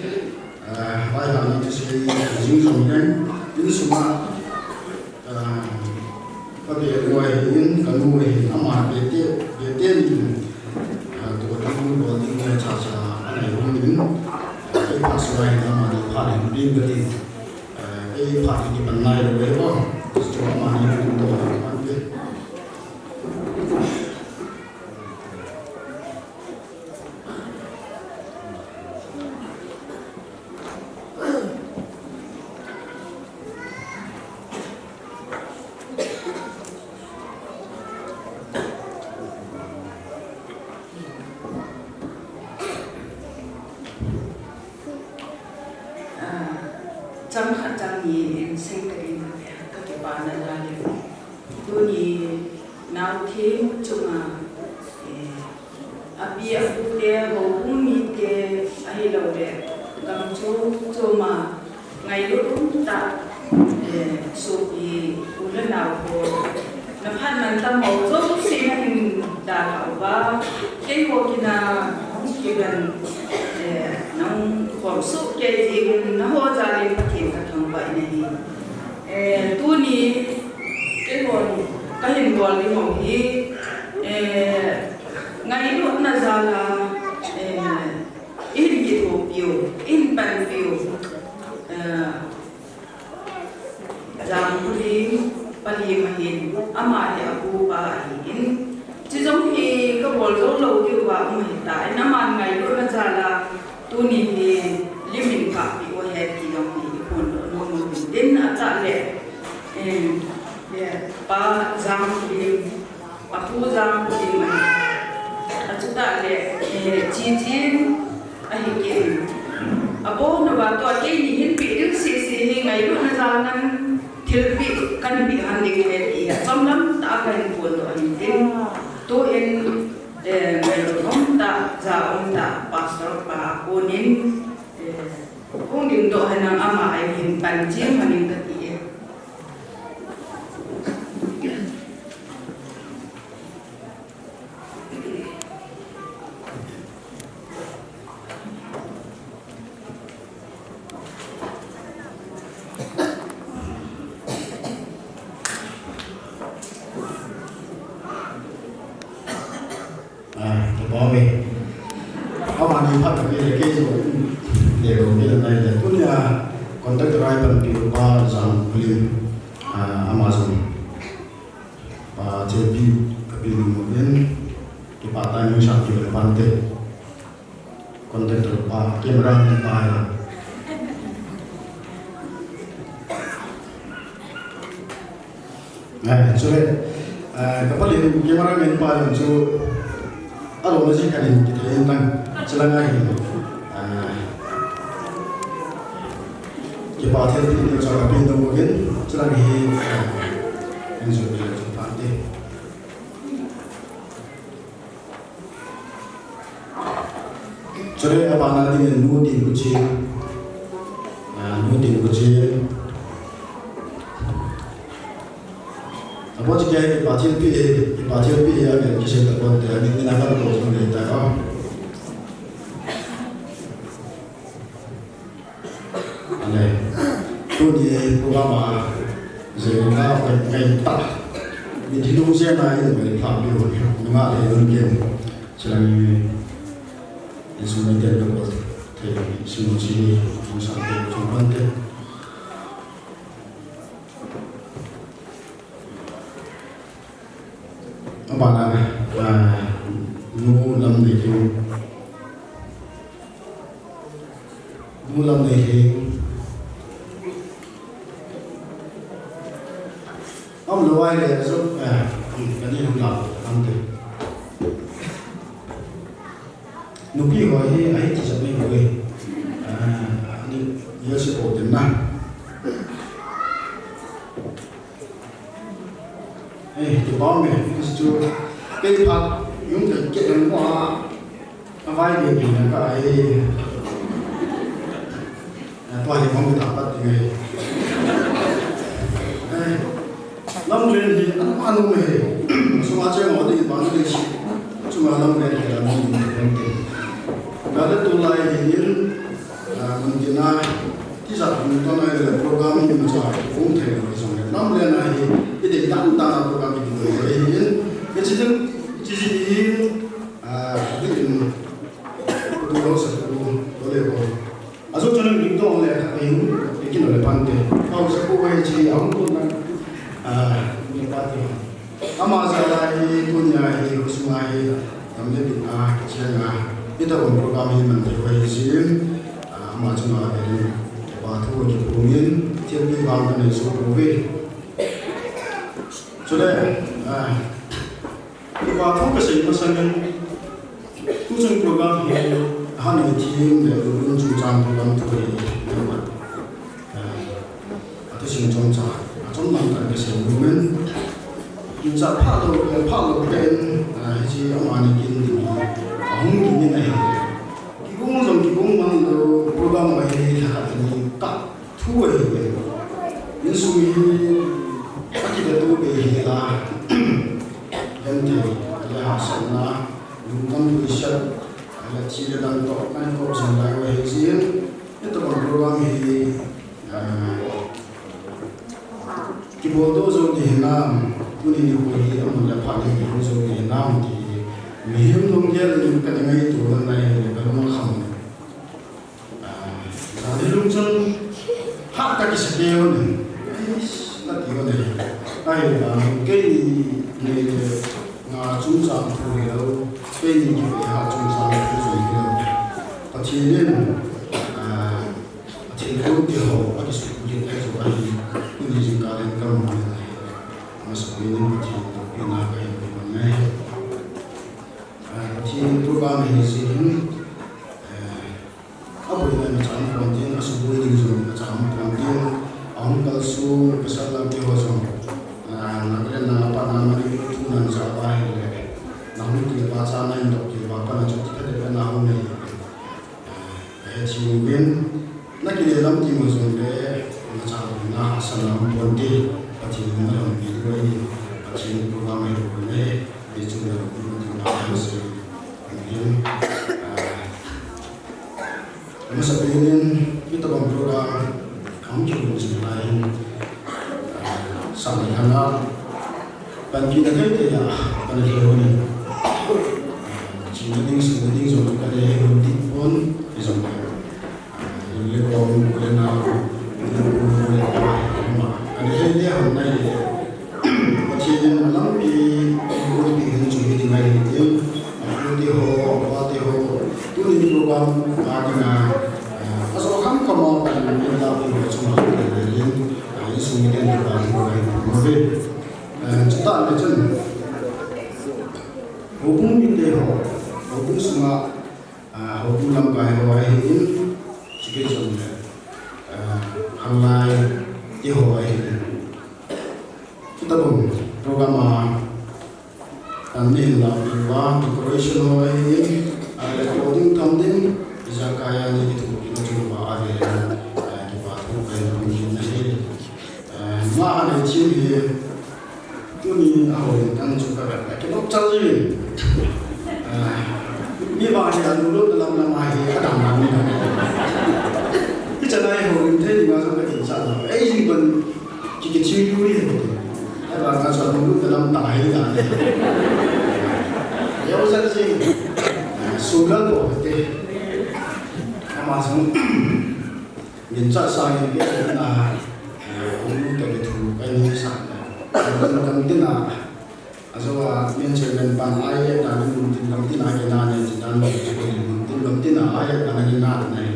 Speaker 13: vài lần thì sẽ dính dùng đến những số mà có thể ngoài những cái nuôi nó mà về tiền tụi chúng tôi thì người cha cha anh ấy cũng những cái phát xoay nó mà được phát hiện riêng cái gì cái phát hiện cái này là vậy không cho mà những chúng tôi ăn biết
Speaker 10: trong khả năng gì sinh cái bạn là tôi nhìn nào thế chung à bia phụ đề hồ cũng mi đề ai lâu đấy cầm chú mà ngày lúc ta số gì cũng lần nào hồ nó phát mình tâm màu tốt xin anh đã bảo và cái hồ kia là cái gần nó còn suốt cái gì nó hoa ra lên phát hiện các thằng vậy này tu ni cái hồn cái hình bò đi mỏng hi ngay lúc na ra là in gì bộ biểu in bàn biểu rằng đi bali mà hiện ama thì abu ba in chỉ giống như cái bộ lâu lâu kêu vào mà hiện tại năm ăn ngày lúc na ra là tu ni thì limin cả bị qua hết thì giống như hồn nó đến ở tại lệ ba giang đi abu giang đi mà chúng ta lệ chi ai kia abo nó vào tôi cái gì hiện bị được xì ngày lúc nó ra năng thiếu bị căn bị hành định hết thì trong lắm ta cần buồn rồi tin tôi em ngày ông ta ra ông ta pastor bà cô nên cũng đừng độ hành năng ama ai hiện bàn chiếm hành định cái gì
Speaker 13: kapalin cameraman pa yung so alo masih kanin kita yang tang selangah ini kita hati ini cara pintu mungkin selangah ini yang sudah terpantau jadi apa nanti nutin kucing Apa jika ibadah pi ya kan kisah terbuat dari tindakan pemerintah oh. Aneh, tu di program sehingga kayak tak di hidup saya naik dari pabio, memang ada mungkin selain instrumen terbuat dari sini sampai cuma bạn là nu lâm thì ông lúa ai để giúp cái gì không làm ăn thì nu bị gọi ấy thì sẽ bị gọi đi nhớ sự ổn định nào tụi con mình chú cái phật những cái chuyện qua vai điều gì là cái tôi thì không được tập thì lâm lên thì ăn luôn này số mà chơi ngồi thì bán được số mà lâm lên thì là mình không tiền cái đó tôi lại thì những mình chỉ nóiที่สัตว์มันต้องในโปรแกรมที่มันจะฟุ้งเทนไปส่งเนี่ยน้ำเรียนอะไรที่เด็กตั้งตาโปรแกรมที่ดูเลยเห็นเป็นสิ่งที่ที่ที่เป็นตัวเราสักตัวเล็กอาสุดจนถึงตัวเลยครับยังเด็กกินอะไรพันเดียวเอาสักพวกไอ้ที่เอาตัวนั้นมีปัจจัยอามาจะได้ทุนใหญ่กุศลใหญ่ทำได้ดีเช่นที่ตัวโปรแกรมที่มันจะไปสิ่งอามาจะมาเป็นBatu je pumin, tiap ni bang kan esok provi. Sudah, batu kesini pasangan, tujuan program ini hanya tim dan runjukan program tu ini. Atau singkong cah, atau mantan kesini pumin, insya palu pen, si amani kini, ahung kini naik. Kibung mang do program mai ini tak tuai insumi akibat tu behila ente ya sana lungam bisa ala ciri dan tok kan kau sampai wahizin itu program ini foto zo ni nam tuni ni ko hi amon la pha ni ko zo ni nam ti mi him long ya ni ka ngai tu na nai ka ma kham a ni lung chon ha ta ki se yo ni na ti yo ni ai ke ni nga chung sang thu ni lo ke ni ki ha chung sang thu zo ni lo pa chi len thì không tiêu hao ở cái sự kiện này rồi anh đi dùng cả đến cả một ngày mà sự kiện này thì tôi nói cái vấn đề thì tôi bảo mình gì ở bên này chọn quan điểm là sự quyết định rồi chọn quan điểm ông có số cái sao làm tiêu hao rồi nó cái là bạn nào mà đi tu năng giáo bài nó không chỉ là sao này đọc chỉ là bạn nào chọn cái cái nào này chỉ biết na kile lam ti mo zon de na cha na salam bonde ati na lam bi do ni ati program e do ne e chu na ko ni na se ni ma sa pe ni kita bang program kam chu ni se lai sa ni hana ban ki na kai te ya ban ki ho ni chi ni ding zo ka de ho ti pon e zo le con le na le ma ani he le han nai le ma chi ni ma lam pi ko ni hin chu ni ngai ni ti ko ti ho wa ti ho tu ni program ma ni na aso kham ko ma pa ni la pi ko chu ma le le ai su ni den ba ni ngai mo ve chu ta le chen ho bung ni te ho bung su ma ho bung lam kai ho ai hin cái chuyện hàng ngày tiêu hội chúng ta cùng program nên là và decoration hội recording thông giờ kaya ni itu kita coba ada di batu kayak begini ni mana ciri tu ni awal kan juga kita cari ni bahasa dulu dalam nama ada nama cái này hồi thế thì mà sao cái tình trạng là ấy gì còn chỉ cái chiêu vui thôi, hay là cái sản phẩm cái làm tài hay là này, nếu rất gì số lượng của cái mà xong miền Bắc sang cái là cũng cái thủ cái như sản cái tin là so miền Tây miền Bắc ai là những tin ai cái này thì đang nói cái tin là ai là những này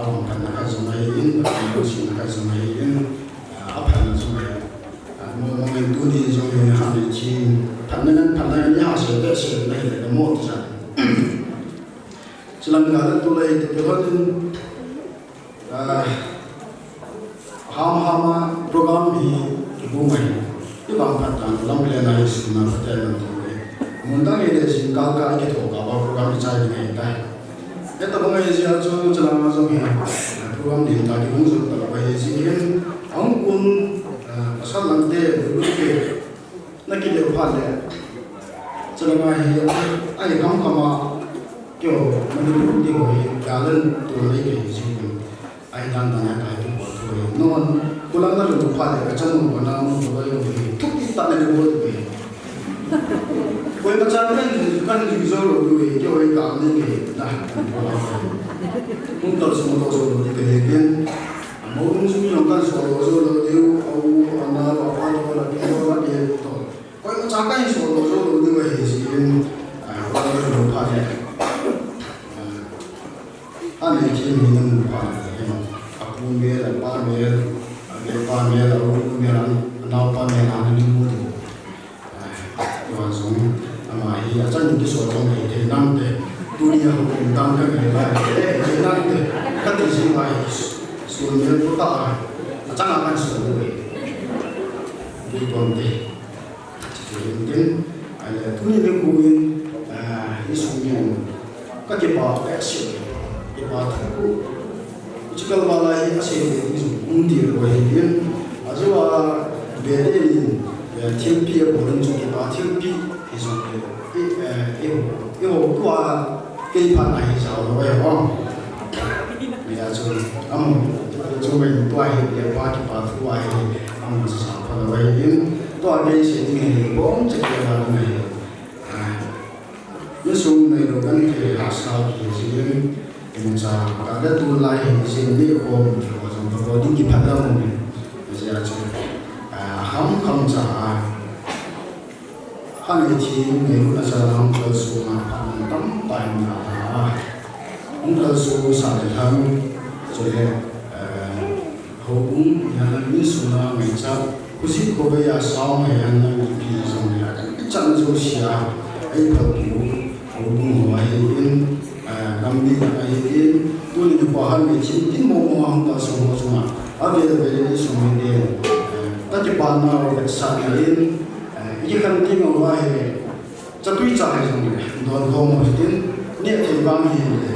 Speaker 13: orang kan nak zumain, orang sih nak zumain, apa nak zumain? Mungkin tu ni zumain hari ini, panen ni hasil hasil ni ada mod saja. Selangkah tu lagi terkadang ham program ni bumai, ini bangkat dalam pelayanan sebenar perjalanan tu. Mungkin ini singkatkan kita kalau program ni cari ni dah. Kita mengenai siapa tu jalan macam ni, program di tadi pun sudah berbagai sini. Angkun pasal nanti berlaku, nak kita upah le. Jalan macam ni, kamu kama, kyo menurut dia jalan tu lagi sini. Dan tanya tu buat non, pulang lalu upah le, macam mana mau buat tu kita nak buat tu. Kau macam kan user dulu, kau ikan ni dah. Untuk semua tu di kehidupan, mungkin semua kan soal dia, anak apa tu lagi lagi tu. Kau macam kan soal dia hisin, orang tu lupa dia. Ane kini minum lupa, aku mer, apa mer, aku mer, anak apa mer, anak ni mudi. Langsung ama ia acan di soal ni nanti dunia hukum tangga ni nanti kan di sini suruhnya putar acan akan suruh di konti mungkin ada dunia hukumin isunya kakipa action kipa tu jika balai asyik undir wahidin azwa bedin天批无论做几天批，其实有挂几盘来烧的喂哦，你要做，做为多些也把几把出来， ang sa pagawin to agay sin ni bom chekya na Yusung na ilogan ke hasa ki sin sa kada tulay sin ni ko sa body ki padam ni siya ham kam sa han chi ni ko sa ham ko su ma tam tai na ông ta su sa le tham so le hobung ya ni su na ngai cha kusi ko be ya sa mai han na ki sa ni ya chan so sia ai pa ki hobung wa in nam ni ai in tu ni ko han ni chin tin mo hang ta so mo ma a be ni so me de ta ti pa na ro sa ni in yi kan ti mo wa he cha tui cha hai so ni don ho mo tin ni te ba mi he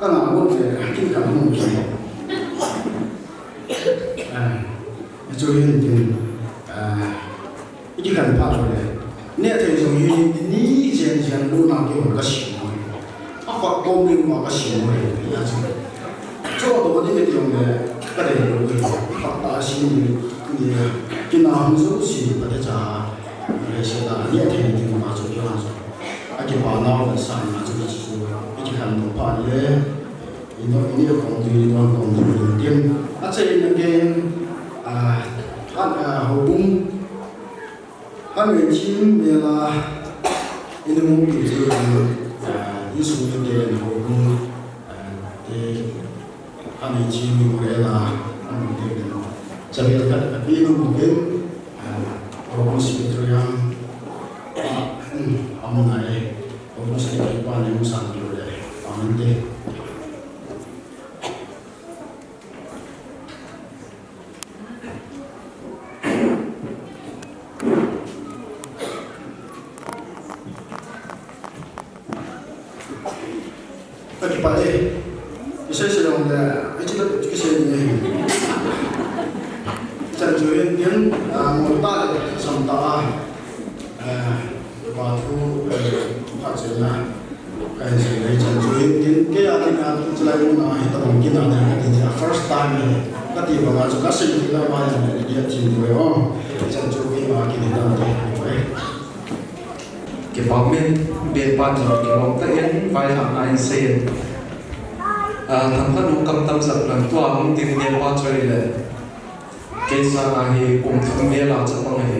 Speaker 13: các ngành quốc về kinh cảm một cái cho nên thì cái cần phải rồi đấy nếu thấy giống như ní gen luôn làm cái một cái gì mới hoặc công việc một cái gì mới thì là gì cho tôi đi cái điều này cái này là cái hoặc là xin cái nào không giúp gì có thể trả để sẽ là nếu thấy thì mà cho cái nào cái bảo nào là sao mà cho cái gì cái cần một phần đấy ini công ty đầu tiên chơi những cái hubung người chim về là ini một cái ý số những cái hubung thì người chim về là cho nên là cái ini một cái hubung sebetulnya ông này hubung sedikit paling besar dulu deh amin deh Saya sedang ada, kita kesini. Saya jual dia, modal sampai batu hasilnya. Saya jual dia, kaya kita selalu nak itu mungkin ada dia first time. Kati bawa juga sih kita banyak dia cinta oh. Saya jual lagi kita nanti.
Speaker 2: Kepamen bepan kilo tayen vai ham nai sen tham khanu kam tam sat lang tua mung tin ne pa choi le keisa na hi kum thum ne la cha pang hi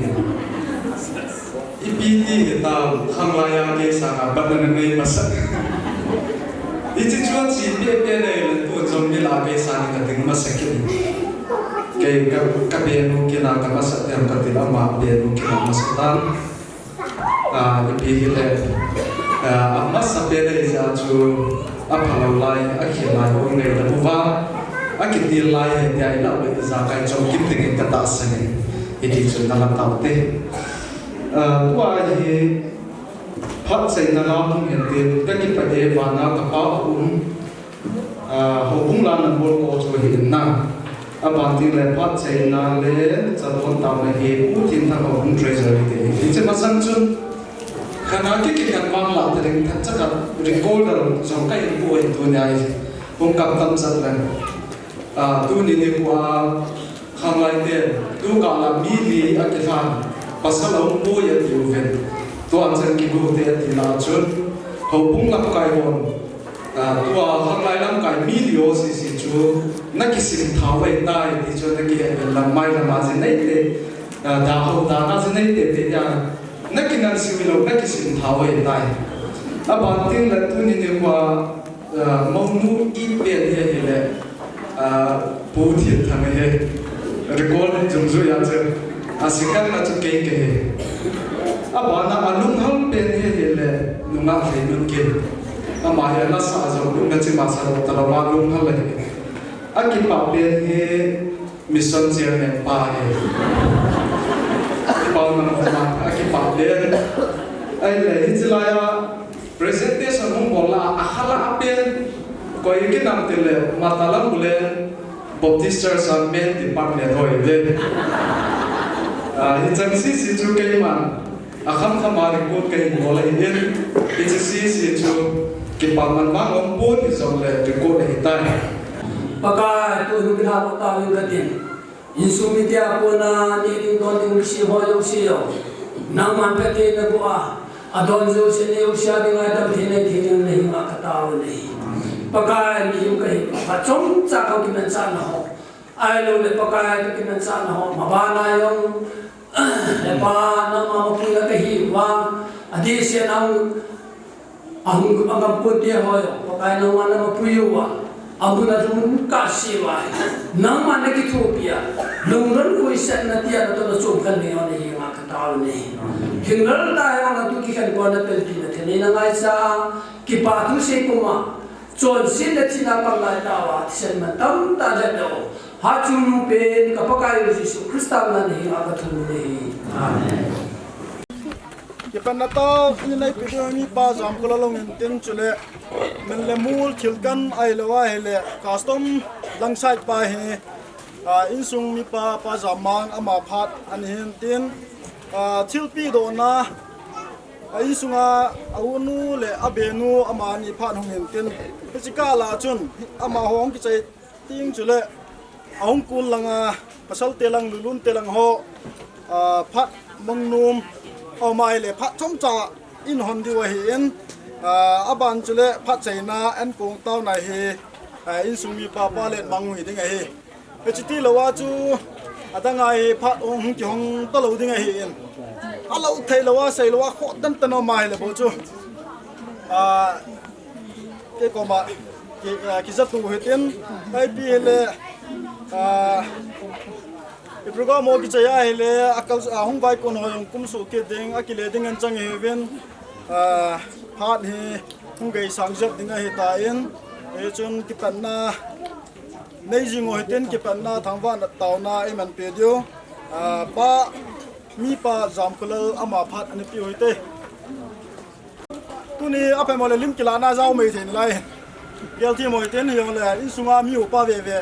Speaker 2: ipiti ta khang la ya keisa na badan nei masak ichi chuan chi pe pe nei le tu chom ni la keisa ni ka ting masak ke ka be nu ke na ka masak tem ka ti la ma be nu ke na masak tan ipi le amma sapere ja chu aphalau lai akhilai ong nei la buwa akitil lai ya ila le za kai chom kim ting ka ta sane iti chu na lam tau te tua hi phat sei na la hung hen te ka ki pa de wa na ka pa ho bung la na bol ko chu hi na aban ti le phat sei na le cha don ta na hi u tin tha ko bung treasury te ti che ma sang chun khana ki kan wang la tering tha chaka recorder jong kai bu en tu nyai hong kam tam sat ran tu ni ni kwa khang lai te tu ka la mi li a ke fan pasal ong bu ya tiu ven tu an san ki bu te ti la chun ho bung la kai won tu a khang lai lam kai mi li o si si chu na ki sim tha wai tai ti chu na ki lam mai la ma ji nei te da ho da na ji nei te te ya nakinan similo nakisim thawai tai abantin la tuni ne kwa monu ipe he hele puthi thame he record jumzu ya che asikan na chu ke ke abana alung hal pen he hele nunga fenun ke ama he la sa zo lunga chi ma sa talawa lung hal le akipa pen he mission chairman pa he Paul Manama akipa len ai le hitlaya presentation hong bola akhala apen koi ki nam tele matalam bulen Baptist Church men department hoi le hi si chu ke man akham khamari ko ke bola inen hi si chu paman mang pun isong le ko le hitai
Speaker 14: Pakai tu kita tahu katin. Insumi dia puna ni don ding si hoyo si yo. Naman katin na buah. Adon zo sini usia dengan dam tine tine ni mak tahu ni. Pakai ni kai pacong cakap kita sana ho. Ai lo le pakai kita sana ho. Mabana yung lepa nama mukila kahi wang. Adi siya nang ang pun dia hoyo. Pakai nama nama puyuwa. Abuna tumun kasih wah, nama nak Ethiopia, lungran koi sen natia atau nasumkan ni orang yang akan tahu ni. Hinggal dah yang atu kikan kau nak pelti nanti ni nangai sa kipatu sekuma, John sin nanti nak pangai tawa, sen matam tak jauh. Hajun pen kapakai Yesus Kristus nanti akan tahu ni. Amen.
Speaker 15: Kipan nato inay video ni pa jam ko lalong intin chule men le mul khilkan ai lawa hele custom langsai pa he insung mi pa jamang ama phat an hin tin thilpi do na insunga awunu le abenu ama ni phat hong hin tin pechika la chun ama hong ki chai ting chule ahong kun langa pasal telang lulun telang ho phat mangnum mai le phat chom cha in hon diwa hi in aban chule phat chaina an kong taw na hi in sumi pa pa le mangui ding hi pechiti lawa chu adanga hi phat ong ki hong ta lo ding hi in alo thai lawa sai lawa kho tan tan mai le bo chu ke ko ma ki za tu hi tin ai pi le program mo kichaya hele akal ahung bai kon hoyong kumsu ke ding akile ding an chang heven phat he hung gei sangjap dinga he ta in e chun kipanna nei jing ho ten kipanna thangwa na tauna e man pe dio pa mi pa jam kulal ama phat ani pi hoite tuni ape mo le lim kilana jaw me then lai gel ti mo ten yong le in sunga mi upa ve ve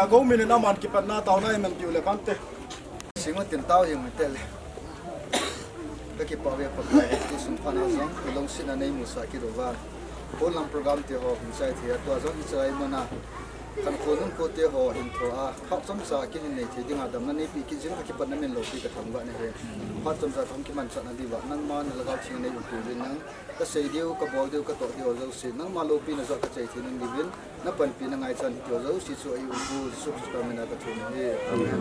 Speaker 15: go min na man kipat na tao na man piu le pante
Speaker 13: singo tin tao yung tel ka ki pa ve pa kai ti sun phana zong long sin anei musa ki rowa ko lam program te ho inside here to azong isai mana kan ko nun ko te ho intro a khap chom sa ki nei thi ding adam na nei pi ki jin ka ki pan na men lo pi ka thang ba ne he phat chom sa thong ki man sa na di wa nang man la ga chi nei u pi bin nang ka sei diu ka bol diu ka to diu zo sin nang ma lo pi na zo ka chei thi nang di bin na pan pi na ngai chan ti zo si chu ai u bu su ka mena ka thun he amen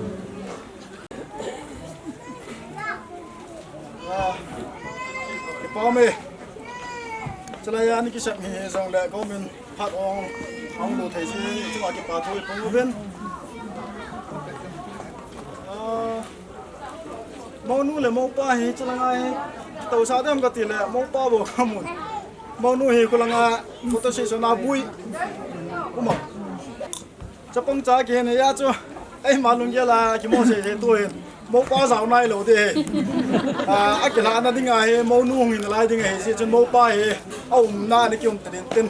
Speaker 15: ki pa me chalaya ni ki sak he zong le go min phat ong ong lo thai si chu ki pa thoi pong ben mau nu le mau pa hi chalangai tàu sa dem ka ti le mau pa bo khamun mau nu hi kulanga photo session na bui uma chapong cha ke ne ya chu ai malung ya la ki mo se he to he mau pa zau nai lo de a ke la na dinga he mau nu hin la dinga he se chun mau pa he au na ni kyum tin tin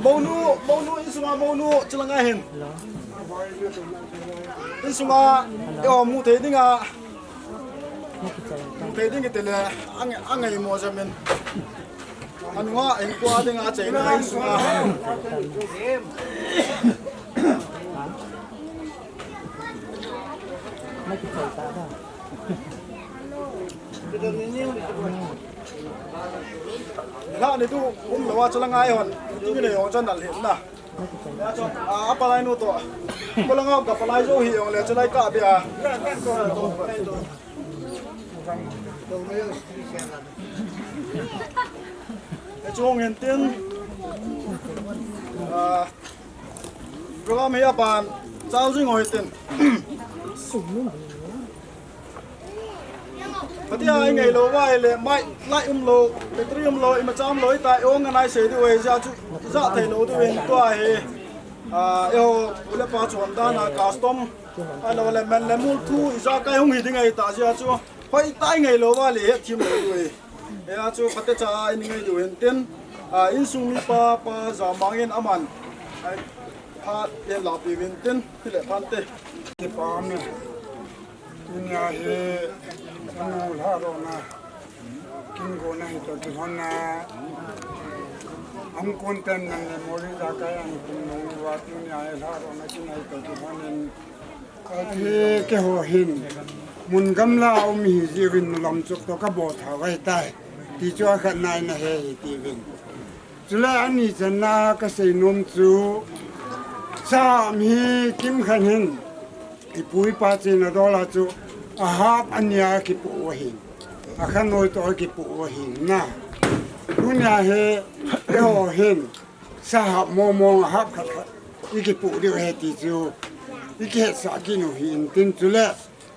Speaker 15: mau nu isuma mau nu chalangai hin isuma yo mu te dinga te dinga te le angai mo jamin anwa en kwa dinga che na isuma na ni tu lo wa chalangai hon tu ni yo chan dal hin na apa lain tu kalau ngau kapalai jo hi oleh celai ka bia chong hentin program ya pan chao jing hoi tin Pati ai ngày lo vai le mai lại lo petrium lo ima cham lo tai ong ngai se du we ja chu za thai lo du wen to he yo le pa chon da na custom alo le men le mul thu za kai hung hi ding ai ta ja chu hoi tai ngày lo wa le he thim lo du he ya chu pate cha ai ngai du hen ten in sung mi pa za mangin aman ai pha le la pi wen ten le pan te
Speaker 4: ki pa me dunia he anu la ro na กินโกนังตัวที่คนน่ะอังคนเต็มนั่นเลยโมริจากายอันคุณน้องวัดนี่ไอ้ท่าเราไม่กินไอ้ตัวที่คนนั้นที่แกหัวหินมุนกำลาเอามีจีวินลำจุกตัวก็บอกเขาไว้ใต้ที่จ้าขันนายนะเฮตีวินจุลอันนี้จะน่าก็ใส่นมจูสามีกิมขันหินที่ปุยป้าจีนดอลลาจูอาหารอันนี้กิปุวหินอาขันน้อยตัวกิปุวหินนะคุณยาเฮเอวหินสาหับมองหับขัดอีกิปุเดียวเฮตีจูอีกเหตุสากินหินตินจุล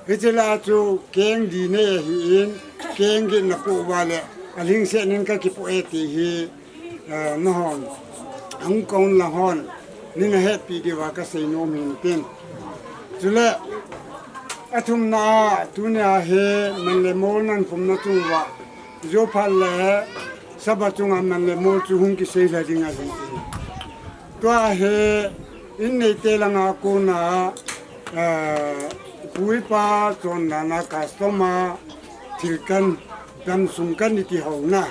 Speaker 4: เฮจิลาจูเก่งดีเนหินเก่งกินนักปูวาเลอลิงเซนินก็กิปุเอตีฮีนฮอนอังกงละฮอนนี่นะเฮปีดีว่าก็ใส่นมหินตินจุลอาทุมนาทุนยาเฮมันเลโมนันผมนาตุว่าโยพัลเลสบัตุงามันเลโมจูหุงกิเซลาดิงาสิตัวเฮอินเนเตลังอากูนาปุยปาจนนานาคัสโตมาทิลกันดันสุงกันนิติหงนา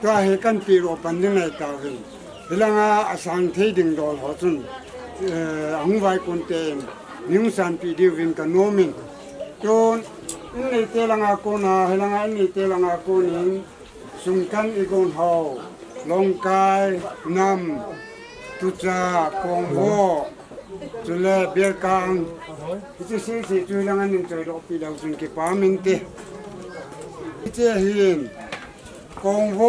Speaker 4: ตัวเฮกันปีโรปันดิงไอตาวินลังอาสังเทดิงดอลหอจุนอังไวกุนเตนนิวสันปีดิวินกันโนมินจนอินเนเตลังอากูนาเฮลังอินเนเตลังอากูนินสุงกันอีกอนเฮาลงกายนำตุจากงโวจุลเบียกังที่เสียจุลังอันนี้จะรอปีแล้วสุนกิปามินเตที่หินกงโว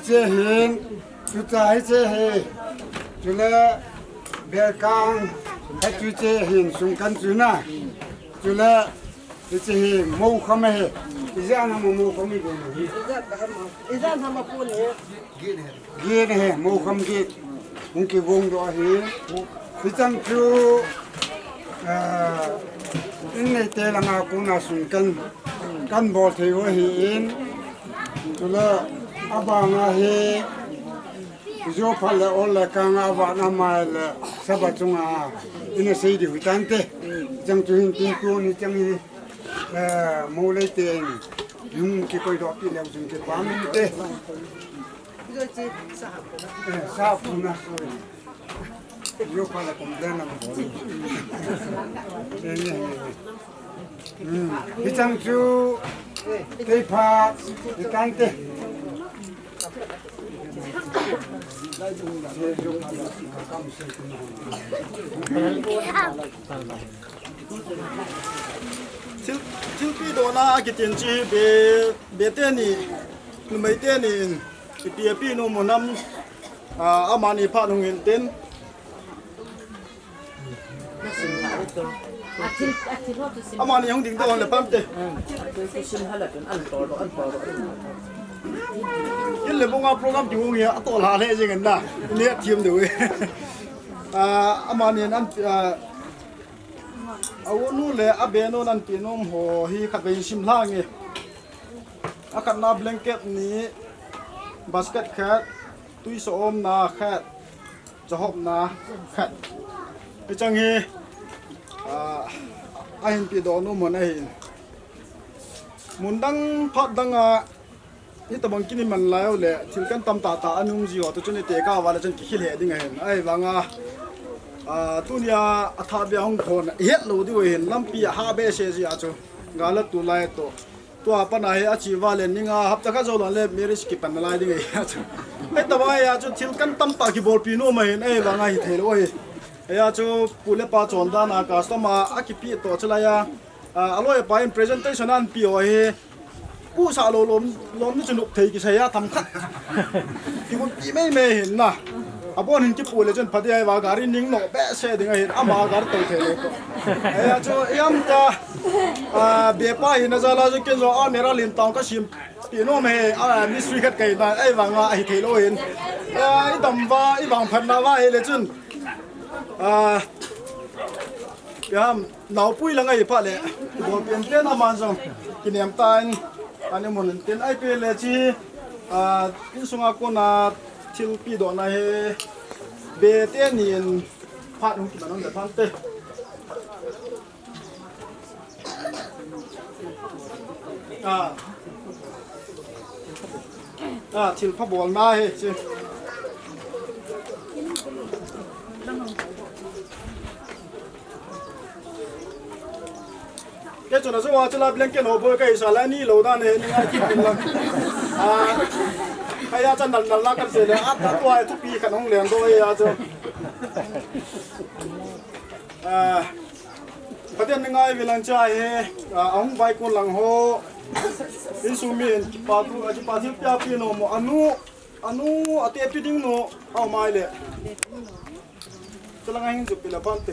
Speaker 4: ที่หินตุจาที่หินจุลเบียกังให้จุหินสุนกันจุนะจุลที่หินมูขมเหอิจานามูขมิเดนอิจานามาพูนเฮกีนเฮมูขมกีมุงกีวงดอเฮพิจังจูอินในเตลังอากูนาสุนกันบอเทวะเฮอินจุลอาบางาเฮโยพัลเลโอเลกังอาบานามาเลสบัจุงอาอินเซดิหุตันเตจังจูหินติงกูนิจังฮีมูเลเตนยุงกีคอยดอปีเลวจุงกีปามินเตสาบุนะโยพัลเลคอมเดนามบอพิจังจูเทพาดิกันเตชิลปีโดนากิตินจีเบเตนี่นุ่มเตนี่ปีปีนุ่มน้ำอามานีพานุเงินเต้นอามานียังดิ่งตัวเลยปั๊มเตยินเลยบอกว่าโปรแกรมอยู่เงี้ยตัวลาเลยจริงกันนะเนี่ยทีมดูอามานีนั่นเอานู่นเลยอาเบโน่นั่นปีนุ่มหัวฮีขัดไปชิมล่างเงี้ยอาขัดนาแบงเก็ตนี้บาสเกตแคทตุยโสมนาแคทจะหอบนาแคทไปจังฮีไอ้เห็นปีโดนุ่มเหมือนไอ้เห็นมุนดังพัดดังนี่ตะบังกินมันแล้วแหละถึงกันตำตาอันนุ่งจีว่าตัวจนเตะก้าวว่าแล้วจนขี้เหร่ดิ้งเห็นไอ้บางตัวนี้อัฐเบียงคนเฮ็ดรู้ด้วยเห็นลำปีหาเบเชจีอาจูกาลตุไลตัวปัญหาอาชีวะเลยนี่งาฮับตะก้าโจลันเลยเมริสกิปันไลดิ้งอาจูไอ้ตะวันอาจูถึงกันตำตากีบอลปีโน่มาเห็นไอ้บางฮิตเฮโร่ไอ้อาจูปุเลปาจอนดานอากาศต้องมาอากิปีตัวเชลายอร่อยไปพรีเซนเทชันอันปีโอเฮกู้สาวล้มนี่จะหนุกเทกิชัยทำคัดที่คนปีไม่เห็นนะอาบอนหินญี่ปุ่นเลยจนพัทยาการินิ่งหนอแบะเสดึงเห็นอามาการตัวเทเลยก็ไอ้จ้าย้ำจ้าเบียป้าหินจะลาจะกินเราเนราลินตองก็ชิมปีโน่ไม่มิสวิกัดไก่ตายไอ้บางว่าไอ้เทโลเห็นไอ้ดำว่าไอ้บางพันนาว่าเห็นเลยจนย้ำหนาวปุ้ยละไงพัดเลยบอกเปลี่ยนเต้นอามันส่งกินยำตายอันนี้มันเต้นไอ้เปลี่ยนเลยจีที่สุงอากูนาทิลปีโดนไอ้เบเต้นี่พัดหุ่นกินมันนั่นเดือดพันเต้
Speaker 15: til på bold na he chi cái chỗ đó số hoa cho là blanket nó bơi cái sao lại ni lâu đan này ni ngay kia là hay là chân đần la cái gì là áp đặt toai thuốc pi khăn không liền thôi à chứ phát hiện ngay vì lần trai ông vai con lăng hồ instrument patu aji pathil pya pi no mo anu ate pi ding no au mai le tulang angin jup pila pante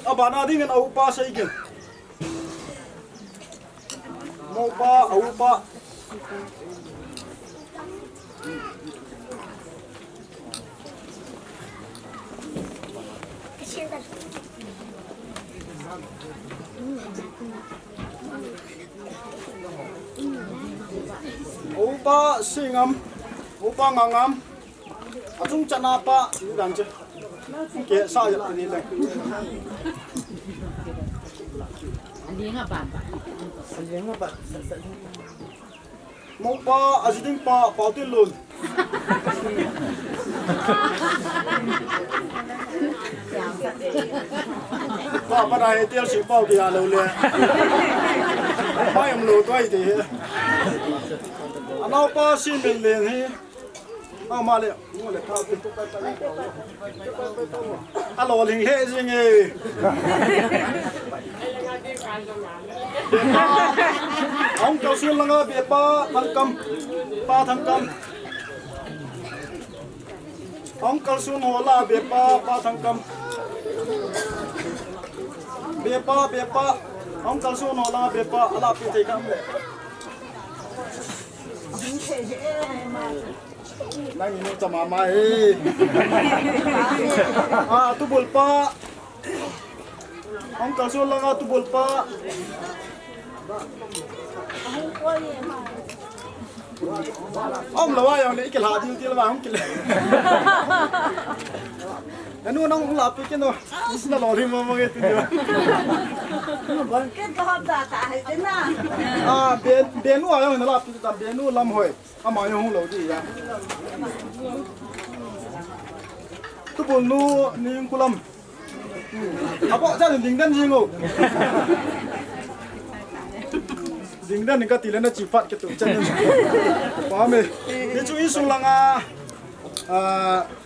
Speaker 15: abana ding an au pa sai gen mo pa au pa Opa singam, opa ngangam, atung chana pa ni dan che, ke sa ya ni le. Aliang apa? Mau pa asiding pa pautin lun. Pa pa dai tiel si pau dia lo le. Pa yam lo toi ti. Anau pa sin bin len hi. Au ma le, mo le thao ti tu pa pa. Alo ling he jing e. Ông cao xuyên là bia ba thằng cầm ông cao xuyên hồ là bia ba thằng cầm bia ba ông cao xuyên hồ là bia ba là bia thầy cầm đấy này nó chả mà mai tu bol pa ông cao xuyên là tu bol pa ông là ai ông này cái lạ tiêu là ông cái anh nuôi ông làm cái nó nó lò thêm mà cái tiêu
Speaker 16: cái đó đã tại thế nào
Speaker 15: bên nuôi ông nó làm cái bên nuôi làm hồi mà ông lâu gì à tôi buồn nuôi nhưng cô làm bỏ ra được dính đen gì ngô dính đen những cái tỷ lệ nó chỉ phát cái tụ chân quá mê cái chú ý xuống là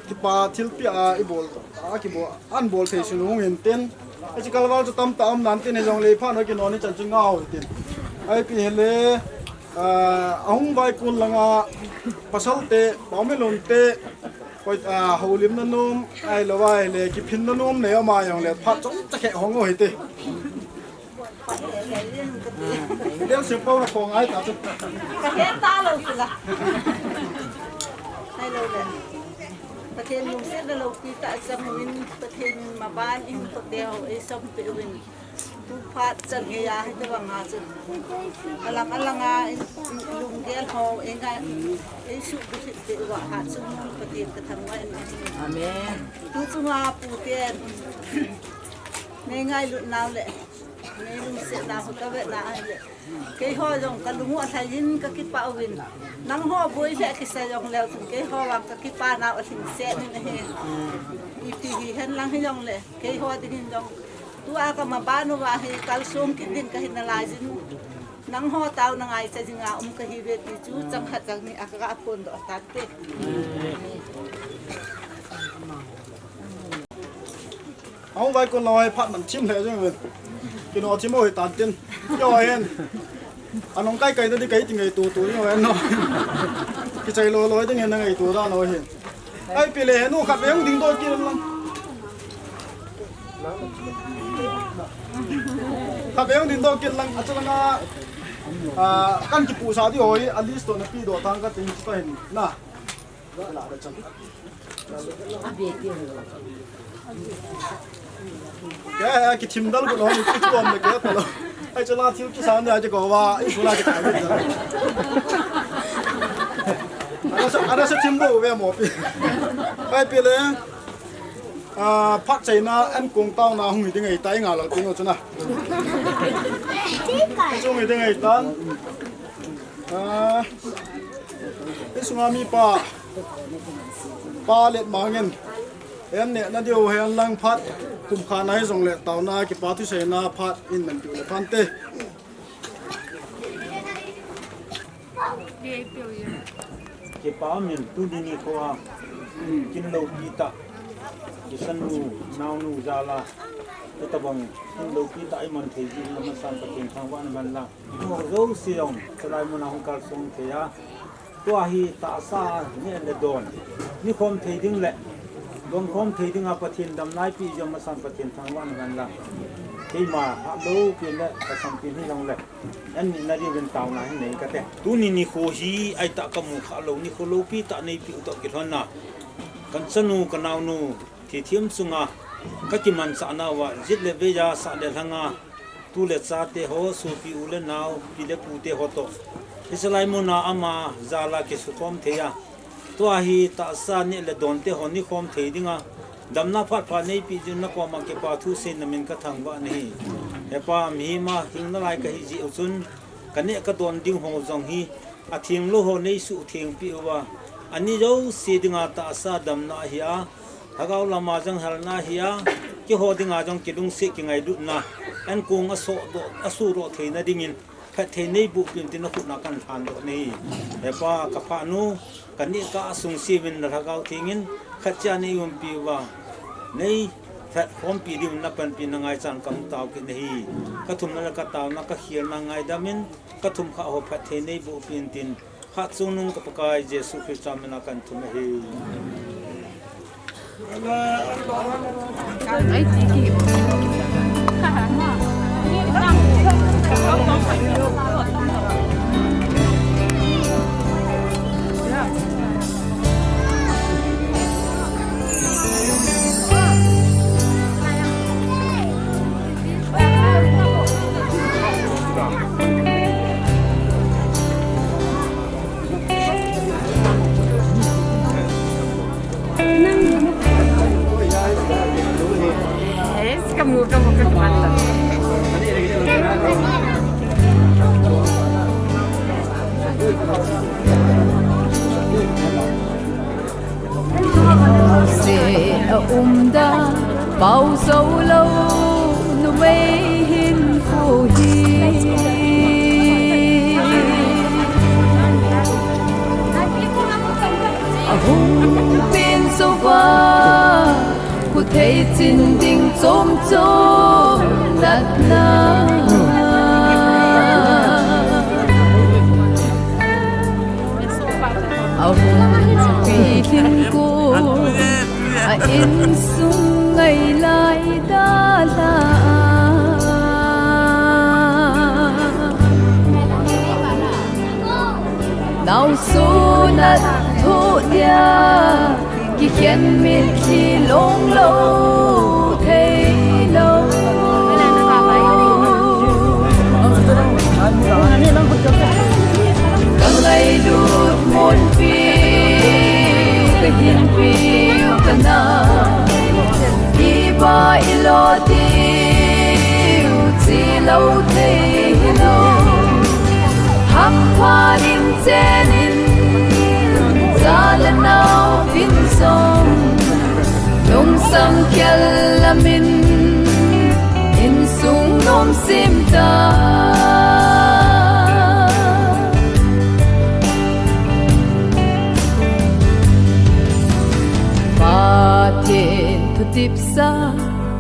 Speaker 15: cái bà thiếu bia cái bol cái bol ăn bol thì xuống không hiện tiền cái chỉ cần vào cho tâm nán tiền này dòng lấy phát nó cái nó này chân chân ngao tiền ai bị hele ông vai kun là pasal te bảo mấy lon te coi hậu liêm nó nôm ai là vai le cái pin nó nôm này mà dòng le phát chống chắc hẹn hong ngồi te đeo sườn bao là còn ai cả chứ
Speaker 16: cái ta lâu rồi hay lâu rồiประเทศลุงเส้นเราปีตาจำวินประเทศมาบ้านอินประเดียวไอ้สมเปวินทุกพัดจันเกียให้ตัวงาจุดอลังงาลุงเดียร์เขาเองไงไอ้สุขสิทธิ์ว่าหาจุดประเทศกระทำไว้อาเมนทุกสุภาพปูเตียนง่ายๆลุดน้ำเลยนี่ลุงเสียดาวก็เวลาเลยcái hoa dòng cái đúng là thay in cái bao vin nắng hoa bôi sẽ cái xe dòng leoถึงcái hoa vàng cái pa nào ởถึงxe này này ipi hen lang hen dòng lệ cái hoa thì hen dòng tu aga mà ba nó vào hay calcium cái din cái hen lại dính nắng hoa tao nang ai sẽ dính cái hi về thì chú chẳng hạt chẳng này aga apon đó tát tê
Speaker 15: ông vai con nói phát mình chim thế chứ mình cái nó chim mồi tàn chân rồi hen anh ông cái nó đi cái thì ngày tù rồi anh nói cái chạy lôi thì ngày tù ra nói hen ai bị lệ nó khắp em tính tôi kia lắm khắp em tính tôi kia lắm cho là căn cái phụ sa thì hồi at least nó pi đồ thang cái tính cho hen na là cái chân cái chim đó nó nói cái chuyện này cái đó ai cho nó thiếu cái sao này cho có vào ít số là cái cái đó anh sẽ chim đâu về một cái bị lên phát chạy na em cùng tao na hùng tiếng ngày tay ngả là tiếng ở chỗ nào chỗ người tiếng ngày tan cái sung ami pa lệ mangin em nè na điều hay lang phát cùng khá này dòng lệ tàu na cái pa thu xe na phát in mình chịu lệ phan tê
Speaker 17: cái pa mình tu đi ni khoa kinh lâu kita isan nu nau nu jala tabang kinh lâu kita iman thấy gì là mình san patin thang wan man la mo zo siong salai mo na hong kal song thea tua hi ta sa ni le don ni khom thấy ding le don khom thấy ding a patin dam nai pi jom san patin thang wan man la khi mà hạ lâu pin le ta san pin hi long le anh na đi bên tàu này này cái thế tu ni khô hi ai ta kamu hạ lâu ni khô lâu pi ta nei pi utok ki thon na kan sanu kanau nu thi thiam sunga ka ki man sa na wa jit le be ya sa le hanga tu le cha te ho su pi u le nau pi le pu te ho to isalai mo na ama zala ke su khom the ya to hi ta sa ne le don te ho ni khom the dinga damna phat pha nei pi jun na ko ma ke pa thu se na min ka thang wa nei he pa mi ma hing na lai ka hi ji uchun kane ka don ding ho jong hi a thing lo ho nei su thing pi wa ani jo si dinga ta sa dam na hiya hagaw lama jang hal na hiya ki ho dinga jong kidung se ki ngai du na an kung aso do asu ro theina dingin pha theinei bu pin tin khu na kan than do nei e pa ka pha nu kani ka sung si win na hagaw thingin khacha nei um pi wa nei pha khom pi dim na pan pi na ngai chan kam taw ki nei ka thum na ka taw na ka hial na ngai damin ka thum kha ho pha theinei bu pin tin kha chung nung ka pakai Jesu Christ amena kan thum hi
Speaker 3: ai tiki kamu ke mana? Se da bao sâu lâu nu mây hin phù hi hùng pin sâu va ku thấy chín đinh chôm chôm lát na hùng phi hin cô in sung ngày lại đã là nào số nát thô dia khi khen miệt khi long lâu thấy lâu càng ngày đút một phi cái hiền phiêu cái na đi ba lo tiêu chỉ lâu thấy lâu hấp hoa đêm trên ra lần nào vinh sông nông sang kia là mình in sung nôm sim ta và thiên thu tiếp xa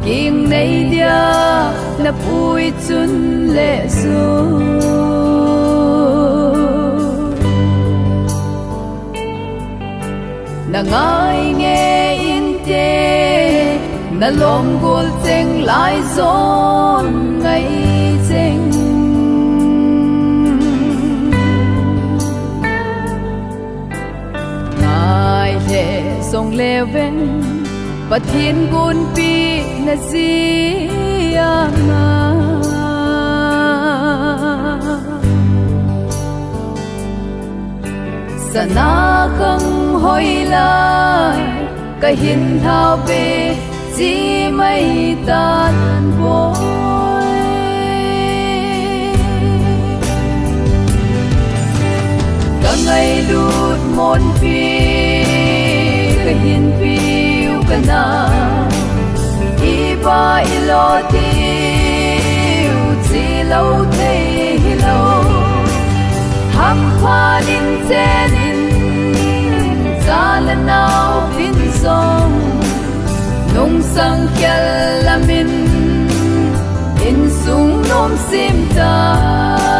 Speaker 3: kinh này dia na bụi chun lệ xuống na ngai nghe in te na lom gol cheng lai zon ngai cheng ngai le song le ven pathin gun pi na zia ma sana khang hoi lai cái hin thao về chỉ mây tan vội cả ngày lút môn phi cái hiền phiêu cái na iba ilo tiêu chỉ lâu thấy lâu hấp hoa linh trên ra lần nào vinh sông nông sang kia là mình in sung nôm sim ta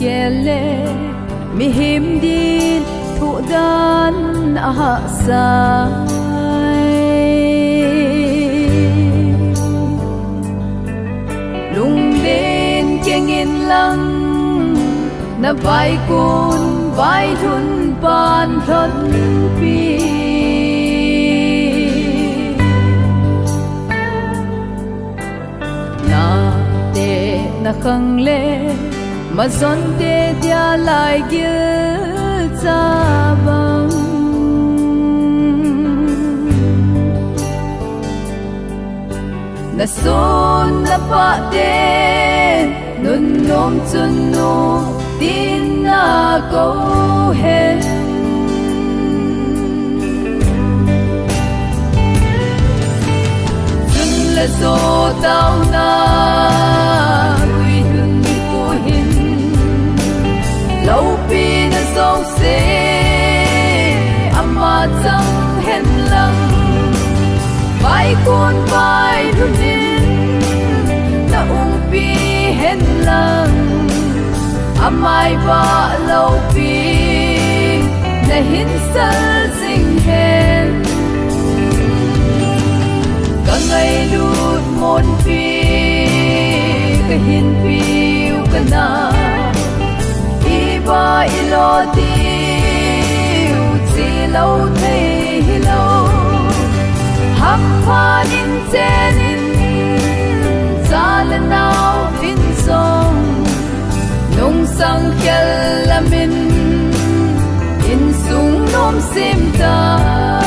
Speaker 3: gele mi him din thu dan a sai lung bên keng in lang na vai kun vai thun pan thon pi na te na khang le mà dọn tê dia lại kia cha băng na son na pa tê nun nom chun nu tin na câu hen chun là so tao na lâu pi na sông se ama chẳng hen lăng vai con vai thu nín na pi hen lăng amai va lâu pi na hin sal sing hen cả ngày lút môn pi cái hin phiêu cái na ba ilo tiêu chỉ lâu thấy lâu hấp hoa linh trên ra lần nào vinh sông nông sang kia là mình in sung nôm sim ta